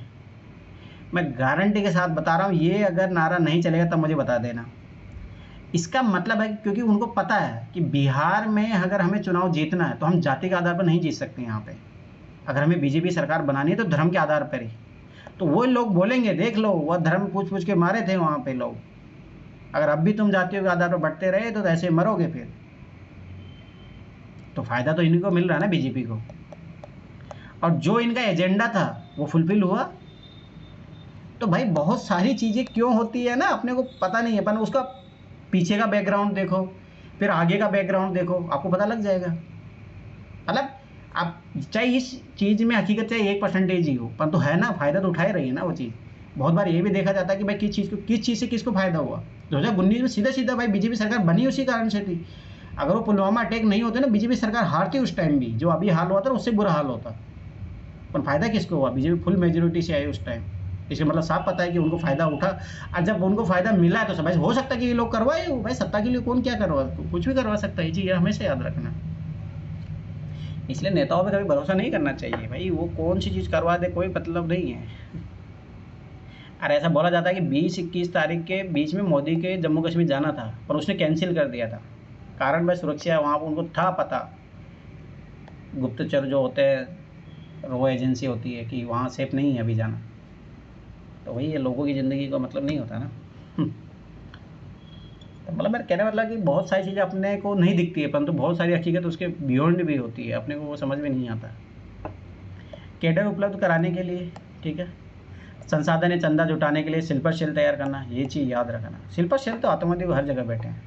मैं गारंटी के साथ बता रहा हूँ, ये अगर नारा नहीं चलेगा तब मुझे बता देना। इसका मतलब है क्योंकि उनको पता है कि बिहार में अगर हमें चुनाव जीतना है तो हम जाति के आधार पर नहीं जीत सकते। यहाँ पे अगर हमें बीजेपी सरकार बनानी है तो धर्म के आधार पर ही। तो वो लोग बोलेंगे, देख लो वह धर्म पूछ पूछ के मारे थे वहाँ पे लोग, अगर अब भी तुम जातियों के आधार पर बढ़ते रहे तो ऐसे मरोगे फिर। तो फायदा तो इन्हीं को मिल रहा है ना, बीजेपी को। और जो इनका एजेंडा था वो फुलफिल हुआ। तो भाई बहुत सारी चीज़ें क्यों होती है ना, अपने को पता नहीं है, पर उसका पीछे का बैकग्राउंड देखो, फिर आगे का बैकग्राउंड देखो, आपको पता लग जाएगा। मतलब आप चाहे इस चीज़ में हकीकत चाहे 1% ही हो, पर तो है ना, फ़ायदा तो उठा ही रही है ना वो चीज़। बहुत बार ये भी देखा जाता है कि भाई किस चीज़ से किसको फ़ायदा हुआ। 2019 में सीधा भाई बीजेपी सरकार बनी उसी कारण से थी। अगर वो पुलवामा अटैक नहीं होते ना, बीजेपी सरकार हारती उस टाइम भी, जो अभी हाल हुआ था उससे बुरा हाल होता। पर फ़ायदा किसको हुआ? बीजेपी फुल मेजोरिटी से आई उस टाइम। इसका मतलब साफ पता है कि उनको फ़ायदा उठा, और जब उनको फ़ायदा मिला है तो भाई हो सकता है कि ये लोग करवाए हो। भाई सत्ता के लिए कौन क्या करवा, कुछ भी करवा सकता है, ये चीज़ हमेशा याद रखना। इसलिए नेताओं पे कभी भरोसा नहीं करना चाहिए भाई, वो कौन सी चीज़ करवा दे कोई मतलब नहीं है। और ऐसा बोला जाता है कि 20-21 तारीख के बीच में मोदी के जम्मू कश्मीर जाना था, पर उसने कैंसिल कर दिया था। कारण भाई सुरक्षा, वहाँ पर उनको था पता, गुप्तचर जो होते हैं, वो एजेंसी होती है कि वहाँ सेफ नहीं है अभी जाना। तो वही है, लोगों की ज़िंदगी का मतलब नहीं होता ना। तो मतलब मेरा कहने मतलब कि बहुत सारी चीज़ें अपने को नहीं दिखती है, परंतु बहुत सारी हकीकत उसके बियॉन्ड भी होती है, अपने को वो समझ में नहीं आता। कैडर उपलब्ध कराने के लिए, ठीक है, संसाधन चंदा जुटाने के लिए शिल्पर शेल तैयार करना, ये चीज़ याद रखना। शिल्पर शेल तो आतंकवादी को हर जगह बैठे हैं,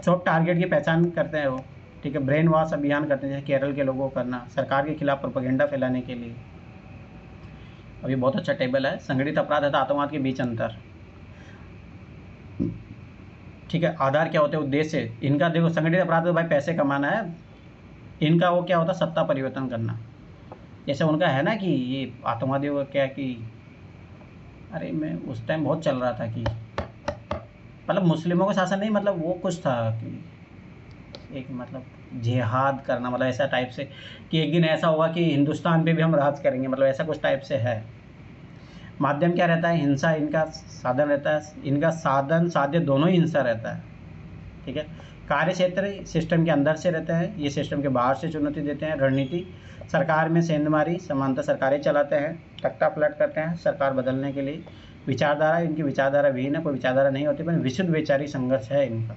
सब टारगेट की पहचान करते हैं वो, ठीक है। ब्रेन वॉश अभियान करते हैं, जैसे केरल के लोगों को करना, सरकार के खिलाफ प्रोपेगेंडा फैलाने के लिए। अभी बहुत अच्छा टेबल है, संगठित अपराध तथा आतंकवाद के बीच अंतर, ठीक है। आधार क्या होते हैं, उद्देश्य इनका देखो, संगठित अपराध तो भाई पैसे कमाना है, इनका वो क्या होता है, सत्ता परिवर्तन करना। जैसे उनका है ना कि ये आतंकवादियों का क्या कि, अरे मैं उस टाइम बहुत चल रहा था कि मतलब मुस्लिमों का शासन नहीं, मतलब वो कुछ था कि एक मतलब जिहाद करना, मतलब ऐसा टाइप से कि एक दिन ऐसा होगा कि हिंदुस्तान पे भी हम राज करेंगे, मतलब ऐसा कुछ टाइप से है। माध्यम क्या रहता है, हिंसा इनका साधन रहता है, इनका साधन साध्य दोनों ही हिंसा रहता है, ठीक है। कार्य क्षेत्र सिस्टम के अंदर से रहते हैं, ये सिस्टम के बाहर से चुनौती देते हैं। रणनीति सरकार में सेंधमारी समानता सरकारें चलाते हैं, तख्ता पलट करते हैं सरकार बदलने के लिए। विचारधारा इनकी विचारधारा विहीन है, कोई विचारधारा नहीं होती, पर विशुद्ध वैचारिक संघर्ष है इनका।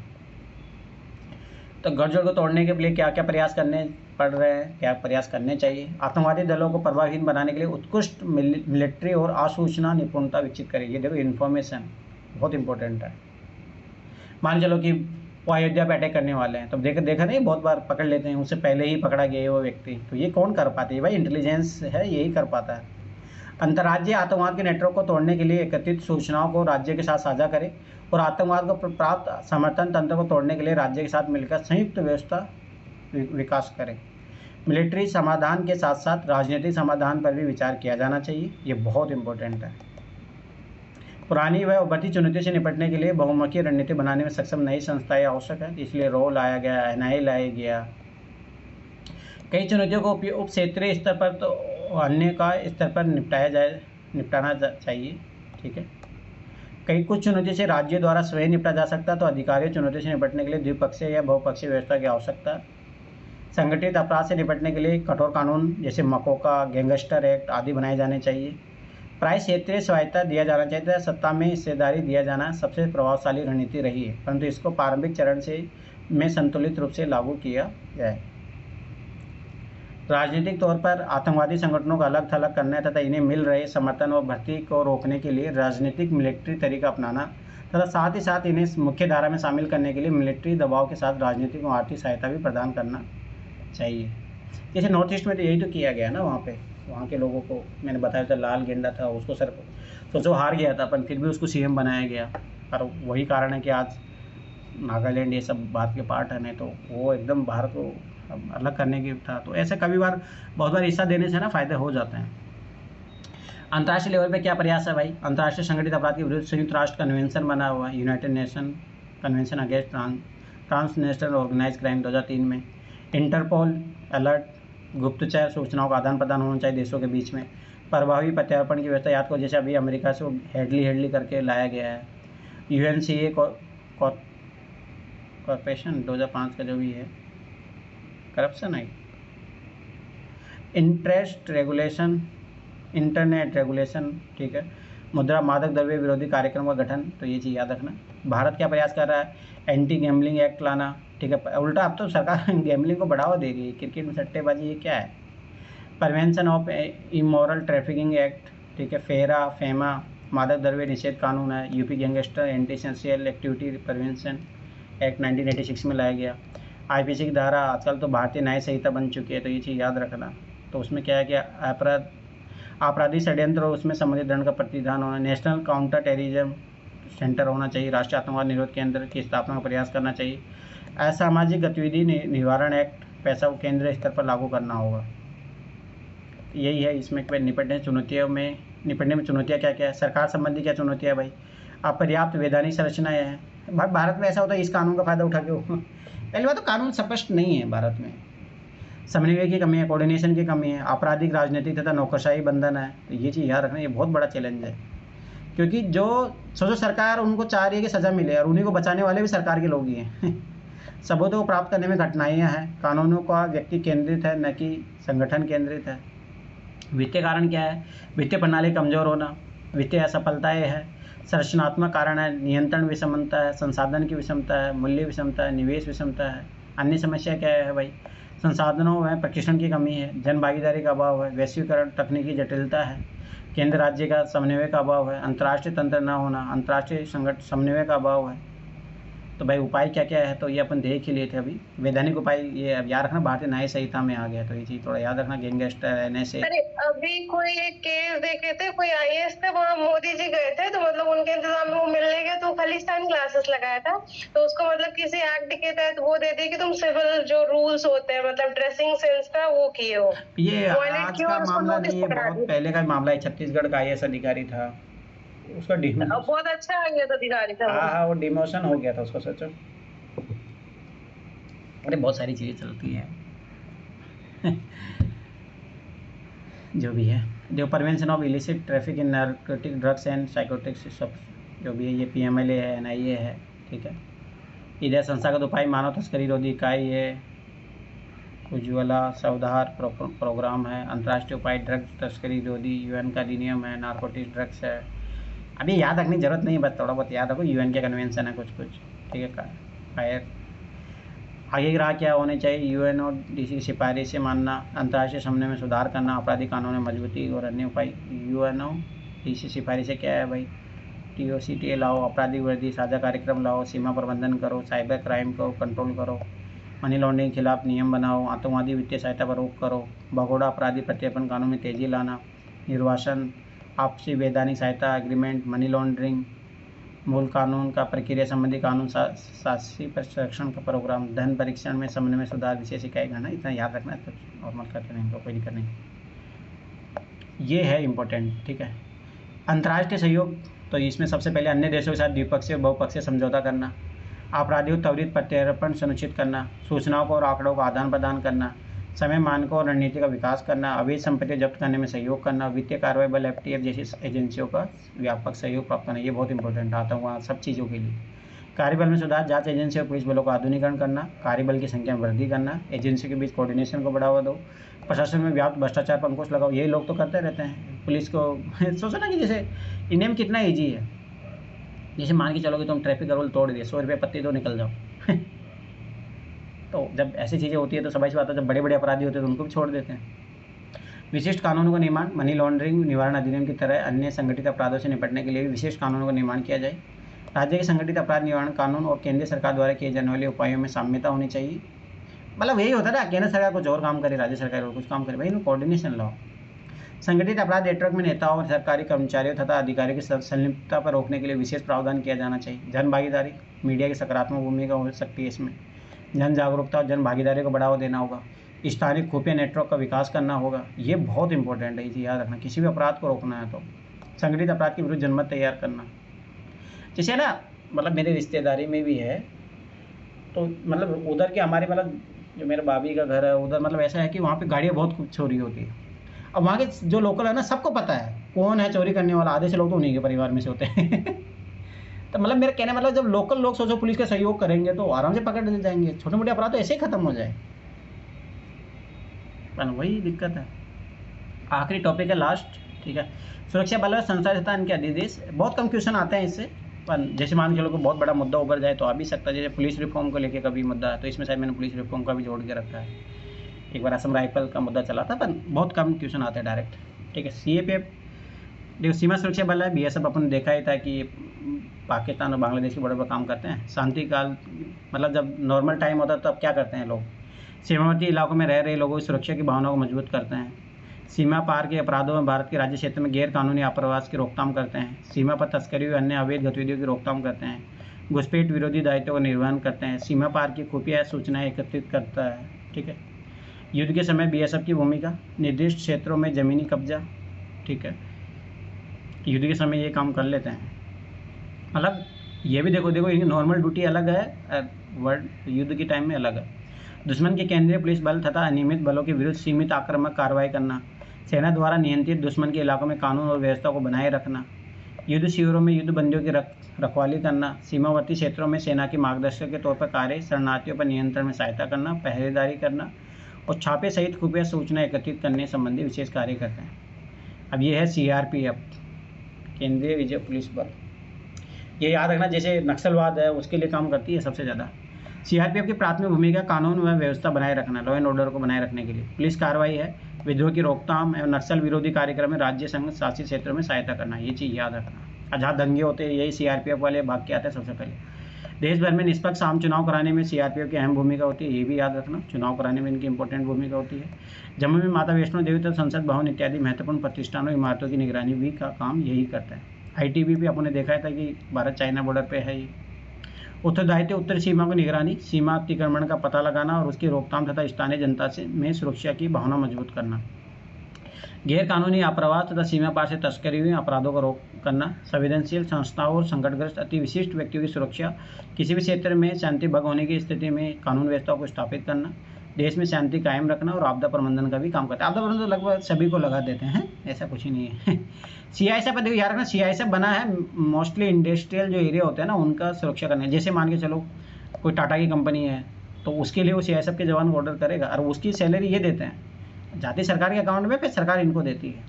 तो गठजोड़ को तोड़ने के लिए क्या क्या प्रयास करने पड़ रहे हैं, क्या प्रयास करने चाहिए। आतंकवादी दलों को प्रभावहीन बनाने के लिए उत्कृष्ट मिलिट्री और आसूचना निपुणता विकसित करेगी। देखो इन्फॉर्मेशन बहुत इंपॉर्टेंट है। मान चलो कि वो अयोध्या पे अटैक करने वाले हैं, तो देखा नहीं, बहुत बार पकड़ लेते हैं, उससे पहले ही पकड़ा गया वो व्यक्ति, तो ये कौन कर पाती है भाई, इंटेलिजेंस है, यही कर पाता है। अंतर्राज्यीय आतंकवाद के नेटवर्क को तोड़ने के लिए एकत्रित सूचनाओं को राज्य के साथ साझा करें, और आतंकवाद को प्राप्त समर्थन तंत्र को तोड़ने के लिए राज्य के साथ मिलकर संयुक्त व्यवस्था विकास करें। मिलिट्री समाधान के साथ साथ राजनीतिक समाधान पर भी विचार किया जाना चाहिए, ये बहुत इंपॉर्टेंट है। पुरानी व उभरती चुनौतियों से निपटने के लिए बहुमुखी रणनीति बनाने में सक्षम नई संस्थाएं आवश्यक है, इसलिए रो लाया गया, NIA लाया गया। कई चुनौतियों को उप क्षेत्रीय स्तर पर तो अन्य का स्तर पर निपटाना चाहिए, ठीक है। कुछ चुनौतियों से राज्यों द्वारा स्वयं निपटा जा सकता है, तो अधिकारियों चुनौतियों से निपटने के लिए द्विपक्षीय या बहुपक्षीय व्यवस्था की आवश्यकता। संगठित अपराध से निपटने के लिए कठोर कानून जैसे मकोका, गैंगस्टर एक्ट आदि बनाए जाने चाहिए। प्राय क्षेत्रीय स्वायत्ता दिया जाना चाहिए, सत्ता में हिस्सेदारी दिया जाना सबसे प्रभावशाली रणनीति रही है, परंतु इसको प्रारंभिक चरण में संतुलित रूप से लागू किया जाए। राजनीतिक तौर पर आतंकवादी संगठनों को अलग थलग करने तथा इन्हें मिल रहे समर्थन और भर्ती को रोकने के लिए राजनीतिक मिलिट्री तरीका अपनाना तथा साथ ही साथ इन्हें मुख्य धारा में शामिल करने के लिए मिलिट्री दबाव के साथ राजनीतिक और आर्थिक सहायता भी प्रदान करना चाहिए। जैसे नॉर्थ ईस्ट में तो यही तो किया गया ना, वहाँ के लोगों को मैंने बताया था, लाल गेंडा था, उसको सर सोचो हार गया था, पर फिर भी उसको CM बनाया गया, और वही कारण है कि आज नागालैंड ये सब भारत के पार्ट है, नहीं तो वो एकदम भारत को अलग करने की था। तो ऐसे बहुत बार हिस्सा देने से ना फ़ायदे हो जाते हैं। अंतर्राष्ट्रीय लेवल पे क्या प्रयास है भाई, अंतर्राष्ट्रीय संगठित अपराध के विरुद्ध संयुक्त राष्ट्र कन्वेंशन बना हुआ है, United Nation convention against transnational organize crime 2003 में। इंटरपोल अलर्ट, गुप्तचर सूचनाओं का आदान प्रदान होना चाहिए देशों के बीच में। प्रभावी प्रत्यार्पण की व्यवस्था, याद करो जैसे अभी अमेरिका से हेडली करके लाया गया है। UNCA कॉर्पोरेशन 2005 का जो भी है, करप्शन है। इंटरेस्ट रेगुलेशन, इंटरनेट रेगुलेशन, ठीक है। मुद्रा मादक द्रव्य विरोधी कार्यक्रम का गठन, तो ये चीज़ याद रखना। भारत क्या प्रयास कर रहा है, एंटी गैम्बलिंग एक्ट लाना, ठीक है। उल्टा अब तो सरकार गैम्बलिंग को बढ़ावा दे रही है, क्रिकेट में सट्टेबाजी, ये क्या है। Prevention of immoral trafficking act, ठीक है, फेरा फेमा मादक द्रव्य निषेध कानून है, UP gangster anti essential activity prevention act 1986 में लाया गया। आईपीसी की धारा आजकल तो भारतीय न्याय संहिता बन चुकी है, तो ये चीज़ याद रखना। तो उसमें क्या है कि आपराधिक षड्यंत्र और उसमें संबंधित दंड का प्रतिधान होना, नेशनल काउंटर टेररिज्म सेंटर होना चाहिए, राष्ट्रीय आतंकवाद निरोध केंद्र की स्थापना का प्रयास करना चाहिए, असामाजिक गतिविधि निवारण एक्ट पैसा को केंद्रीय स्तर पर लागू करना होगा। यही है इसमें निपटने में चुनौतियाँ क्या क्या है, सरकार संबंधी क्या चुनौतियाँ है भाई, अपर्याप्त वैधानिक संरचनाएँ हैं। भाई भारत में ऐसा होता है इस कानून का फ़ायदा उठा के पहली बात तो कानून स्पष्ट नहीं है भारत में, समन्वय की कमी है, कोऑर्डिनेशन की कमी है, आपराधिक राजनीतिक तथा नौकरशाही बंधन है। तो ये चीज़ याद रखना, ये बहुत बड़ा चैलेंज है, क्योंकि जो सोचो सरकार उनको चाह रही है कि सज़ा मिले और उन्हीं को बचाने वाले भी सरकार के लोग ही हैं सबूतों को प्राप्त करने में कठिनाइयाँ हैं, कानूनों का व्यक्ति केंद्रित है न कि संगठन केंद्रित है। वित्तीय कारण क्या है, वित्तीय प्रणाली कमज़ोर होना, वित्तीय असफलताएँ है, संरचनात्मक कारण है, नियंत्रण विषमता है, संसाधन की विषमता है, मूल्य विषमता है, निवेश विषमता है। अन्य समस्या क्या है भाई, संसाधनों में प्रशिक्षण की कमी है, जन भागीदारी का अभाव है, वैश्वीकरण, तकनीकी जटिलता है, केंद्र राज्य का समन्वय का अभाव है, अंतर्राष्ट्रीय तंत्र न होना, अंतर्राष्ट्रीय समन्वय का अभाव है। तो भाई उपाय क्या क्या है, तो ये अपन देख ही लिए थे अभी। वैधानिक उपाय ये अब याद रखना, भारतीय न्याय संहिता में आ गया, तो ये चीज़ थोड़ा याद रखना, गैंगस्टर एनएसए। अरे अभी कोई एक केस देखे थे, कोई आईएएस थे, वहाँ मोदी जी गए थे, तो मतलब उनके इंतजाम में वो मिलने गए तो खालिस्तान ग्लासेस लगाया था, तो उसको मतलब किसी एक्ट के तहत वो दे दी कि तुम सिविल जो रूल्स होते हैं मतलब ड्रेसिंग सेंस का वो किए हो। ये आज का मामला नहीं है, बहुत पहले का मामला है। छत्तीसगढ़ का आईएएस अधिकारी था, उसका बहुत अच्छा आईएएस अधिकारी था। हाँ, वो डिमोशन हो गया था उसको, सोचो। अरे बहुत सारी चीज़ें चलती हैं जो भी है, जो prevention of illicit traffic in narcotic drugs and psychotics सब जो भी है, ये पीएमएलए है, एनआईए है, ठीक है। इधर संस्थागत उपाय मानव तस्करी रोधी इकाई है, उज्ज्वला सुधार प्रोग्राम है, अंतर्राष्ट्रीय उपाय ड्रग तस्करी रोधी यूएन का अधिनियम है, नारकोटिक ड्रग्स है। अभी याद रखने की जरूरत नहीं, बस थोड़ा बहुत याद रखो, यूएन के कन्वेंशन है कुछ, ठीक है। फायर आगे ग्राह क्या होने चाहिए, यूएन और डीसी की सिफारिश से मानना, अंतर्राष्ट्रीय समन्वय में सुधार करना, आपराधिक कानून में मजबूती और अन्य उपाय। यूएन और डीसी सिफारिशें क्या है भाई, टीओसीटी लाओ, आपराधिक वर्दी साझा कार्यक्रम लाओ, सीमा प्रबंधन करो, साइबर क्राइम को कंट्रोल करो, मनी लॉन्ड्रिंग के खिलाफ नियम बनाओ, आतंकवादी वित्तीय सहायता पर रोक करो, भगोड़ा अपराधी प्रत्यर्पण कानून में तेजी लाना, निर्वासन, आपसी वैधानिक सहायता एग्रीमेंट, मनी लॉन्ड्रिंग, मूल कानून का प्रक्रिया संबंधी कानून, शासी प्रशिक्षण का प्रोग्राम, धन परीक्षण में समन्वय में सुधार, विशेष इकाई गणना। इतना याद रखना है, तो नॉर्मल करते रहेंगे तो कोई दिक्कत नहीं। ये है इम्पोर्टेंट, ठीक है। अंतर्राष्ट्रीय सहयोग, तो इसमें सबसे पहले अन्य देशों के साथ द्विपक्षीय बहुपक्षीय समझौता करना, आपराधियों त्वरित प्रत्यर्पण सुनिश्चित करना, सूचनाओं को और आंकड़ों का आदान प्रदान करना, समय मानकों और रणनीति का विकास करना, अवैध संपत्ति जब्त करने में सहयोग करना, वित्तीय कार्रवाई बल एफटीएफ जैसी एजेंसियों का व्यापक सहयोग प्राप्त करना। ये बहुत इंपॉर्टेंट है आतंकवाद सब चीज़ों के लिए। कार्यबल में सुधार, जांच एजेंसी और पुलिस बलों का आधुनिकीकरण करना, कार्यबल की संख्या में वृद्धि करना, एजेंसी के बीच कोऑर्डिनेशन को बढ़ावा दो, प्रशासन में व्याप्त भ्रष्टाचार पर अंकुश लगाओ। यही लोग तो करते रहते हैं पुलिस को सोचो ना कि जैसे इंडिया में कितना ईजी है, जैसे मान के चलो कि तुम ट्रैफिक रूल तोड़ दिए, 100 रुपये पत्ती दो निकल जाओ तो जब ऐसी चीज़ें होती है तो सभी बात है, जब बड़े बड़े अपराधी होते हैं तो उनको भी छोड़ देते हैं। विशिष्ट कानूनों का निर्माण, मनी लॉन्ड्रिंग निवारण अधिनियम की तरह अन्य संगठित अपराधों से निपटने के लिए भी विशेष कानूनों का निर्माण किया जाए। राज्य के संगठित अपराध निवारण कानून और केंद्र सरकार द्वारा किए जाने वाले उपायों में साम्यता होनी चाहिए। मतलब यही होता है ना, केंद्र सरकार कुछ और काम करे, राज्य सरकार और कुछ काम करे, भाई इन्हें कोऑर्डिनेशन लाओ। संगठित अपराध नेटवर्क में नेताओं और सरकारी कर्मचारियों तथा अधिकारियों की संलिप्तता पर रोकने के लिए विशेष प्रावधान किया जाना चाहिए। जन भागीदारी, मीडिया की सकारात्मक भूमिका हो सकती है इसमें। जन जागरूकता और जन भागीदारी को बढ़ावा देना होगा। स्थानिक खुफिया नेटवर्क का विकास करना होगा। ये बहुत इंपॉर्टेंट है, इसे याद रखना। किसी भी अपराध को रोकना है तो संगठित अपराध के विरुद्ध जनमत तैयार करना। जैसे ना, मतलब मेरे रिश्तेदारी में भी है, तो मतलब उधर के हमारे मतलब जो मेरे भाभी का घर है उधर, मतलब ऐसा है कि वहाँ पे गाड़ियाँ बहुत चोरी होती है। अब वहाँ के जो लोकल है ना, सबको पता है कौन है चोरी करने वाला। आधे से लोग तो उन्हीं के परिवार में से होते हैं तो मतलब मेरा कहने मतलब जब लोकल लोग सोचो पुलिस का सहयोग करेंगे तो आराम से पकड़ ले जाएंगे। छोटे मोटे अपराध तो ऐसे ही खत्म हो जाए, पर वही दिक्कत है। आखिरी टॉपिक है लास्ट, ठीक है। सुरक्षा बल और संस्था तथा इनके अधिदेश। बहुत कम क्वेश्चन आते हैं इससे, पर जैसे मान के चलो को बहुत बड़ा मुद्दा उभर जाए तो आ भी सकता है। जैसे पुलिस रिफॉर्म को लेकर कभी मुद्दा है तो इसमें शायद मैंने पुलिस रिफॉर्म का भी जोड़ के रखा है। एक बार असम राइफल का मुद्दा चला था, पर बहुत कम क्वेश्चन आते हैं डायरेक्ट। ठीक है, CAPF देखो सीमा सुरक्षा बल है, BSF अपन ने देखा ही था कि पाकिस्तान और बांग्लादेश के बॉर्डर पर काम करते हैं। शांति काल मतलब जब नॉर्मल टाइम होता है तब क्या करते हैं लोग, सीमावर्ती इलाकों में रह रहे लोगों की सुरक्षा की भावना को मजबूत करते हैं। सीमा पार के अपराधों में भारत के राज्य क्षेत्र में गैर कानूनी आप्रवास की रोकथाम करते हैं। सीमा पर तस्करी और अन्य अवैध गतिविधियों की रोकथाम करते हैं। घुसपैठ विरोधी दायित्वों का निर्वहन करते हैं। सीमा पार की खुफिया सूचनाएं एकत्रित करता है। ठीक है, युद्ध के समय BSF की भूमिका, निर्दिष्ट क्षेत्रों में जमीनी कब्जा। ठीक है, युद्ध के समय ये काम कर लेते हैं। मतलब ये भी देखो नॉर्मल ड्यूटी अलग है, वर्ल्ड युद्ध के टाइम में अलग है। दुश्मन के केंद्रीय पुलिस बल तथा अनियमित बलों के विरुद्ध सीमित आक्रामक कार्रवाई करना। सेना द्वारा नियंत्रित दुश्मन के इलाकों में कानून और व्यवस्था को बनाए रखना। युद्ध शिविरों में युद्ध बंदियों की रखवाली करना। सीमावर्ती क्षेत्रों में सेना के मार्गदर्शक के तौर पर कार्य, शरणार्थियों पर नियंत्रण में सहायता करना, पहरेदारी करना और छापे सहित खुफिया सूचना एकत्रित करने संबंधी विशेष कार्य करते हैं। अब ये है CRPF, केंद्रीय रिजर्व पुलिस बल। ये याद रखना, जैसे नक्सलवाद है उसके लिए काम करती है सबसे ज़्यादा। CRPF की प्राथमिक भूमिका कानून व व्यवस्था बनाए रखना, लॉ एंड ऑर्डर को बनाए रखने के लिए। पुलिस कार्रवाई है, विद्रोह की रोकथाम एवं नक्सल विरोधी कार्यक्रम में राज्य संघ शासित क्षेत्रों में सहायता करना। ये चीज़ याद रखना। जहाँ दंगे होते हैं यही CRPF वाले भाग के आते हैं सबसे पहले। देश भर में निष्पक्ष आम चुनाव कराने में CRPF की अहम भूमिका होती है, ये भी याद रखना। चुनाव कराने में इनकी इंपॉर्टेंट भूमिका होती है। जम्मू में माता वैष्णो देवी तथा संसद भवन इत्यादि महत्वपूर्ण प्रतिष्ठानों इमारतों की निगरानी भी का काम यही करता है। ITBP अपने देखा था कि भारत चाइना बॉर्डर पे है ये। उत्तरदायित्व उत्तर सीमा की निगरानी, सीमा अतिक्रमण का पता लगाना और उसकी रोकथाम तथा स्थानीय जनता में सुरक्षा की भावना मजबूत करना। गैर कानूनी आप्रवास तथा सीमा पार से तस्करी हुए अपराधों को रोक करना। संवेदनशील संस्थाओं और संकटग्रस्त अति विशिष्ट व्यक्तियों की सुरक्षा। किसी भी क्षेत्र में शांति भंग होने की स्थिति में कानून व्यवस्था को स्थापित करना। देश में शांति कायम रखना और आपदा प्रबंधन का भी काम करता है। आपदा प्रबंधन तो लगभग सभी को लगा देते हैं, ऐसा कुछ ही नहीं है। CISF देखो यार, CISF बना है मोस्टली इंडस्ट्रियल जो एरिया होते हैं ना उनका सुरक्षा करने। जैसे मान के चलो कोई टाटा की कंपनी है तो उसके लिए वो CISF के जवान को ऑर्डर करेगा और उसकी सैलरी ये देते हैं, जाती सरकार के अकाउंट में, फिर सरकार इनको देती है।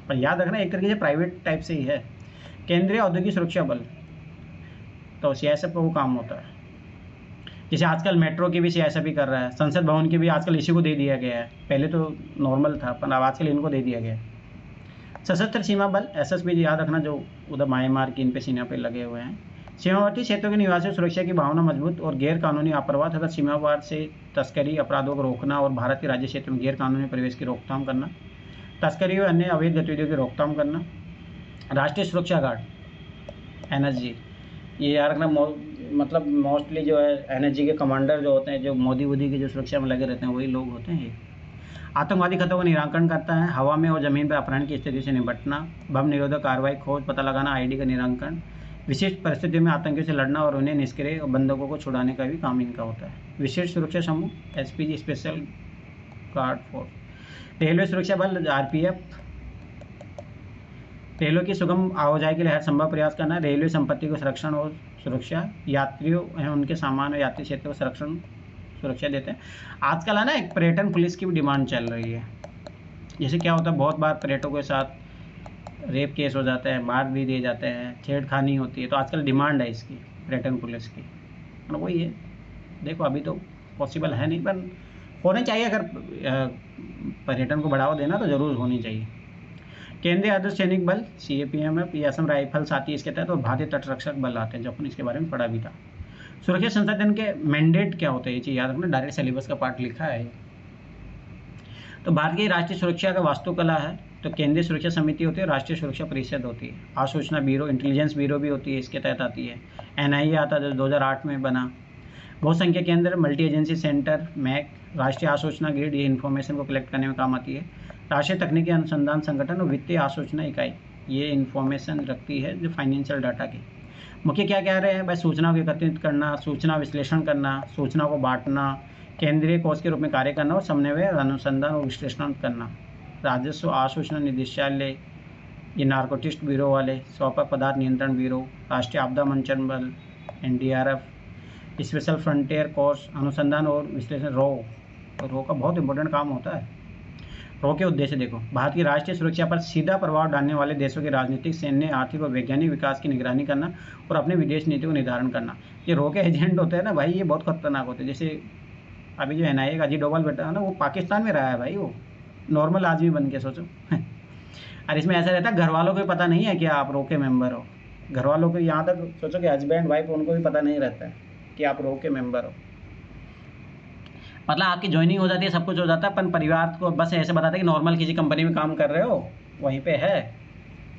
पर याद रखना एक तरीके से प्राइवेट टाइप से ही है। केंद्रीय औद्योगिक सुरक्षा बल, तो CISF का वो काम होता है। जैसे आजकल मेट्रो की भी CISF ही कर रहा है, संसद भवन की भी आजकल इसी को दे दिया गया है। पहले तो नॉर्मल था पर अब आजकल इनको दे दिया गया है। सशस्त्र सीमा बल SSB याद रखना, जो उधर म्यांमार की इन पे सीमा पे लगे हुए हैं। सीमावर्ती क्षेत्रों के निवासियों सुरक्षा की भावना मजबूत और गैर कानूनी आप्रवास तथा सीमा पार से तस्करी अपराधों को रोकना और भारत के राज्य क्षेत्र में गैर कानूनी प्रवेश की रोकथाम करना। तस्करी और अन्य अवैध गतिविधियों की रोकथाम करना। राष्ट्रीय सुरक्षा गार्ड NSG, ये याद रखना मतलब मोस्टली जो है NSG के कमांडर जो होते हैं, जो मोदी की जो सुरक्षा में लगे रहते हैं वही लोग होते हैं ये। आतंकवादी खतरों का निराकरण करता है। हवा में और जमीन पर अपहरण की स्थिति से निपटना। बम निरोधक कार्रवाई, खोज पता लगाना, ID का निराकरण। विशिष्ट परिस्थितियों में आतंकियों से लड़ना और उन्हें निष्क्रिय और बंधकों को छुड़ाने का भी काम इनका होता है। विशेष सुरक्षा समूह SPG, special guard force. Railway सुरक्षा बल RPF, रेलों की सुगम आवाजाही के लिए हर संभव प्रयास करना। रेलवे संपत्ति को संरक्षण और सुरक्षा, यात्रियों एवं उनके सामान और यात्री क्षेत्र को संरक्षण सुरक्षा देते हैं। आजकल है ना एक पर्यटन पुलिस की भी डिमांड चल रही है। जैसे क्या होता है, बहुत बार पर्यटकों के साथ रेप केस हो जाते हैं, मार भी दिए जाते हैं, छेड़खानी होती है, तो आजकल डिमांड है इसकी पर्यटन पुलिस की। और वही है, देखो अभी तो पॉसिबल है नहीं पर होने चाहिए। अगर पर्यटन को बढ़ावा देना तो जरूर होनी चाहिए। केंद्रीय अर्धसैनिक बल CAPF, ये असम राइफल्स आती है इसके तहत, और भारतीय तटरक्षक बल आते हैं जो अपन इसके बारे में पढ़ा भी था। सुरक्षा संसाधन के मैंडेट क्या होते हैं ये चीज़ याद रखना, डायरेक्ट सिलेबस का पार्ट लिखा है। तो भारत की राष्ट्रीय सुरक्षा का वास्तुकला है, तो केंद्रीय सुरक्षा समिति होती है, राष्ट्रीय सुरक्षा परिषद होती है, आसूचना ब्यूरो, इंटेलिजेंस ब्यूरो भी होती है, इसके तहत आती है। NIA आता है जो 2008 में बना। बहुसंख्यक केंद्र, मल्टी एजेंसी सेंटर, मैक, राष्ट्रीय आसूचना ग्रिड, ये इन्फॉर्मेशन को कलेक्ट करने में काम आती है। राष्ट्रीय तकनीकी अनुसंधान संगठन और वित्तीय आसूचना इकाई, ये इन्फॉर्मेशन रखती है जो फाइनेंशियल डाटा की। मुख्य क्या कह रहे हैं भाई, सूचना को एकत्रित करना, सूचना विश्लेषण करना, सूचना को बांटना, केंद्रीय कोष के रूप में कार्य करना और समन्वय, अनुसंधान और विश्लेषण करना। राजस्व आसूचना निदेशालय, ये नारकोटिक्स ब्यूरो वाले, स्वापक पदार्थ नियंत्रण ब्यूरो, राष्ट्रीय आपदा मंचन बल, NDRF, स्पेशल फ्रंटियर कोर्स, अनुसंधान और विश्लेषण, रो का बहुत इंपॉर्टेंट काम होता है। रो के उद्देश्य देखो, भारत की राष्ट्रीय सुरक्षा पर सीधा प्रभाव डालने वाले देशों के राजनीतिक, सैन्य, आर्थिक और वैज्ञानिक विकास की निगरानी करना और अपने विदेश नीति को निर्धारण करना। ये रो के एजेंट होते हैं ना भाई, ये बहुत खतरनाक होते हैं। जैसे अभी जो NIA का अजीत डोभाल बैठा है ना, वो पाकिस्तान में रहा है भाई, वो नॉर्मल आदमी बन के सोचो। और इसमें ऐसा रहता है घर वालों को पता नहीं है कि आप रो के मेंबर हो, घर वालों को यहाँ तक सोचो कि हस्बैंड वाइफ उनको भी पता नहीं रहता है कि आप रो के मेंबर हो। मतलब आपकी ज्वाइनिंग हो जाती है, सब कुछ हो जाता है, पर परिवार को बस ऐसे बताता है कि नॉर्मल किसी कंपनी में काम कर रहे हो, वहीं पे है,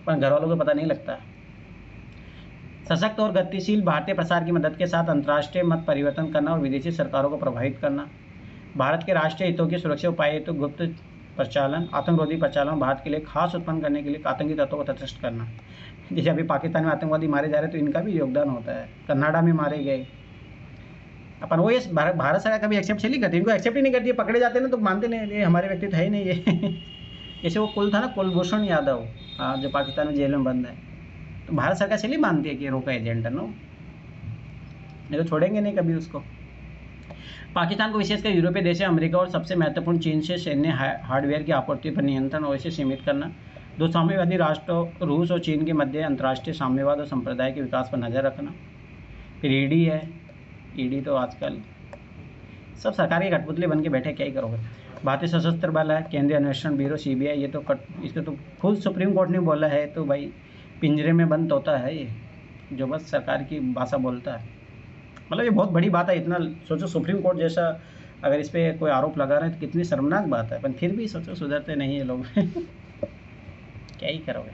पर घर वालों को पता नहीं लगता। सशक्त और गतिशील भारतीय प्रसार की मदद के साथ अंतर्राष्ट्रीय मत परिवर्तन करना और विदेशी सरकारों को प्रभावित करना, भारत के राष्ट्रीय हितों की सुरक्षा उपाय हेतु गुप्त प्रचालन, आतंकरोधी प्रचालन, भारत के लिए खास उत्पन्न करने के लिए आतंकी तत्वों को तटस्थ करना। जैसे अभी पाकिस्तान में आतंकवादी मारे जा रहे हैं तो इनका भी योगदान होता है, कनाडा में मारे गए, अपन वो ये भारत सरकार कभी एक्सेप्ट नहीं करती, इनको एक्सेप्ट ही नहीं करती है, पकड़े जाते हैं ना तो मानते नहीं, ये हमारे व्यक्ति है ही नहीं ये। जैसे वो कुल था ना, कुलभूषण यादव, हाँ, जो पाकिस्तान में जेल में बंद है, तो भारत सरकार चलिए मानती है कि रो का एजेंट है, नो, नहीं तो छोड़ेंगे नहीं कभी उसको। पाकिस्तान को विशेषकर यूरोपीय देशों, अमेरिका और सबसे महत्वपूर्ण चीन से सैन्य हार्डवेयर की आपूर्ति पर नियंत्रण और इसे सीमित करना, दो साम्यवादी राष्ट्रों रूस और चीन के मध्य अंतर्राष्ट्रीय साम्यवाद और संप्रदाय के विकास पर नज़र रखना। फिर ईडी है, ईडी तो आजकल सब सरकार के कठपुतले बन के बैठे, क्या ही करोगे। भारतीय सशस्त्र बल है, केंद्रीय अन्वेषण ब्यूरो CBI, ये तो इसको तो खुद सुप्रीम कोर्ट ने बोला है, तो भाई पिंजरे में बंद होता है ये, जो बस सरकार की भाषा बोलता है। मतलब ये बहुत बड़ी बात है, इतना सोचो सुप्रीम कोर्ट जैसा अगर इस पर कोई आरोप लगा रहे हैं तो कितनी शर्मनाक बात है, पर फिर भी सोचो सुधरते नहीं है लोग। क्या ही करोगे।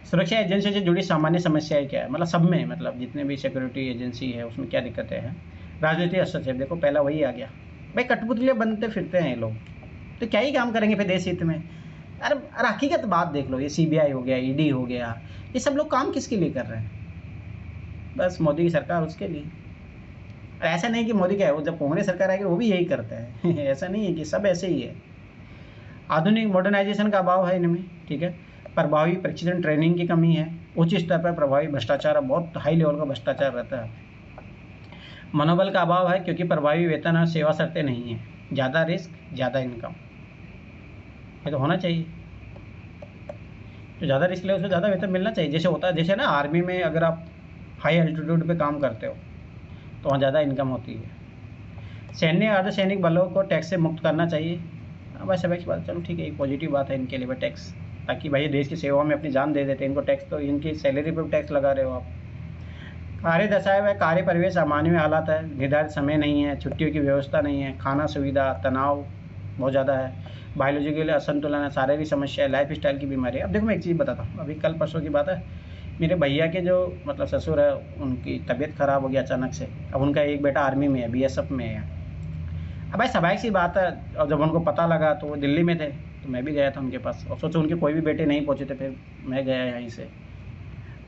सुरक्षा एजेंसी से जुड़ी सामान्य समस्याएं क्या है, मतलब सब में, मतलब जितने भी सिक्योरिटी एजेंसी है उसमें क्या दिक्कतें हैं। राजनीतिक हस्तक्षेप, देखो पहला वही आ गया भाई, कठपुतले बनते फिरते हैं लोग, तो क्या ही काम करेंगे फिर देश हित में। अरे हकीकत बात देख लो, ये CBI हो गया, ED हो गया, ये सब लोग काम किसके लिए कर रहे हैं, बस मोदी की सरकार उसके लिए। ऐसा नहीं कि मोदी क्या है, वो जब कांग्रेस सरकार आएगी वो भी यही करता है। ऐसा नहीं है कि सब ऐसे ही है। आधुनिक मॉडर्नाइजेशन का अभाव है इनमें, ठीक है, प्रभावी प्रशिक्षण ट्रेनिंग की कमी है, उच्च स्तर पर प्रभावी भ्रष्टाचार, बहुत हाई लेवल का भ्रष्टाचार रहता है। मनोबल का अभाव है क्योंकि प्रभावी वेतन और सेवा शर्तें नहीं है, ज़्यादा रिस्क ज़्यादा इनकम, ये तो होना चाहिए। जो ज़्यादा रिस्क ले उसको ज़्यादा वेतन मिलना चाहिए, जैसे होता है, जैसे ना आर्मी में अगर आप हाई एल्टीट्यूड पे काम करते हो तो वहाँ ज़्यादा इनकम होती है। सैन्य अर्धसैनिक बलों को टैक्स से मुक्त करना चाहिए, बस अब बात, चलो ठीक है, एक पॉजिटिव बात है इनके लिए भी टैक्स, ताकि भाई देश की सेवा में अपनी जान दे देते हैं, इनको टैक्स तो इनकी सैलरी पर भी टैक्स लगा रहे हो आप। कार्य दशाएं हुए कार्य परिवेश सामान्य हालात है, निर्धारित समय नहीं है, छुट्टियों की व्यवस्था नहीं है, खाना सुविधा, तनाव बहुत ज़्यादा है, बायोलॉजिकल असंतुलन है, शारीरिक समस्या है, लाइफ स्टाइल की बीमारी है। अब देखो मैं एक चीज़ बताता हूँ, अभी कल परसों की बात है, मेरे भैया के जो मतलब ससुर है उनकी तबीयत ख़राब हो गई अचानक से। अब उनका एक बेटा आर्मी में है, BSF में है। अब भाई स्वाभाविक सी बात है, और जब उनको पता लगा तो वो दिल्ली में थे, तो मैं भी गया था उनके पास, और सोचो उनके कोई भी बेटे नहीं पहुँचे थे, फिर मैं गया यहीं से।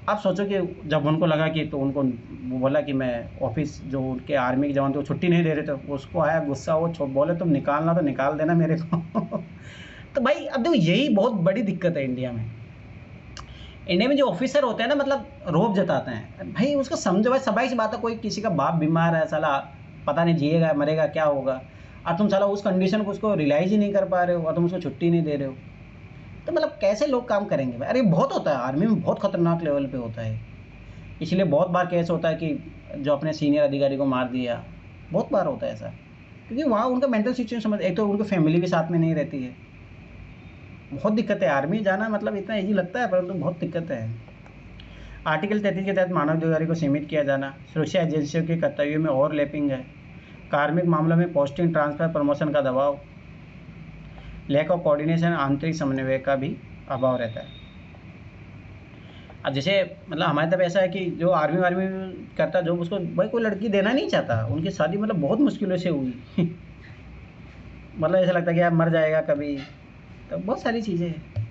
अब सोचो कि जब उनको लगा कि, तो उनको वो बोला कि मैं ऑफिस, जो उनके आर्मी के जवान थे वो छुट्टी नहीं दे रहे थे, उसको आया गुस्सा, वो बोले तुम निकालना तो निकाल देना मेरे को। तो भाई अब देखो यही बहुत बड़ी दिक्कत है इंडिया में। इंडिया में जो ऑफिसर होते हैं ना, मतलब रोब जताते हैं भाई, उसको समझो भाई, स्वाभाविक सी बात है, कोई किसी का बाप बीमार है साला, पता नहीं जिएगा मरेगा क्या होगा, और तुम साला उस कंडीशन को उसको रियलाइज ही नहीं कर पा रहे हो, और तुम उसको छुट्टी नहीं दे रहे हो, तो मतलब कैसे लोग काम करेंगे भाई। अरे बहुत होता है आर्मी में, बहुत खतरनाक लेवल पे होता है, इसलिए बहुत बार केस होता है कि जो अपने सीनियर अधिकारी को मार दिया, बहुत बार होता है ऐसा, क्योंकि वहाँ उनका मेंटल सिचुएशन समझ, एक तो उनकी फैमिली भी साथ में नहीं रहती है, बहुत दिक्कत है। आर्मी जाना मतलब इतना ईजी लगता है, परंतु बहुत दिक्कत है। आर्टिकल 33 के तहत मानव अधिकारी को सीमित किया जाना, सुरक्षा एजेंसियों के कर्तव्यों में ओवरलैपिंग है, कार्मिक मामलों में पोस्टिंग, ट्रांसफर, प्रमोशन का दबाव, लैक ऑफ कोऑर्डिनेशन, आंतरिक समन्वय का भी अभाव रहता है। अब जैसे मतलब हमारे तरफ ऐसा है कि जो आर्मी वार्मी करता जो उसको भाई कोई लड़की देना नहीं चाहता, उनकी शादी मतलब बहुत मुश्किलों से हुई। मतलब ऐसा लगता है कि यार मर जाएगा कभी, तो बहुत सारी चीज़ें हैं,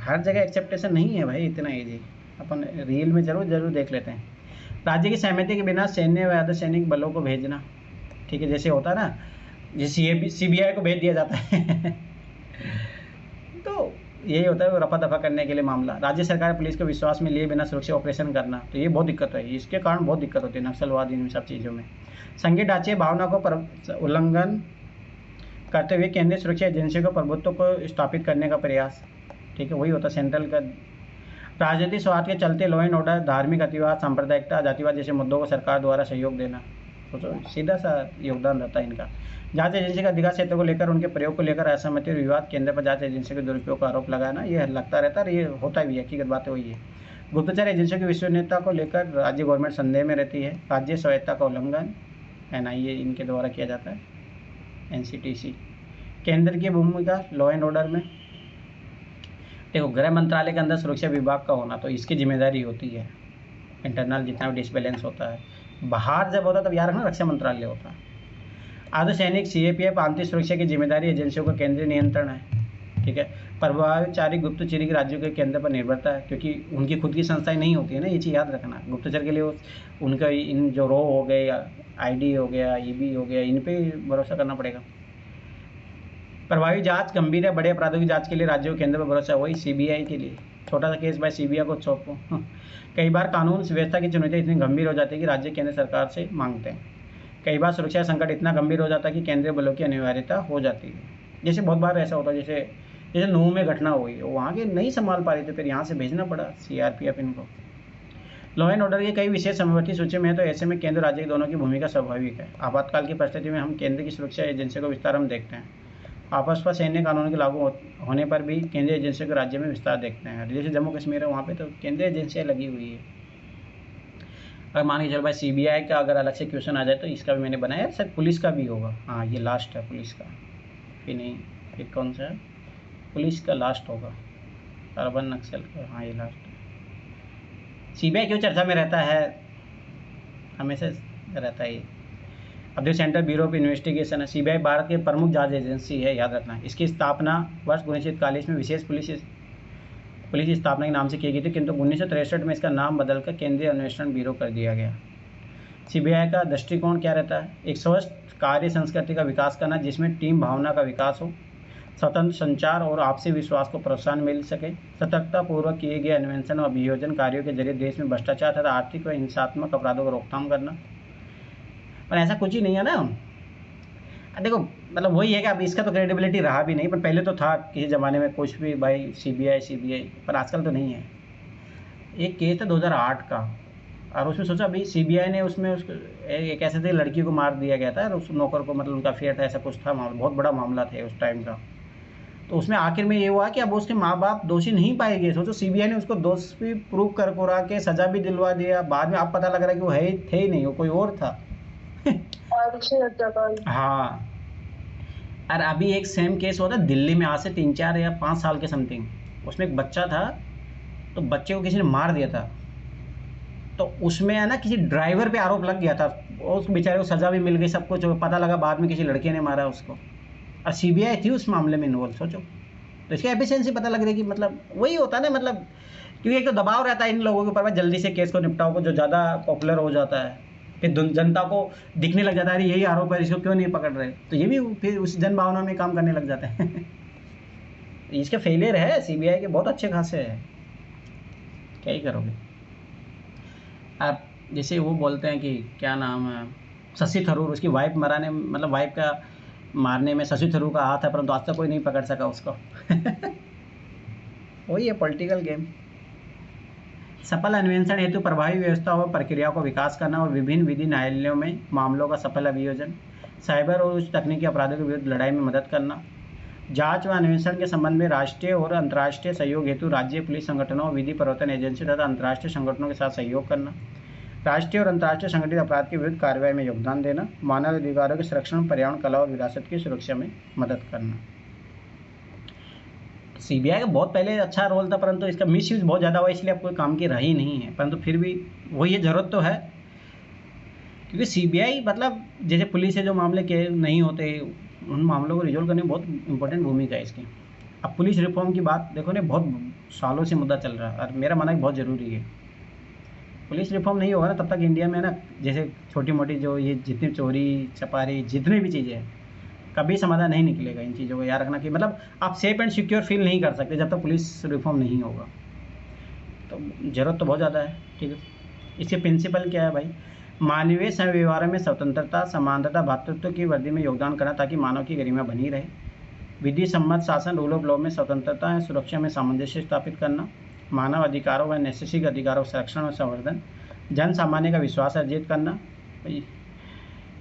हर जगह एक्सेप्टेशन नहीं है भाई इतना ईजी। अपन रील में जरूर देख लेते हैं। राज्य की सहमति के बिना सैन्य व अर्धसैनिक बलों को भेजना, ठीक है, जैसे होता है ना, जैसे CBI को भेज दिया जाता है। तो यही होता है, वो रफा दफा करने के लिए मामला। राज्य सरकार पुलिस को विश्वास में लिए बिना सुरक्षा ऑपरेशन करना, तो ये बहुत दिक्कत है, इसके कारण बहुत दिक्कत होती है, नक्सलवाद इन सब चीज़ों में। संघीय ढांचे भावना को उल्लंघन करते हुए केंद्रीय सुरक्षा एजेंसियों को प्रभुत्व को स्थापित करने का प्रयास, ठीक है, वही होता है सेंट्रल का। राजनीतिक स्वार्थ के चलते लॉ एंड ऑर्डर, धार्मिक अतिवाद, सांप्रदायिकता, जातिवाद जैसे मुद्दों को सरकार द्वारा सहयोग देना, सोचो, सीधा सा योगदान रहता है इनका। जांच एजेंसी का अधिकार क्षेत्र को लेकर उनके प्रयोग को लेकर असहमति और विवाद केंद्र पर जांच एजेंसी के दुरुपयोग का आरोप लगाना, ये लगता रहता है और ये होता भी है, हकीकत बात है वही है। गुप्तचर एजेंसियों की विश्वसनीयता को लेकर राज्य गवर्नमेंट संदेह में रहती है। राज्य स्वायत्ता का उल्लंघन NIA इनके द्वारा किया जाता है। NCTC केंद्र की भूमिका लॉ एंड ऑर्डर में, देखो गृह मंत्रालय के अंदर सुरक्षा विभाग का होना तो इसकी जिम्मेदारी होती है, इंटरनल जितना भी डिसबैलेंस होता है। बाहर जब होता तब याद रखना रक्षा मंत्रालय होता है। अर्धसैनिक CAPF आंतरिक सुरक्षा की जिम्मेदारी एजेंसियों का केंद्रीय नियंत्रण है, ठीक है। प्रभावचारी गुप्तचरी के राज्यों के केंद्र पर निर्भरता है, क्योंकि उनकी खुद की संस्थाएं नहीं होती है ना, ये चीज़ याद रखना। गुप्तचर के लिए उनका इन जो रो हो गए, ID हो गया, EB हो गया, इन पे भरोसा करना पड़ेगा। प्रभावी जांच गंभीर या बड़े अपराधों की जांच के लिए राज्यों के केंद्र पर भरोसा, वही CBI के लिए। छोटा सा केस भाई CBI को सौंपो। कई बार कानून व्यवस्था की चुनौतियाँ इतनी गंभीर हो जाती है कि राज्य केंद्र सरकार से मांगते हैं। कई बार सुरक्षा संकट इतना गंभीर हो जाता है कि केंद्रीय बलों की अनिवार्यता हो जाती है। जैसे बहुत बार ऐसा होता है, जैसे नूह में घटना हुई, वहाँ के नहीं संभाल पा रहे थे, फिर यहाँ से भेजना पड़ा CRPF इनको। लॉ एंड ऑर्डर की कई विशेष समवर्ती सूची में है, तो ऐसे में केंद्र राज्य दोनों की भूमिका स्वाभाविक है। आपातकाल की परिस्थिति में हम केंद्र की सुरक्षा एजेंसियों का विस्तार हम देखते हैं। आपस पर सैन्य कानून के लागू होने पर भी केंद्रीय एजेंसियों के राज्य में विस्तार देखते हैं। जैसे जम्मू कश्मीर है, वहाँ पे तो केंद्रीय एजेंसियाँ लगी हुई है। अगर मान के चलो भाई CBI का अगर अलग से क्वेश्चन आ जाए तो इसका भी मैंने बनाया, सर पुलिस का भी होगा। हाँ ये लास्ट है पुलिस का, फिर नहीं, फिर कौन सा है, पुलिस का लास्ट होगा, अर्बन नक्सल का। हाँ ये लास्ट है। CBI क्यों चर्चा में रहता है, हमेशा रहता है ये। अब जो सेंट्रल ब्यूरो ऑफ इन्वेस्टिगेशन है, CBI भारत के प्रमुख जांच एजेंसी है, याद रखना। इसकी स्थापना वर्ष 1941 में विशेष पुलिस स्थापना के नाम से की गई थी, किंतु 1963 में इसका नाम बदलकर केंद्रीय अन्वेषण ब्यूरो कर दिया गया। CBI का दृष्टिकोण क्या रहता है, एक स्वस्थ कार्य संस्कृति का विकास करना जिसमें टीम भावना का विकास हो, स्वतंत्र संचार और आपसी विश्वास को प्रोत्साहन मिल सके, सतर्कता पूर्वक किए गए अन्वेषण और अभियोजन कार्यों के जरिए देश में भ्रष्टाचार तथा आर्थिक व हिंसात्मक अपराधों को रोकथाम करना। पर ऐसा कुछ ही नहीं है ना, देखो मतलब वही है कि अब इसका तो क्रेडिबिलिटी रहा भी नहीं, पर पहले तो था किसी ज़माने में कुछ भी भाई CBI, पर आजकल तो नहीं है। एक केस था 2008 का, और उसमें सोचा अभी CBI ने उसमें उसको एक ऐसे थे लड़की को मार दिया गया था, और उस नौकर को मतलब उनका अफेयर था, ऐसा कुछ था मामला, बहुत बड़ा मामला था उस टाइम का। तो उसमें आखिर में ये हुआ कि अब उसके माँ बाप दोषी नहीं पाए गए। सोचो CBI ने उसको दोष भी प्रूव कर कुरा के सज़ा भी दिलवा दिया, बाद में अब पता लग रहा है कि वो थे ही नहीं, वो कोई और था। हाँ, और अभी एक सेम केस हुआ था दिल्ली में आज से 3-4 या 5 साल के समथिंग। उसमें एक बच्चा था, तो बच्चे को किसी ने मार दिया था, तो उसमें है ना किसी ड्राइवर पे आरोप लग गया था, उस बेचारे को सज़ा भी मिल गई, सब कुछ पता लगा, बाद में किसी लड़के ने मारा उसको, और CBI थी उस मामले में इन्वॉल्व। सोचो, तो इसकी एफिशिएंसी पता लग रही कि मतलब वही होता है ना, मतलब क्योंकि एक तो दबाव रहता है इन लोगों के ऊपर, जल्दी से केस को निपटाओ को, जो ज़्यादा पॉपुलर हो जाता है, फिर जनता को दिखने लग जाता है यही आरोप है, इसको क्यों नहीं पकड़ रहे, तो ये भी फिर उस जन भावना में काम करने लग जाते हैं। इसके फेलियर है CBI के बहुत अच्छे खासे है, क्या ही करोगे आप। जैसे वो बोलते हैं कि क्या नाम है, शशि थरूर, उसकी वाइफ मराने, मतलब वाइफ का मारने में शशि थरूर का हाथ है, परंतु आज तक कोई नहीं पकड़ सका उसको। वही है पॉलिटिकल गेम। सफल अन्वेषण हेतु प्रभावी व्यवस्था और प्रक्रिया को विकास करना और विभिन्न विधि न्यायालयों में मामलों का सफल अभियोजन, साइबर और उच्च तकनीकी अपराधों के विरुद्ध लड़ाई में मदद करना, जांच व अन्वेषण के संबंध में राष्ट्रीय और अंतर्राष्ट्रीय सहयोग हेतु राज्य पुलिस संगठनों, विधि प्रवर्तन एजेंसी तथा अंतर्राष्ट्रीय संगठनों के साथ सहयोग करना, राष्ट्रीय और अंतर्राष्ट्रीय संगठित अपराध के विरुद्ध कार्रवाई में योगदान देना, मानव अधिकारों के संरक्षण, पर्यावरण, कला और विरासत की सुरक्षा में मदद करना। CBI का बहुत पहले अच्छा रोल था, परंतु इसका मिसयूज बहुत ज़्यादा हुआ, इसलिए अब कोई काम की रही नहीं है, परंतु फिर भी वही है, ज़रूरत तो है, क्योंकि CBI मतलब जैसे पुलिस से जो मामले के नहीं होते, उन मामलों को रिजोल्व करने में बहुत इंपॉर्टेंट भूमिका है इसकी। अब पुलिस रिफॉर्म की बात देखो ना, बहुत सालों से मुद्दा चल रहा है, और मेरा मानना है बहुत ज़रूरी है। पुलिस रिफॉर्म नहीं होगा ना तब तक इंडिया में ना, जैसे छोटी मोटी जो ये जितनी चोरी चपारी जितनी भी चीज़ें हैं, कभी समाधान नहीं निकलेगा इन चीज़ों को याद रखना, कि मतलब आप सेफ एंड सिक्योर फील नहीं कर सकते जब तक पुलिस रिफॉर्म नहीं होगा। तो ज़रूरत तो बहुत ज़्यादा है, ठीक है। इसके प्रिंसिपल क्या है भाई, मानवीय व्यवहार में स्वतंत्रता, समानता, भ्रातृत्व की वृद्धि में योगदान करना ताकि मानव की गरिमा बनी रहे, विधि सम्मत शासन, रूल ऑफ लॉ में स्वतंत्रता है, सुरक्षा में सामंजस्य स्थापित करना, मानव अधिकारों व नैसर्गिक अधिकारों संरक्षण और संवर्धन, जन सामान्य का विश्वास अर्जित करना,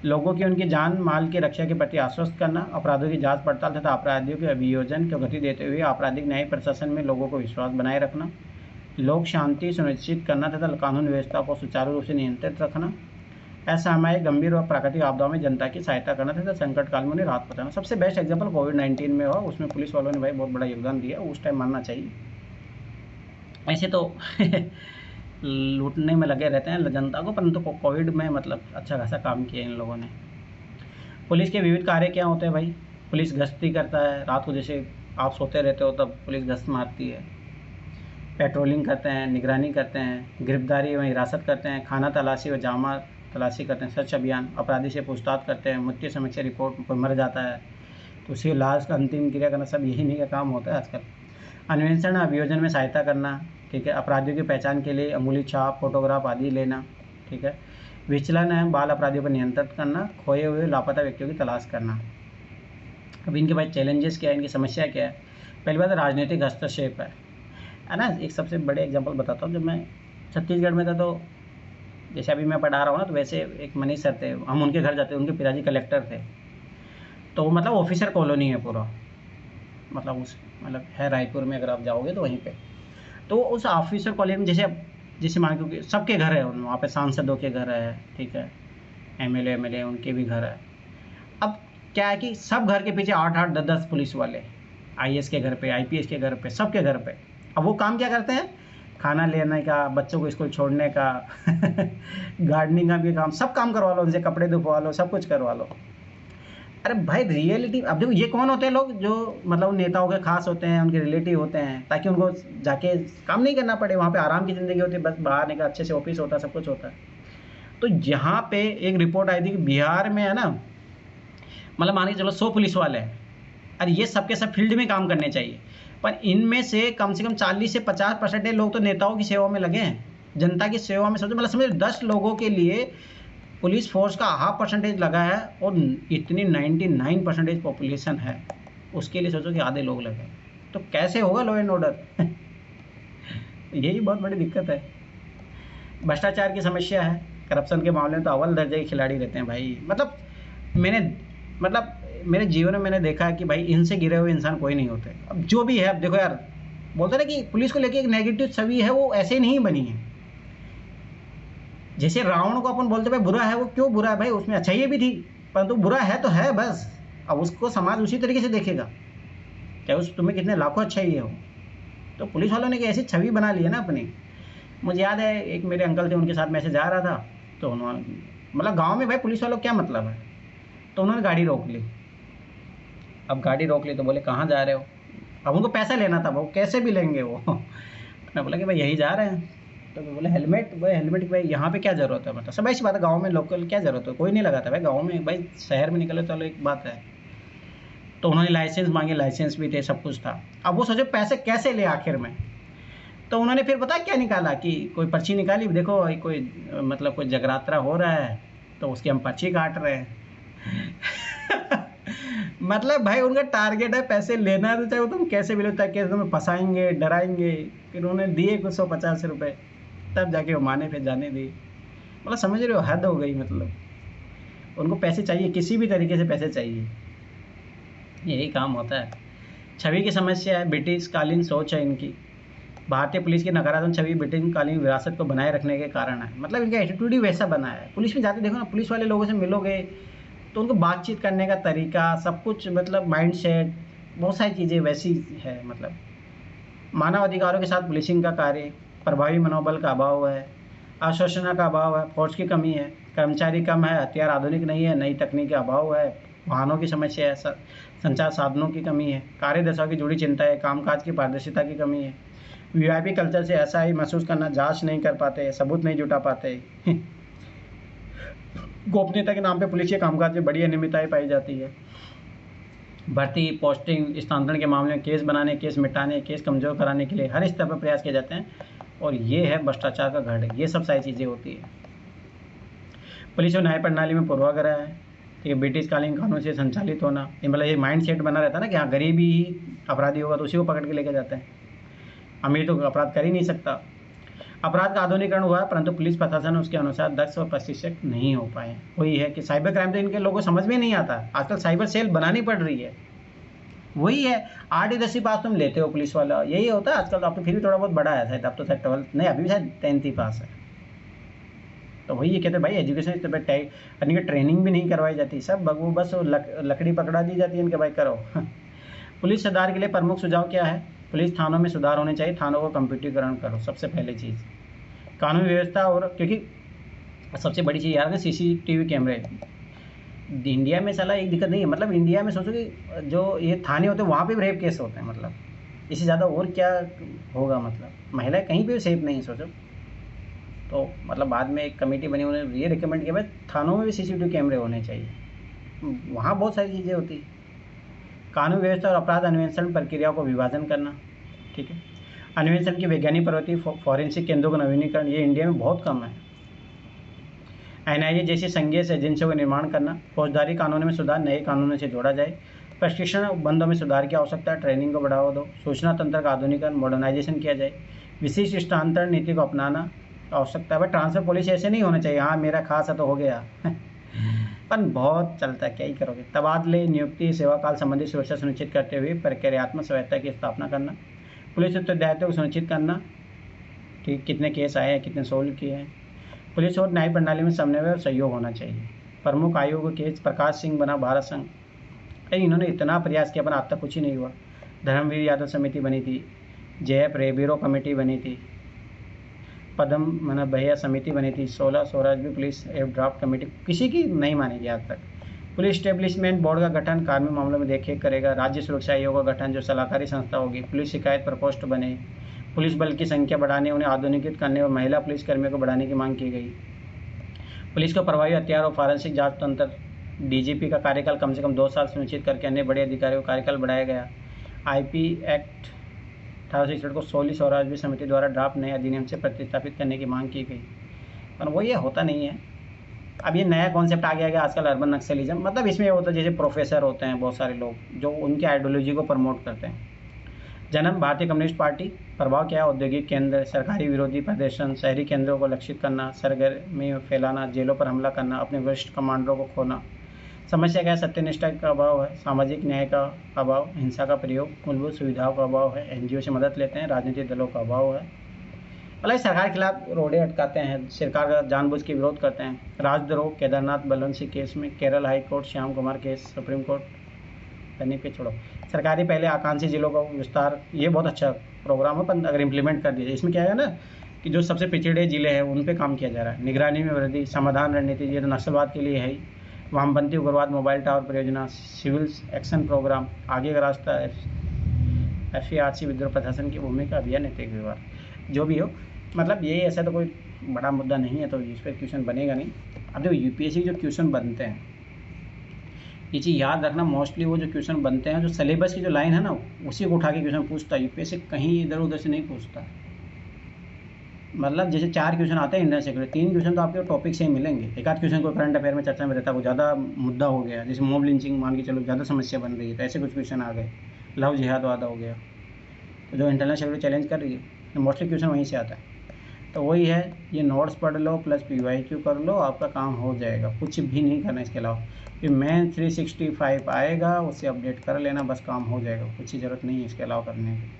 लोगों की उनकी जान माल की रक्षा के प्रति आश्वस्त करना, अपराधों की जांच पड़ताल तथा अपराधियों के अभियोजन को गति देते हुए आपराधिक न्याय प्रशासन में लोगों को विश्वास बनाए रखना, लोक शांति सुनिश्चित करना तथा कानून व्यवस्था को सुचारू रूप से नियंत्रित रखना, असामयिक गंभीर और प्राकृतिक आपदाओं में जनता की सहायता करना तथा संकट काल में उन्हें राहत पहुंचाना। सबसे बेस्ट एग्जाम्पल कोविड-19 में हुआ, उसमें पुलिस वालों ने भाई बहुत बड़ा योगदान दिया, उस टाइम मानना चाहिए। ऐसे तो लूटने में लगे रहते हैं जनता को, परंतु कोविड में मतलब अच्छा खासा काम किया इन लोगों ने। पुलिस के विविध कार्य क्या होते हैं भाई? पुलिस गश्ती करता है, रात को जैसे आप सोते रहते हो तब पुलिस गश्त मारती है, पेट्रोलिंग करते हैं, निगरानी करते हैं, गिरफ्तारी व हिरासत करते हैं, खाना तलाशी व जामा तलाशी करते हैं, सर्च अभियान, अपराधी से पूछताछ करते हैं, मृत्यु समीक्षा रिपोर्ट, कोई मर जाता है तो उसी लाश का अंतिम क्रिया करना, सब यही नहीं का काम होता है आजकल। अन्वेषण अभियोजन में सहायता करना, ठीक है, अपराधियों की पहचान के लिए अंगुली छाप, फोटोग्राफ आदि लेना, ठीक है, विचलन है, बाल अपराधियों पर नियंत्रित करना, खोए हुए लापता व्यक्तियों की तलाश करना। अब इनके पास चैलेंजेस क्या है, इनकी समस्या क्या है? पहली बात राजनीतिक हस्तक्षेप है ना। एक सबसे बड़े एग्जांपल बताता हूँ, जब मैं छत्तीसगढ़ में था तो जैसे अभी मैं पढ़ा रहा हूँ ना, तो वैसे एक मनीष सर थे, हम उनके घर जाते, उनके पिताजी कलेक्टर थे, तो वो मतलब ऑफिसर कॉलोनी है पूरा, मतलब उस मतलब है रायपुर में, अगर आप जाओगे तो वहीं पे, तो उस ऑफिसर कॉलोनी में जैसे मान लो सबके घर है, वहाँ पे सांसदों के घर है, ठीक है, एमएलए उनके भी घर है। अब क्या है कि सब घर के पीछे 8-8, 10-10 पुलिस वाले, आईएएस के घर पे, आईपीएस के घर पे, सबके घर पे। अब वो काम क्या करते हैं? खाना लेने का, बच्चों को स्कूल छोड़ने का गार्डनिंग का भी काम, सब काम करवा लो उनसे, कपड़े धुलवा लो, सब कुछ करवा लो। अरे भाई रियलिटी, अब देखो ये कौन होते हैं लोग जो मतलब नेताओं के खास होते हैं, उनके रिलेटिव होते हैं, ताकि उनको जाके काम नहीं करना पड़े, वहाँ पे आराम की ज़िंदगी होती है, बस बाहर निकल अच्छे से ऑफिस होता है, सब कुछ होता है। तो यहाँ पे एक रिपोर्ट आई थी कि बिहार में है ना, मतलब मान के चलो 100 पुलिस वाले हैं, और ये सबके सब फील्ड में काम करने चाहिए, पर इनमें से कम 40 से 50% लोग तो नेताओं की सेवा में लगे हैं, जनता की सेवा में। सोचो मतलब समझो 10 लोगों के लिए पुलिस फोर्स का 0.5% लगा है, और इतनी 99% पॉपुलेशन है, उसके लिए सोचो कि आधे लोग लगे, तो कैसे होगा लॉ एंड ऑर्डर? यही बहुत बड़ी दिक्कत है। भ्रष्टाचार की समस्या है, करप्शन के मामले में तो अव्वल दर्जे के खिलाड़ी रहते हैं भाई। मतलब मेरे जीवन में मैंने देखा है कि भाई इनसे गिरे हुए इंसान कोई नहीं होते। अब जो भी है, अब देखो यार, बोलते ना कि पुलिस को लेके एक नेगेटिव छवि है, वो ऐसे नहीं बनी है। जैसे रावण को अपन बोलते भाई बुरा है, वो क्यों बुरा है भाई, उसमें अच्छाई भी थी, परंतु बुरा है तो है बस। अब उसको समाज उसी तरीके से देखेगा, चाहे उस तुम्हें कितने लाखों अच्छाई हो। तो पुलिस वालों ने एक ऐसी छवि बना ली है ना अपनी। मुझे याद है एक मेरे अंकल थे, उनके साथ मैं ऐसे जा रहा था, तो उन्होंने मतलब गाँव में भाई पुलिस वालों क्या मतलब है, तो उन्होंने गाड़ी रोक ली। अब गाड़ी रोक ली तो बोले कहाँ जा रहे हो? अब उनको पैसा लेना था, वो कैसे भी लेंगे वो। मैं बोला कि भाई यही जा रहे हैं। तो बोले हेलमेट भाई यहाँ पे क्या ज़रूरत है? मतलब सब ऐसी बात है, गाँव में लोकल क्या ज़रूरत है, कोई नहीं लगाता भाई गाँव में, भाई शहर में निकले चलो एक बात है। तो उन्होंने लाइसेंस मांगे, लाइसेंस भी थे, सब कुछ था। अब वो सोचे पैसे कैसे ले आखिर में, तो उन्होंने फिर पता क्या निकाला कि कोई पर्ची निकाली, देखो कोई मतलब कोई जगरात्रा हो रहा है तो उसकी हम पर्ची काट रहे हैं। मतलब भाई उनका टारगेट है पैसे लेना है, तो चाहे वो तुम कैसे भी लो, ताकि तुम्हें फंसाएंगे, डराएंगे। फिर उन्होंने दिए कुछ 150 रुपये, तब जाके वो माने, फिर जाने दी। मतलब समझ रहे हो, हद हो गई। मतलब उनको पैसे चाहिए, किसी भी तरीके से पैसे चाहिए, यही काम होता है। छवि की समस्या है, ब्रिटिश कालीन सोच है इनकी। भारतीय पुलिस की नकारात्मक छवि ब्रिटिश कालीन विरासत को बनाए रखने के कारण है। मतलब इनका एटीट्यूड ही वैसा बना है। पुलिस में जाते देखो ना, पुलिस वाले लोगों से मिलोगे तो उनको बातचीत करने का तरीका, सब कुछ, मतलब माइंडसेट, बहुत सारी चीज़ें वैसी है। मतलब मानव अधिकारों के साथ पुलिसिंग का कार्य, प्रभावी मनोबल का अभाव है, आश्वासन का अभाव है, फोर्स की कमी है, कर्मचारी कम है, हथियार आधुनिक नहीं है, नई तकनीक का अभाव है, वाहनों की समस्या है, संचार साधनों की कमी है, कार्यदशाओं की जुड़ी चिंता है, कामकाज की पारदर्शिता की कमी है, वीआईपी कल्चर से ऐसा ही महसूस करना, जांच नहीं कर पाते, सबूत नहीं जुटा पाते। गोपनीयता के नाम पे पुलिस के कामकाज में बड़ी अनियमितताएं पाई जाती है। भर्ती, पोस्टिंग, स्थानांतरण के मामले में केस बनाने, केस मिटाने, केस कमजोर कराने के लिए हर स्तर पर प्रयास किए जाते हैं, और ये है भ्रष्टाचार का गढ़। ये सब सारी चीज़ें होती है। पुलिस और न्याय प्रणाली में पूर्वाग्रह है, ठीक है, ब्रिटिश कालीन कानून से संचालित होना, मतलब ये माइंड सेट बना रहता है ना कि हाँ गरीबी ही अपराधी होगा, तो उसी को पकड़ के लेके जाते हैं, अमीर तो अपराध कर ही नहीं सकता। अपराध का आधुनिकीकरण हुआ है, परंतु पुलिस प्रशासन उसके अनुसार दक्ष और प्रशिक्षक नहीं हो पाए। वही है कि साइबर क्राइम तो इनके लोगों को समझ में नहीं आता, आजकल साइबर सेल बनानी पड़ रही है। वही है, 8वीं 10वीं पास तुम लेते हो पुलिस वाला, यही होता है आजकल। अब तो फिर भी थोड़ा बहुत बड़ा है शायद, अब तो शायद 12th नहीं, अभी भी शायद 10th ही पास है। तो वही ये कहते हैं भाई एजुकेशन इस पर करने की ट्रेनिंग भी नहीं करवाई जाती, सब वो बस लकड़ी पकड़ा दी जाती है इनके, भाई करो। पुलिस सुधार के लिए प्रमुख सुझाव क्या है? पुलिस थानों में सुधार होने चाहिए, थानों को कंप्यूटरीकरण करो, सबसे पहली चीज़। कानून व्यवस्था, और क्योंकि सबसे बड़ी चीज़ यार सीसीटीवी कैमरे इंडिया में साला एक दिक्कत नहीं है, मतलब इंडिया में सोचो कि जो ये थाने होते हैं वहाँ पे भी रेप केस होते हैं, मतलब इससे ज़्यादा और क्या होगा, मतलब महिलाएं कहीं पे भी सेफ नहीं, सोचो। तो मतलब बाद में एक कमेटी बनी, उन्होंने ये रिकमेंड किया भाई थानों में भी सीसीटीवी कैमरे होने चाहिए, वहाँ बहुत सारी चीज़ें होती हैं। कानून व्यवस्था और अपराध अन्वेषण प्रक्रियाओं को विभाजन करना, ठीक है। अन्वेषण की वैज्ञानिक प्रवृत्ति, फॉरेंसिक केंद्रों का नवीनीकरण, ये इंडिया में बहुत कम है। एनआईए जैसी संघीय एजेंसियों का निर्माण करना, फौजदारी कानूनों में सुधार, नए कानूनों से जोड़ा जाए, प्रशिक्षण बंदों में सुधार की आवश्यकता है, ट्रेनिंग को बढ़ावा दो, सूचना तंत्र का आधुनिकीकरण मॉडर्नाइजेशन किया जाए, विशिष्ट स्थानांतरण नीति को अपनाना आवश्यकता है। ट्रांसफर पॉलिसी ऐसे नहीं होना चाहिए, हाँ मेरा खास है तो हो गया पर बहुत चलता है, क्या ही करोगे। तबादले, नियुक्ति, सेवा काल संबंधी सुरक्षा सुनिश्चित करते हुए प्रक्रियात्मक स्वायत्ता की स्थापना करना, पुलिस उत्तरदायित्व को सुनिश्चित करना, ठीक, कितने केस आए हैं, कितने सोल्व किए हैं। पुलिस और न्याय प्रणाली में समन्वय और सहयोग होना चाहिए। प्रमुख आयोग के प्रकाश सिंह बना भारत संघ, इन्होंने इतना प्रयास किया पर आज तक कुछ ही नहीं हुआ। धर्मवीर यादव समिति बनी थी, जयप रेबिरो कमेटी बनी थी, पदम मन भैया समिति बनी थी, 16 Swaraj police F draft committee, किसी की नहीं मानेगी आज तक। पुलिस स्टेब्लिशमेंट बोर्ड का गठन, कार्मिक मामलों में देखरेख करेगा। राज्य सुरक्षा आयोग का गठन, जो सलाहकारी संस्था होगी। पुलिस शिकायत प्रकोष्ठ बने। पुलिस बल की संख्या बढ़ाने, उन्हें आधुनिकीकृत करने और महिला पुलिस कर्मियों को बढ़ाने की मांग की गई। पुलिस को प्रभावी हथियार और फॉरेंसिक जांच तंत्र, डीजीपी का कार्यकाल कम से कम 2 साल सुनिश्चित करके अन्य बड़े अधिकारियों का कार्यकाल बढ़ाया गया। आईपी एक्ट 1861 को 16 स्वराज समिति द्वारा ड्राफ्ट नए अधिनियम से प्रतिस्थापित करने की मांग की गई, पर वो ये होता नहीं है। अब ये नया कॉन्सेप्ट आ गया आजकल, अर्बन नक्सलिज्म, मतलब इसमें ये होता है जैसे प्रोफेसर होते हैं बहुत सारे लोग जो उनकी आइडियोलॉजी को प्रमोट करते हैं। जन्म भारतीय कम्युनिस्ट पार्टी, प्रभाव क्या है? औद्योगिक केंद्र, सरकारी विरोधी प्रदर्शन, शहरी केंद्रों को लक्षित करना, सरगर्मी फैलाना, जेलों पर हमला करना, अपने वरिष्ठ कमांडरों को खोना। समस्या क्या है? सत्यनिष्ठा का अभाव है, सामाजिक न्याय का अभाव, हिंसा का प्रयोग, मूलभूत सुविधाओं का अभाव है, एनजीओ से मदद लेते हैं, राजनीतिक दलों का अभाव है, मतलब सरकार के खिलाफ रोडे अटकाते हैं, सरकार का जानबूझ के विरोध करते हैं। राजद्रोह, केदारनाथ बलवंत सिंह केस में, Kerala high court, Shyam Kumar case, supreme court करने पे छोड़ो। सरकारी पहले आकांक्षी जिलों का विस्तार, ये बहुत अच्छा प्रोग्राम है, पर अगर इम्प्लीमेंट कर दिया, इसमें क्या है ना कि जो सबसे पिछड़े जिले हैं उन पे काम किया जा रहा है। निगरानी में वृद्धि, समाधान रणनीति, ये तो नक्सलवाद के लिए है ही। वामपंथी उग्रवाद, मोबाइल टावर परियोजना, सिविल एक्शन प्रोग्राम, आगे का रास्ता, FARC विद्रोह प्रशासन की भूमिका, अभियान, नैतिक व्यवहार, जो भी हो, मतलब ये ऐसा तो कोई बड़ा मुद्दा नहीं है, तो इस पर क्वेश्चन बनेगा नहीं। अब जो यूपीएससी जो क्वेश्चन बनते हैं, ये चीज़ याद रखना, मोस्टली वो जो क्वेश्चन बनते हैं जो सिलेबस की जो लाइन है ना उसी को उठा के क्वेश्चन पूछता है यूपीएससी, कहीं इधर उधर से नहीं पूछता। मतलब जैसे 4 क्वेश्चन आते हैं इंडियन सिक्योरिटी, 3 क्वेश्चन तो आपके टॉपिक से ही मिलेंगे, एक आध क्वेश्चन को करंट अफेयर में चर्चा में रहता है, वो ज़्यादा मुद्दा हो गया, जैसे मॉब लिंचिंग मान के चलो ज़्यादा समस्या बन रही है, तो ऐसे कुछ क्वेश्चन आ गए, लव जिहाद वादा हो गया, तो जो इंटरनल सिक्योरिटी चैलेंज कर रही है तो मोस्टली क्वेश्चन वहीं से आता है। तो वही है, ये नोट्स पढ़ लो प्लस PYQ कर लो, आपका काम हो जाएगा, कुछ भी नहीं करना इसके अलावा। फिर मेन 365 आएगा, उससे अपडेट कर लेना, बस काम हो जाएगा, कुछ ही ज़रूरत नहीं है इसके अलावा करने की।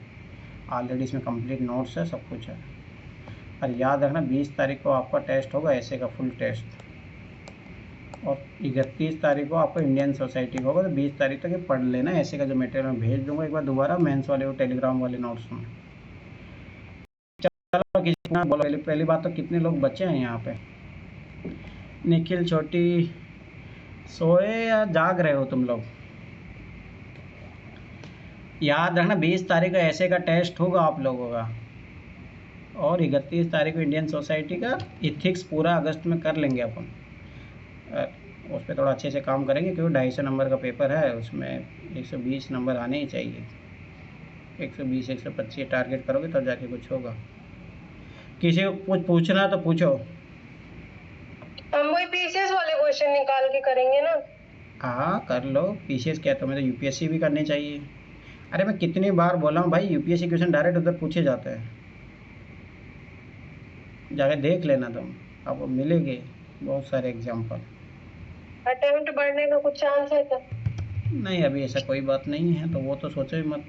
ऑलरेडी इसमें कंप्लीट नोट्स है, सब कुछ है। और याद रखना 20 तारीख को आपका टेस्ट होगा ऐसे का फुल टेस्ट, और 31 तारीख को आपको इंडियन सोसाइटी का होगा, तो 20 तारीख तक ये पढ़ लेना। ऐसे का जो मटेरियल मैं भेज दूँगा एक बार दोबारा, मेंस वाले और टेलीग्राम वाले नोट्स में। चलो कितना बोलो, पहली बात तो कितने लोग बच्चे हैं यहाँ पे? निखिल, छोटी, सोए या जाग रहे हो तुम लोग? याद रखना 20 तारीख को ऐसे का टेस्ट होगा आप लोगों का, और 31 तारीख को इंडियन सोसाइटी का इथिक्स पूरा अगस्त में कर लेंगे अपन। उस पर थोड़ा अच्छे से काम करेंगे क्योंकि 250 नंबर का पेपर है, उसमें 120 नंबर आने ही चाहिए। 120 125 टारगेट करोगे तब जाके कुछ होगा। किसी को कुछ पूछना तो पूछो। हम वही पीसीएस वाले क्वेश्चन निकाल के करेंगे ना? हाँ कर लो, पीसीएस क्या, तुम्हें तो यूपीएससी भी करनी चाहिए। अरे मैं कितनी बार बोला हूँ भाई, यूपीएससी क्वेश्चन डायरेक्ट उधर पूछे जाते हैं। जाके देख लेना तुम, आपको मिलेंगे बहुत सारे एग्जाम्पल। अटेम्प्ट बढ़ने का कुछ चांस है क्या? नहीं अभी ऐसा कोई बात नहीं है, तो वो तो सोचो ही मत,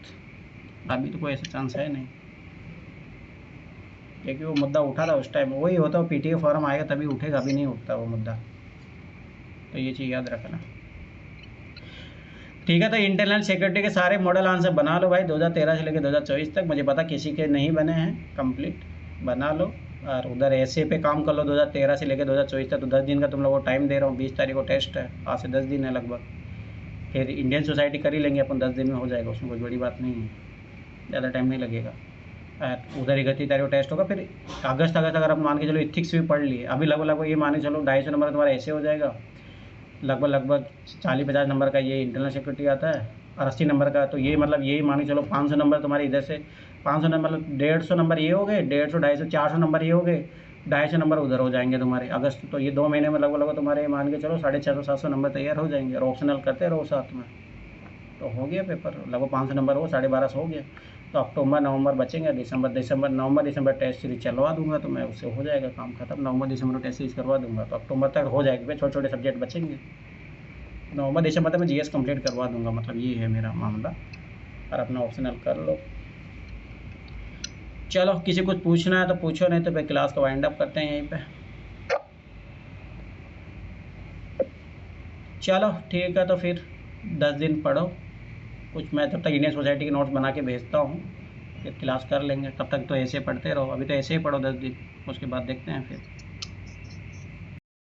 अभी तो कोई ऐसा चांस है नहीं, क्योंकि वो मुद्दा उठा था उस टाइम, वही होता है पीटीए फॉर्म आएगा तभी उठेगा, अभी नहीं उठता वो मुद्दा, तो ये चीज़ याद रखना। ठीक है, तो इंटरनल सिक्योरिटी के सारे मॉडल आंसर बना लो भाई, 2013 से लेकर 2024 तक। मुझे पता किसी के नहीं बने हैं कंप्लीट, बना लो। और उधर ऐसे पे काम कर लो 2013 से लेकर 2024 तक, तो 10 दिन का तुम लोग को टाइम दे रहा हूँ, 20 तारीख को टेस्ट है, आज से 10 दिन है लगभग। फिर इंडियन सोसाइटी कर ही लेंगे अपन, 10 दिन में हो जाएगा, उसमें कोई बड़ी बात नहीं है, ज़्यादा टाइम नहीं लगेगा। उधर 31 तारीख को टेस्ट होगा, फिर अगस्त अगर आप मान के चलो इथिक्स भी पढ़ लिए, अभी लगभग ये मान के चलो 250 नंबर तुम्हारा ऐसे हो जाएगा, लगभग 40-50 नंबर का ये इंटरनल सिक्योरिटी आता है, और 80 नंबर का, तो ये मतलब यही मान के चलो 500 नंबर तुम्हारे इधर से, 500 नंबर मतलब 150 नंबर ये हो गए, 150, 250, 400 नंबर ये हो गए, 250 नंबर उधर हो जाएंगे तुम्हारे अगस्त, तो ये 2 महीने में लगभग तुम्हारे मान के चलो 650-700 नंबर तैयार हो जाएंगे, और ऑप्शनल करते रहो साथ में, तो हो गया पेपर, लगभग 500 नंबर हो, 1250 हो गया। तो अक्टूबर नवंबर बचेंगे, नवंबर दिसंबर टेस्ट सीरीज चलवा दूंगा, तो मैं उससे हो जाएगा काम खत्म, नवंबर दिसंबर टेस्ट सीरीज करवा दूंगा, तो अक्टूबर तक हो जाएगा, छोटे छोटे सब्जेक्ट बचेंगे, नवंबर दिसंबर तक मैं जीएस कंप्लीट करवा दूंगा, मतलब ये है मेरा मामला, और अपना ऑप्शनल कर लो। चलो किसी कुछ पूछना है तो पूछो, नहीं तो फिर क्लास को वाइंड अप करते हैं यहीं पे। चलो ठीक है, तो फिर 10 दिन पढ़ो कुछ, मैं तब तक इंडियन सोसाइटी के नोट्स बना के भेजता हूँ, फिर क्लास कर लेंगे, तब तक तो ऐसे पढ़ते रहो, अभी तो ऐसे ही पढ़ो 10 दिन, उसके बाद देखते हैं फिर।